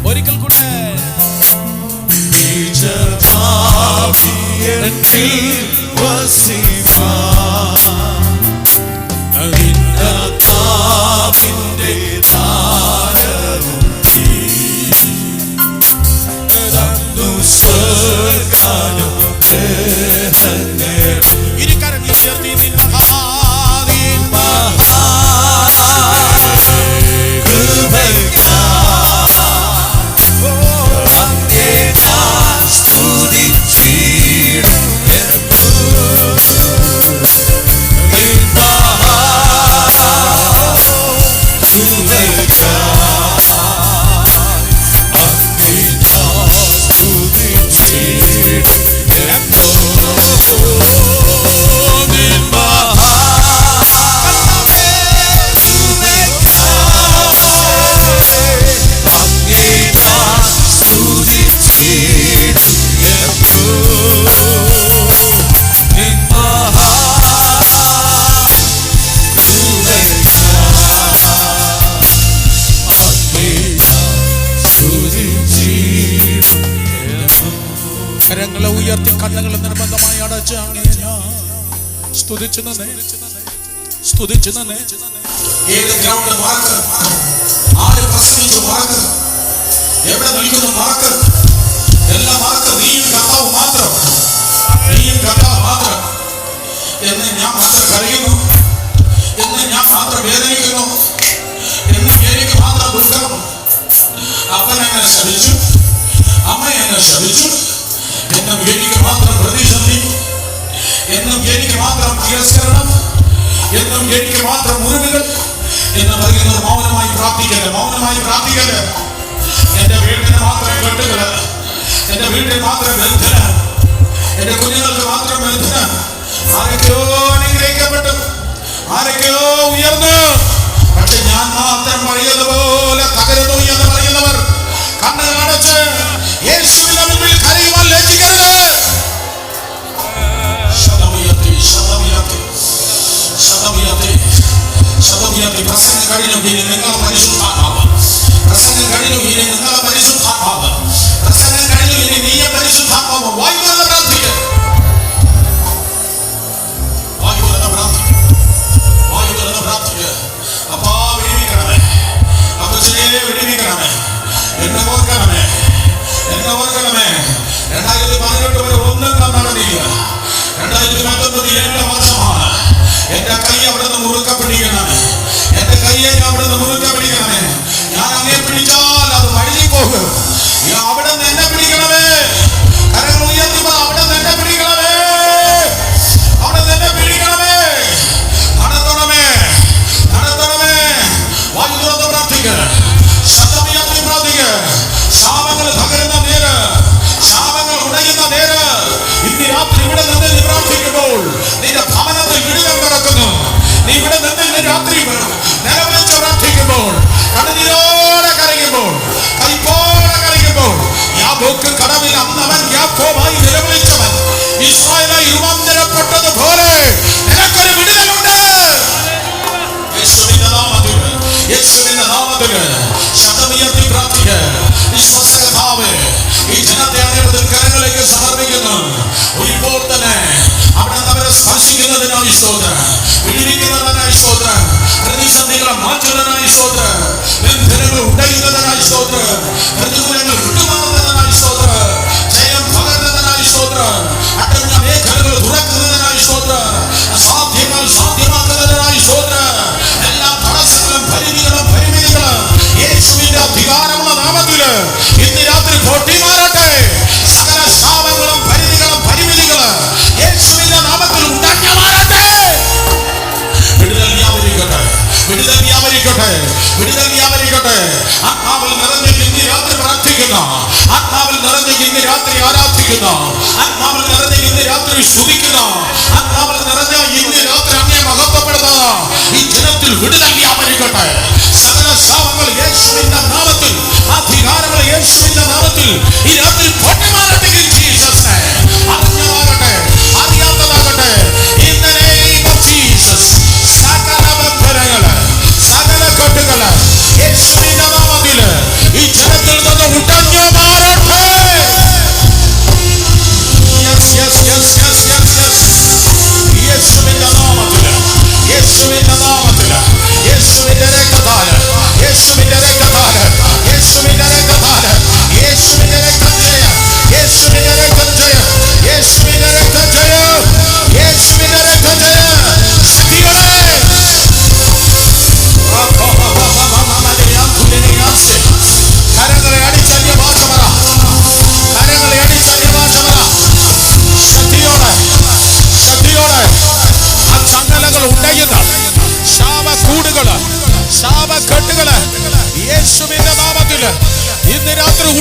ഒരിക്കൽ കൂടെ കരങ്ങളെ ഉയർത്തി കണ്ണുകളെ നിർബന്ധമായി അടച്ച് സ്തുതിച്ചു തന്നെ ഏത് ഗ്രൗണ്ട് മാർക്ക്, ആര് പ്രസംഗിച്ചു മാർക്ക്, എവിടെ നിൽക്കുന്നു മാർക്ക്, എല്ലാ മാർക്ക് നീയും കർത്താവ് മാത്രം, നീയും കർത്താവ് മാത്രം. എന്ന് ഞാൻ മാത്രം കരയുന്നു, എന്ന് ഞാൻ മാത്രം വേദനിക്കുന്നു, എന്ന് എനിക്ക് മാത്രം ദുഃഖം. അപ്പൻ എന്നെ ശപിച്ചു, അമ്മ എന്നെ ശപിച്ചു, എന്നും എനിക്ക് മാത്രം പ്രതിസന്ധി, എന്നും എനിക്ക് മാത്രം തിരസ്കരണം, എന്നും എനിക്ക് മാത്രം മുറിവുകൾ എന്ന് പറയുന്നത് മൗനമായി പ്രാർത്ഥിക്കല്. എന്റെ വീടിന് മാത്രം കെട്ടുകള്, എന്റെ വീട്ടിൽ മാത്രം ബന്ധന, എന്റെ കുഞ്ഞുങ്ങൾക്ക് മാത്രം ബന്ധന. ആരൊക്കെയോ അനുഗ്രഹിക്കപ്പെട്ടു, ആരൊക്കെയോ ഉയർന്നു, പക്ഷെ ഞാൻ മാത്രം പഴയതുപോലെ തകരുന്നു എന്ന് പറയുന്നവർ കണ്ണ് കാണിച്ച് യേശുവിന്റെ മുമ്പിൽ കരയുവാൻ ലജ്ജിക്കരുത്. ശതവിയത്തി പ്രസംഗം കഴിഞ്ഞു, ഇനി നിങ്ങളെ പരിശുദ്ധാത്മാവ്, പ്രസംഗം കഴിഞ്ഞു, ഇനി നിങ്ങളെ പരിശുദ്ധാത്മാവ്, പ്രസംഗം കഴിഞ്ഞു, ഇനി നീയെ പരിശുദ്ധാത്മാവ്. വായു തുറന്ന് പ്രാർത്ഥിക്കുക, വായു തുറന്ന് പ്രാർത്ഥിക്കുക. അപ്പാ വിടുവിക്കണമേ, അപ്പച്ചനെ വിടുവിക്കണമേ, എന്നെ ഓർക്കണമേ. 2018 വരെ ഒന്നും നടന്നില്ല. 2019 എന്റെ വർഷമാണ്. എന്റെ കൈ അവിടെ നിന്ന് മുറുക്ക പിടിക്കണമേ, എന്റെ കൈയെ അവിടെ നിന്ന് മുറുക്ക പിടിക്കണമേ. ഞാൻ അങ്ങേ പിടിച്ചാൽ അത് വഴുതി പോകും. അവിടെ നിന്ന് എന്നെ പിടിക്കണമേ, കരങ്ങൾ ഉയർത്തുമ്പോൾ അവിടെ നിന്ന് എന്നെ പിടിക്കണമേ, അവിടെ നിന്ന് എന്നെ പിടിക്കണമേ. നടത്തണമേ. വായു തുറന്ന് പ്രാർത്ഥിക്കുക, ശബ്ദമുയർത്തി പ്രാർത്ഥിക്കുക. ശാപങ്ങൾ തകരുന്ന നേര്, ശാപങ്ങൾ ഉടയുന്ന നേര് ഇന്ന് രാത്രി ഇവിടെ നിന്ന് നീ പ്രാർത്ഥിക്കുമ്പോൾ നിന്റെ ഭവനത്തിൽ വിടുതൽ നടക്കുന്നു. നീ ഇവിടെ നിന്ന് ഇന്ന് രാത്രി നിലവിളിച്ച് പ്രാർത്ഥിക്കുമ്പോൾ, കണ്ണുനീരോടെ കരയുമ്പോൾ, കൈപ്പോടെ കരയുമ്പോൾ, യാബോക്ക് കടവിൽ അന്നവൻ യാക്കോബായി നിലവിളിച്ചവൻ ഇസ്രായേലായി രൂപാന്തരപ്പെട്ടതുപോലെ നിനക്കൊരു വിടുതലുണ്ട്. യേശുവിന്റെ നാമത്തിൽ ശബ്ദമുയർത്തി പ്രാർത്ഥിക്കുക. വിശ്വാസകർത്താവേ, ഈ ജനത്തെ അങ്ങയുടെ കരങ്ങളിലേക്ക് സമർപ്പിക്കുന്നു. ഇപ്പോൾ തന്നെ അവിടെ അവരെ സ്പർശിക്കുന്നതിനായി സ്തോത്രം, വിടുവിക്കുന്നതിനായി സ്തോത്രം, പ്രതിസന്ധികളെ മാറ്റുന്നതിനായി സ്തോത്രം, ബന്ധനങ്ങൾ ഉടയുന്നതിനായി സ്തോത്രം, പ്രതികൂലങ്ങൾ വിട്ടുമാറുന്നതിനായി സ്തോത്രം, ജയം പകരുന്നതിനായി സ്തോത്രം, അടഞ്ഞ മേഖലകൾ തുറക്കുന്നതിനായി സ്തോത്രം, അസാധ്യങ്ങൾ സാധ്യമാക്കുന്നതിനായി സ്തോത്രം. എല്ലാ തടസ്സങ്ങളും പരിമിതികളും യേശുവിന്റെ അധികാരമുള്ള നാമത്തിൽ ഇന്ന് രാത്രി പൊട്ടിമാറട്ടെ. സകല ശാപങ്ങളും പരിമിതികളും യേശുവിന്റെ നാമത്തിൽ ഉടഞ്ഞു മാറട്ടെ. വിടുതൽ വ്യാപരിക്കട്ടെ. ആത്മാവിൽ നിറഞ്ഞ് ഇന്ന് രാത്രി പ്രാർത്ഥിക്കുന്ന, ആത്മാവിൽ നിറഞ്ഞ് ഇന്ന് രാത്രി ആരാധിക്കുന്ന, ആത്മാവിൽ നിറഞ്ഞ് ഇന്ന് രാത്രി സ്തുതിക്കുന്ന, ആത്മാവിൽ നിറഞ്ഞ ഇന്ന് രാത്രി അങ്ങേ മഹത്വപ്പെടുത്തുന്ന ഈ ജനത്തിൽ വിടുതൽ വ്യാപരിക്കട്ടെ. സകല ശാപങ്ങൾ യേശുവിന്റെ നാമത്തിൽ, അധികാരങ്ങൾ യേശുവിന്റെ നാമത്തിൽ ഈ രാത്രി പൊട്ടിമാറട്ടെ. അറിഞ്ഞതാകട്ടെ, അറിയാത്തതാകട്ടെ, in the name of Jesus. സകല ബന്ധനങ്ങൾ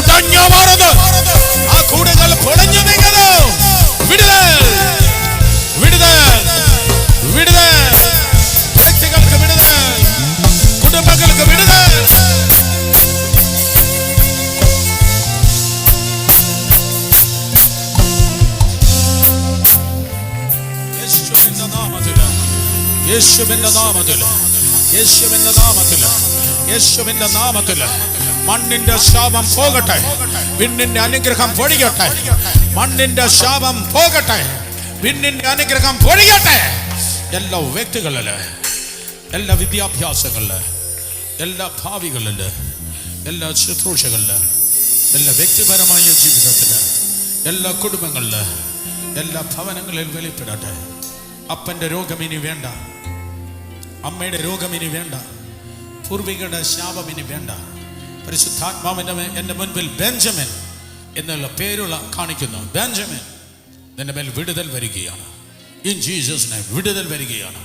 ഉടഞ്ഞു മാറുന്നു. ആ കൂടുകൾ പൊളിഞ്ഞു നീങ്ങുന്നു. വിടുതൽ, വിടുതൽ, വിടുതൽ. വ്യക്തികൾക്ക് വിടുതൽ, കുടുംബങ്ങൾക്ക് വിടുതൽ. യേശുവിന്റെ നാമത്തിൽ, യേശുവിന്റെ നാമത്തിൽ, യേശുവിന്റെ നാമത്തിൽ, യേശുവിന്റെ നാമത്തിൽ മണ്ണിന്റെ ശാപം പോകട്ടെ, വിണ്ണിന്റെ അനുഗ്രഹം പൊഴിയട്ടെ. മണ്ണിന്റെ ശാപം പോകട്ടെ, വിണ്ണിന്റെ അനുഗ്രഹം പൊഴിയട്ടെ. എല്ലാ വ്യക്തികളില്, എല്ലാ വിദ്യാഭ്യാസങ്ങളില്, എല്ലാ ഭാവികളില്, എല്ലാ ശുശ്രൂഷകളില്, എല്ലാ വ്യക്തിപരമായ ജീവിതത്തില്, എല്ലാ കുടുംബങ്ങളില്, എല്ലാ ഭവനങ്ങളിൽ വെളിപ്പെടട്ടെ. അപ്പന്റെ രോഗം ഇനി വേണ്ട, അമ്മയുടെ രോഗം ഇനി വേണ്ട, പൂർവികരുടെ ശാപം ഇനി വേണ്ട. പരിശുദ്ധാത്മാവിന്റെ എൻ്റെ മുൻപിൽ ബെഞ്ചമിൻ എന്നുള്ള പേരുള്ള കാണിക്കുന്നു. ബെഞ്ചമിൻ, നിന്റെ മേൽ വിടുതൽ വരികയാണ്. ഇൻ ജീസസ് നെയിം വിടുതൽ വരികയാണ്,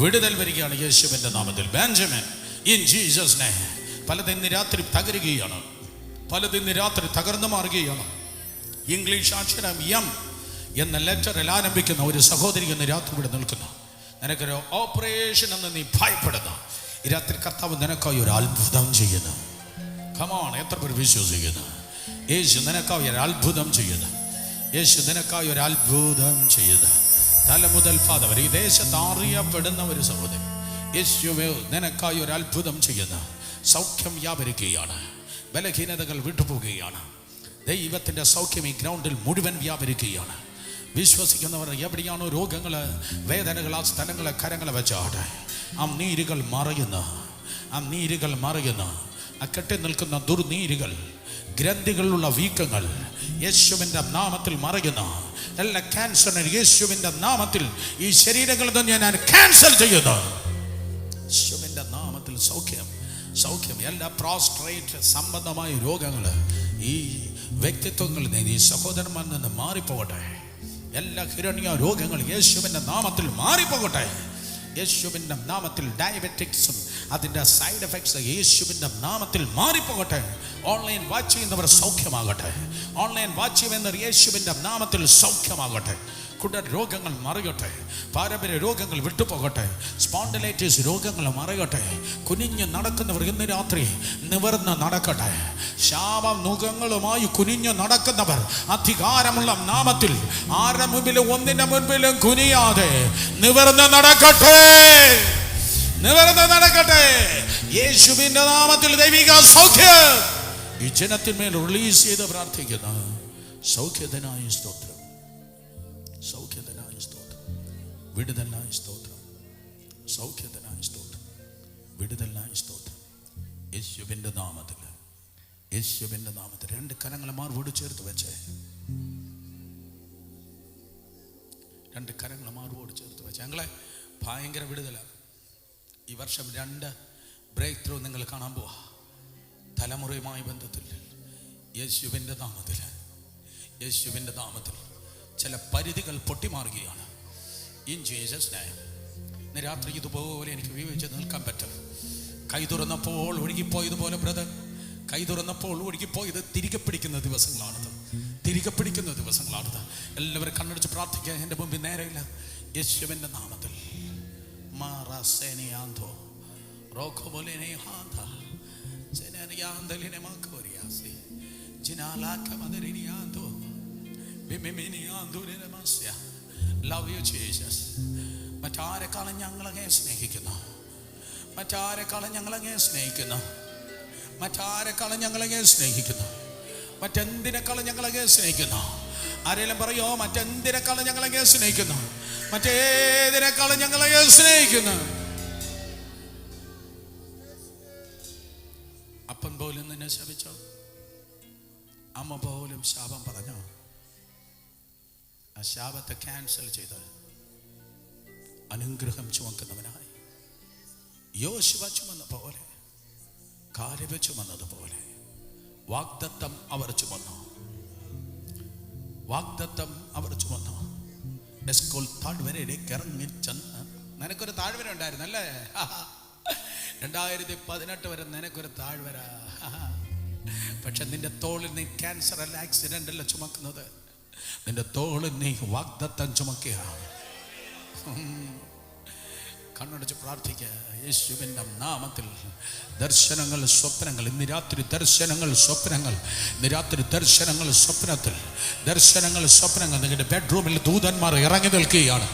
വിടുതൽ വരികയാണ് യേശുവിന്റെ നാമത്തിൽ. Benjamin, in Jesus name. പലത് ഇന്ന് രാത്രി തകരുകയാണ്, പലത് ഇന്ന് രാത്രി തകർന്നു മാറുകയാണ്. ഇംഗ്ലീഷ് അക്ഷരം എം എന്ന ലെറ്ററിൽ ആരംഭിക്കുന്ന ഒരു സഹോദരി ഇന്ന് രാത്രി ഇവിടെ നിൽക്കുന്നു. നിനക്കൊരു ഓപ്പറേഷൻ എന്ന് നീ ഭയപ്പെടുന്നു. ഈ രാത്രി കർത്താവ് നിനക്കായി ഒരു അത്ഭുതം ചെയ്യുന്നു. കമാണ്, എത്ര പേർ വിശ്വസിക്കുന്നു? യേശു നിനക്കായി ഒരു അത്ഭുതം ചെയ്യുന്നു. യേശു നിനക്കായി ഒരു അത്ഭുതം ചെയ്യുന്നു. തല മുതൽ പാദം വരെ ഈ ദേശത്ത് അറിയപ്പെടുന്ന ഒരു സഹോദരി, യേശുവേ നിനക്കായി ഒരു അത്ഭുതം ചെയ്യുന്നു. സൗഖ്യം വ്യാപരിക്കുകയാണ്, ബലഹീനതകൾ വിട്ടുപോകുകയാണ്. ദൈവത്തിൻ്റെ സൗഖ്യം ഈ ഗ്രൗണ്ടിൽ മുഴുവൻ വ്യാപരിക്കുകയാണ്. വിശ്വസിക്കുന്നവർ എവിടെയാണോ രോഗങ്ങൾ, വേദനകൾ, ആ സ്ഥലങ്ങളെ കരങ്ങളെ വെച്ചാട്ടെ. ആ നീരുകൾ മറയുന്നു, ആ നീരുകൾ മറയുന്നു. ആ കെട്ടി നിൽക്കുന്ന ദുർനീരുകൾ, ഗ്രന്ഥികളിലുള്ള വീക്കങ്ങൾ യേശുവിൻ്റെ നാമത്തിൽ മറയുന്നു. എല്ലാ ക്യാൻസറിന് യേശുവിൻ്റെ നാമത്തിൽ ഈ ശരീരങ്ങളിൽ നിന്ന് ഞാൻ ക്യാൻസൽ ചെയ്യുന്നു. യേശുവിൻ്റെ നാമത്തിൽ സൗഖ്യം, സൗഖ്യം. എല്ലാ പ്രോസ്ട്രേറ്റ് സംബന്ധമായ രോഗങ്ങൾ ഈ വ്യക്തിത്വങ്ങളിൽ നിന്ന്, ഈ സഹോദരന്മാരിൽ നിന്ന് മാറിപ്പോകട്ടെ. എല്ലാ ഹിരണ്യ രോഗങ്ങൾ യേശുവിൻ്റെ നാമത്തിൽ മാറിപ്പോകട്ടെ. യേശുവിൻ്റെ നാമത്തിൽ ഡയബറ്റിക്സും അതിൻ്റെ സൈഡ് എഫക്ട്സ് യേശുവിൻ്റെ നാമത്തിൽ മാറിപ്പോകട്ടെ. ഓൺലൈൻ വാച്ച് ചെയ്യുന്നവർ സൗഖ്യമാകട്ടെ. ഓൺലൈൻ വാച്ച് ചെയ്യുന്നവർ യേശുവിൻ്റെ നാമത്തിൽ സൗഖ്യമാകട്ടെ. കുടൽ രോഗങ്ങൾ മറിയട്ടെ, പാരമ്പര്യ രോഗങ്ങൾ വിട്ടുപോകട്ടെ, സ്പോണ്ടിലൈറ്റിസ് രോഗങ്ങൾ മറിയട്ടെ. കുനിഞ്ഞ് നടക്കുന്നവർ ഇന്ന് രാത്രി നിവർന്ന് നടക്കട്ടെ. ശാപമുഖങ്ങളുമായി കുനിഞ്ഞ് നടക്കുന്നവർ അധികാരമുള്ള നാമത്തിൽ ആരുടെ മുമ്പിലും ഒന്നിന്റെ മുൻപിലും കുനിയാതെ നിവർന്ന് നടക്കട്ടെ, നിവർന്ന് നടക്കട്ടെ. യേശുവിന്റെ നാമത്തിൽ ദൈവിക സൗഖ്യം ഈ ജനത്തിന്മേൽ റിലീസ് ചെയ്ത് പ്രാർത്ഥിക്കുന്നു. സൗഖ്യത്തിനായി സ്തോത്രം, സൗഖ്യത്തിനായി സ്തോത്രം, വിടുതലിനായി സ്തോത്രം, സൗഖ്യത്തിനായി സ്തോത്രം, വിടുതലിനായി സ്തോത്രം. യേശുവിൻ്റെ നാമത്തിൽ, യേശുവിൻ്റെ നാമത്തിൽ രണ്ട് കരങ്ങളെ മാർവോട് ചേർത്ത് വെച്ചേ, രണ്ട് കരങ്ങളെ മാർവോട് ചേർത്ത് വെച്ചേ. ഞങ്ങളെ ഭയങ്കര വിടുതലാണ്. ഈ വർഷം 2 ബ്രേക്ക് ത്രൂ നിങ്ങൾ കാണാൻ പോവാ. തലമുറയുമായി ബന്ധത്തിൽ യേശുവിൻ്റെ നാമത്തിൽ, യേശുവിൻ്റെ നാമത്തിൽ ചില പരിധികൾ പൊട്ടിമാറുകയാണ്. In Jesus name. ഇന്ന് രാത്രി ഇതുപോലെ എനിക്ക് വിവേചിച്ച് നിൽക്കാൻ പറ്റും. കൈ തുറന്നപ്പോൾ ഒഴുകിപ്പോയതുപോലെ ബ്രദർ, കൈ തുറന്നപ്പോൾ ഒഴുകിപ്പോയത് തിരികെ പിടിക്കുന്ന ദിവസങ്ങളാണിത്, തിരികെ പിടിക്കുന്ന ദിവസങ്ങളാണിത്. എല്ലാവരും കണ്ണടിച്ച് പ്രാർത്ഥിക്കുക. എൻ്റെ മുമ്പിൽ നേരെയില്ല. യേശുവിൻ്റെ നാമത്തിൽ Love you Jesus. മറ്റാരെക്കാളും ഞങ്ങളങ്ങേ സ്നേഹിക്കുന്നു, മറ്റാരെക്കാളും ഞങ്ങളങ്ങേ സ്നേഹിക്കുന്നു, മറ്റാരെക്കാളും ഞങ്ങളങ്ങേ സ്നേഹിക്കുന്നു, മറ്റെന്തിനേക്കാളും ഞങ്ങളങ്ങേ സ്നേഹിക്കുന്നു. ആരെങ്കിലും പറയോ മറ്റെന്തിനേക്കാളും ഞങ്ങളങ്ങേ സ്നേഹിക്കുന്നു, മറ്റേതിനേക്കാളും ഞങ്ങളങ്ങേ സ്നേഹിക്കുന്നു. അപ്പൻ പോലും നിന്നെ ശപിച്ചോ, അമ്മ പോലും ശാപം പറഞ്ഞോ. ആ ശാപത്തെ ക്യാൻസൽ ചെയ്ത് അനുഗ്രഹം ചുമക്കുന്നവനായി യോശുവ ചുമന്ന പോലെ, കാലേബ് ചുമന്നതുപോലെ വാഗ്ദത്തം അവർ ചുമന്നു, വാഗ്ദത്തം അവർ ചുമന്നു. എസ്കോൾ താഴ്വരയിലേക്ക് ഇറങ്ങിച്ചെന്ന്. നിനക്കൊരു താഴ്വര ഉണ്ടായിരുന്നല്ലേ? 2018 വരെ നിനക്കൊരു താഴ്വര. പക്ഷെ നിന്റെ തോളിൽ നീ ക്യാൻസർ അല്ല, ആക്സിഡന്റ് അല്ല ചുമക്കുന്നത്. നിന്റെ തോളിൽ നീ വാഗ്ദത്തം ചുമക്കുക. കണ്ണടച്ച് പ്രാർത്ഥിക്കുക. യേശുവിൻ്റെ നാമത്തിൽ ദർശനങ്ങൾ, സ്വപ്നങ്ങൾ ഇന്ന് രാത്രി, ദർശനങ്ങൾ, സ്വപ്നങ്ങൾ ഇന്ന് രാത്രി, ദർശനങ്ങൾ, സ്വപ്നത്തിൽ ദർശനങ്ങൾ, സ്വപ്നങ്ങൾ. നിങ്ങളുടെ ബെഡ്റൂമിൽ ദൂതന്മാർ ഇറങ്ങി നിൽക്കുകയാണ്.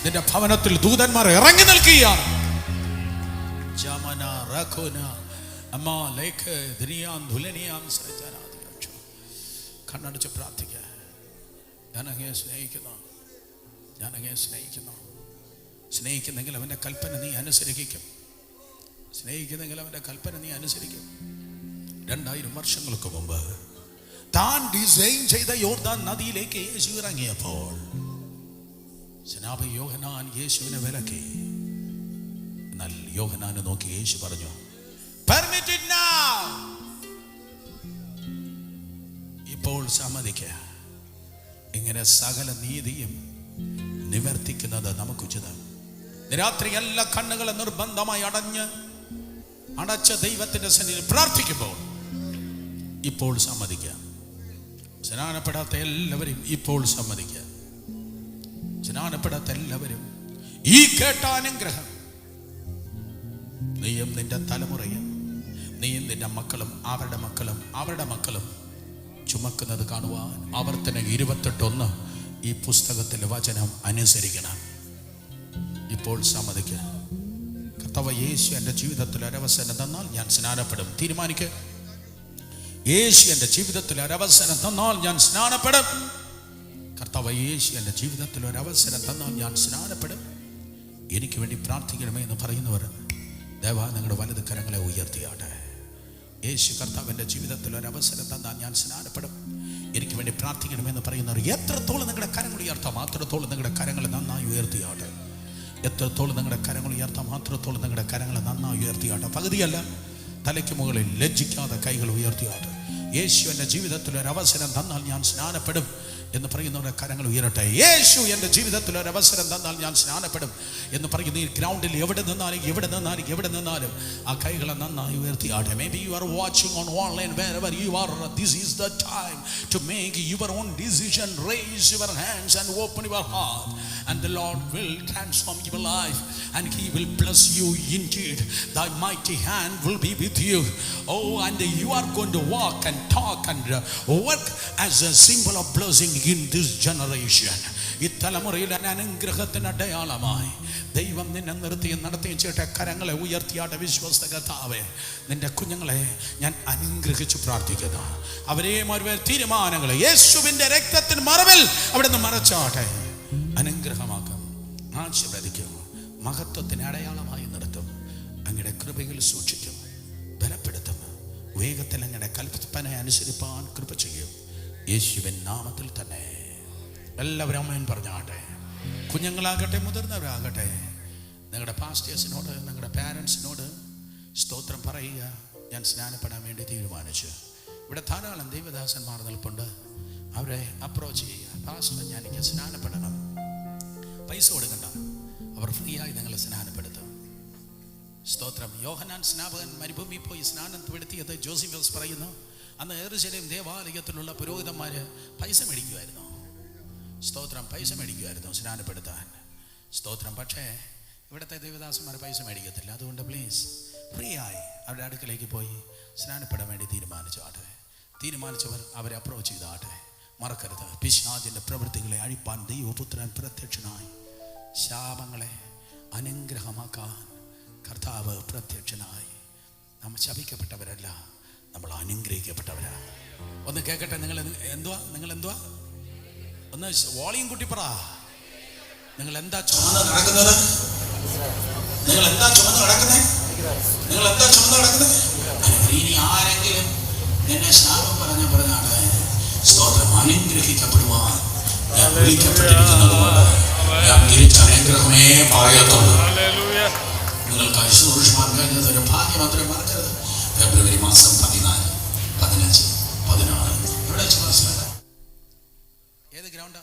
നിന്റെ ഭവനത്തിൽ ദൂതന്മാർ ഇറങ്ങി നിൽക്കുകയാണ്. കണ്ണടച്ച് പ്രാർത്ഥിക്കുക. ഞാനങ്ങേ സ്നേഹിക്കുന്നു, ഞാനങ്ങേ സ്നേഹിക്കുന്നു. സ്നേഹിക്കുന്നെങ്കിൽ അവൻ്റെ കൽപ്പന നീ അനുസരിക്കും. സ്നേഹിക്കുന്നെങ്കിൽ അവൻ്റെ കൽപ്പന നീ അനുസരിക്കും. 2000 വർഷങ്ങൾക്ക് മുമ്പ് താൻ ഡിസൈൻ ചെയ്ത യോർദാൻ നദിയിലേക്ക് യേശു ഇറങ്ങിയപ്പോൾ സ്നാപക യോഹന്നാൻ യേശുവിനെ വിലക്കി. എന്നാൽ യോഹന്നാനെ നോക്കി യേശു പറഞ്ഞു, Permit it now. ഇപ്പോൾ സമ്മതിക്കുക. ഇങ്ങനെ സകല നീതിയും നിവർത്തിക്കുന്നത് നമുക്ക് ഉചിതം. രാത്രി എല്ലാ കണ്ണുകളും നിർബന്ധമായി അടച്ച ദൈവത്തിന്റെ സന്നിധിയിൽ പ്രാർത്ഥിക്കുമ്പോൾ ഇപ്പോൾ സമ്മതിക്കുക. സ്നാനപ്പെടാത്ത എല്ലാവരും ഇപ്പോൾ സമ്മതിക്കുക. സ്നാനപ്പെടാത്ത എല്ലാവരും ഈ കേട്ട അനുഗ്രഹം നീയും നിന്റെ തലമുറയും, നീയും നിന്റെ മക്കളും അവരുടെ മക്കളും ചുമക്കുന്നത് കാണുവാൻ ആവർത്തനം 28:1 ഈ പുസ്തകത്തിലെ വചനം അനുസരിക്കണം. ഇപ്പോൾ സമ്മതിക്കുക. കർത്താവ് യേശു എൻ്റെ ജീവിതത്തിൽ ഒരവസരം തന്നാൽ ഞാൻ സ്നാനപ്പെടും. തീരുമാനിക്കുക. യേശു എൻ്റെ ജീവിതത്തിൽ ഒരവസരം തന്നാൽ ഞാൻ സ്നാനപ്പെടും. കർത്താവ് യേശു എൻ്റെ ജീവിതത്തിൽ ഒരവസരം തന്നാൽ ഞാൻ സ്നാനപ്പെടും. എനിക്ക് വേണ്ടി പ്രാർത്ഥിക്കണമേ എന്ന് പറയുന്നവർ ദയവായി നിങ്ങളുടെ വലത് കരങ്ങളെ ഉയർത്തിയാട്ടെ. യേശു കർത്താവിൻ്റെ ജീവിതത്തിൽ ഒരവസരം തന്നാൽ ഞാൻ സ്നാനപ്പെടും. എനിക്ക് വേണ്ടി പ്രാർത്ഥിക്കണമെന്ന് പറയുന്നവർ എത്രത്തോളം നിങ്ങളുടെ കരങ്ങൾ ഉയർത്താം അത്രത്തോളം നിങ്ങളുടെ കരങ്ങൾ നന്നായി ഉയർത്തിയാട്ടെ. എത്രത്തോളം നിങ്ങളുടെ കരങ്ങൾ ഉയർത്താം അത്രത്തോളം നിങ്ങളുടെ കരങ്ങൾ നന്നായി ഉയർത്തിയാട്ടെ. പകുതിയല്ല, തലയ്ക്ക് മുകളിൽ ലജ്ജിക്കാതെ കൈകൾ ഉയർത്തിയാട്ടെ. യേശു എൻ്റെ ജീവിതത്തിൽ ഒരവസരം തന്നാൽ ഞാൻ സ്നാനപ്പെടും എന്ന് പറയുന്നവരുടെ കരങ്ങൾ ഉയരട്ടെ. യേശു എൻ്റെ ജീവിതത്തിൽ ഒരവസരം തന്നാൽ ഞാൻ സ്നാനപ്പെടും എന്ന് പറയുന്ന ഈ ഗ്രൗണ്ടിൽ എവിടെ നിന്നാലും ആ കൈകളെ നന്നായി ഉയർത്തിയാട്ടെ. Maybe you are watching on online, wherever you are, this is the time to make your own decision. Raise your hands and open your heart, and the Lord will transform your life and He will bless you indeed. Thy mighty hand will be with you. Oh, and you are going to walk and talk and work as a symbol of blessing in this generation. ഈ തലമുറയിൽ അനുഗ്രഹത്തിന് അടയാളമായി ദൈവം നിന്നെ നിർത്തിയും നടത്തിയും ചെയ്യട്ടെ. കരങ്ങളെ ഉയർത്തിയാട്ടെ. വിശ്വസ്ത കർത്താവേ, നിന്റെ കുഞ്ഞുങ്ങളെ ഞാൻ അനുഗ്രഹിച്ചു പ്രാർത്ഥിക്കുന്നു. അവരെയും അവരുടെ തീരുമാനങ്ങളെ യേശുവിന്റെ രക്തത്തിന് മറവിൽ അവിടെ നിന്ന് മറച്ചാട്ടെ. അനുഗ്രഹമാക്കും, ആശീർവദിക്കും, മഹത്വത്തിന് അടയാളമായി നിർത്തും. അങ്ങയുടെ കൃപയിൽ സൂക്ഷിക്കും, ബലപ്പെടുത്തും. വേഗത്തിൽ അങ്ങയുടെ കൽപ്പന അനുസരിപ്പാൻ കൃപ ചെയ്യും. യേശുവിൻ നാമത്തിൽ തന്നെ എല്ലാവരും ആമേൻ പറഞ്ഞാട്ടെ. കുഞ്ഞുങ്ങളാകട്ടെ, മുതിർന്നവരാകട്ടെ, നിങ്ങളുടെ പാസ്റ്റേഴ്സിനോട്, നിങ്ങളുടെ പാരൻസിനോട് സ്തോത്രം പറയുക. ഞാൻ സ്നാനപ്പെടാൻ വേണ്ടി തീരുമാനിച്ചു. ഇവിടെ ധാരാളം ദൈവദാസന്മാർ നിൽപ്പുണ്ട്. അവരെ അപ്രോച്ച് ചെയ്യുക. പാസ്റ്റർ, എനിക്ക് സ്നാനപ്പെടണം. പൈസ കൊടുക്കണ്ട, അവർ ഫ്രീ ആയി നിങ്ങളെ സ്നാനപ്പെടുത്തും. സ്തോത്രം. യോഹന്നാൻ സ്നാപകൻ മരുഭൂമിയിൽ പോയി സ്നാനപ്പെടുത്തിയത് ജോസിഫസ് പറയുന്നു. അന്ന് യെരൂശലേം ദേവാലയത്തിലുള്ള പുരോഹിതന്മാര് പൈസ മേടിക്കുമായിരുന്നു. സ്തോത്രം. പൈസ മേടിക്കുമായിരുന്നു സ്നാനപ്പെടുത്താൻ. സ്തോത്രം. പക്ഷേ ഇവിടുത്തെ ദേവദാസന്മാർ പൈസ മേടിക്കത്തില്ല. അതുകൊണ്ട് പ്ലീസ് ഫ്രീ ആയി അവരുടെ അടുക്കലേക്ക് പോയി സ്നാനപ്പെടാൻ വേണ്ടി തീരുമാനിച്ചവർ അവരെ അപ്രോച്ച് ചെയ്താട്ടെ. മറക്കരുത്, പിശാചിൻ്റെ പ്രവൃത്തികളെ അഴിപ്പാൻ ദൈവപുത്രൻ പ്രത്യക്ഷനായി. ശാപങ്ങളെ അനുഗ്രഹമാക്കാൻ കർത്താവ് പ്രത്യക്ഷനായി. നമ്മൾ ശപിക്കപ്പെട്ടവരല്ല, നമ്മൾ അനുഗ്രഹിക്കപ്പെട്ടവരാണ്. ഒന്ന് കേൾക്കട്ടെ. നിങ്ങൾ എന്തുവാ ഒന്ന് വോളിയം കൂട്ടി പറ. നിങ്ങൾ എന്താ ചുമന്ന് നടക്കുന്നത്? ഇനി ആരെങ്കിലും എന്നെ ശാപം പറഞ്ഞാണ് സ്തോത്രം. അനുഗ്രഹിക്കപ്പെടുവാൻ ഞാൻ വിളിക്കപ്പെട്ടിരിക്കുന്നത് ഞാൻ തിരിച്ച അനുഗ്രഹമേ പറയത്തുള്ളൂ. നിങ്ങൾക്കായി ശുശ്രൂഷിക്കാൻ കഴിഞ്ഞത് ഒരു ഭാഗ്യം മാത്രമേ മറക്കരുത്. ഫെബ്രുവരി മാസം 14, 15, 16 ഇവിടെ വെച്ച് മനസ്സിലാക്കാം. ഏത് ഗ്രൗണ്ടാ?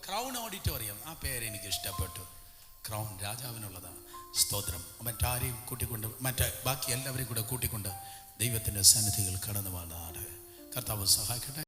Crown auditorium. ആ പേര് എനിക്ക് ഇഷ്ടപ്പെട്ടു. ക്രൗൺ രാജാവിനുള്ളതാണ്. സ്തോത്രം. മറ്റാരെയും കൂട്ടിക്കൊണ്ട് ബാക്കി എല്ലാവരെയും കൂടെ കൂട്ടിക്കൊണ്ട് ദൈവത്തിൻ്റെ സന്നിധിയിൽ കടന്നു വന്നാണ്. കർത്താവ് സഹായിക്കട്ടെ.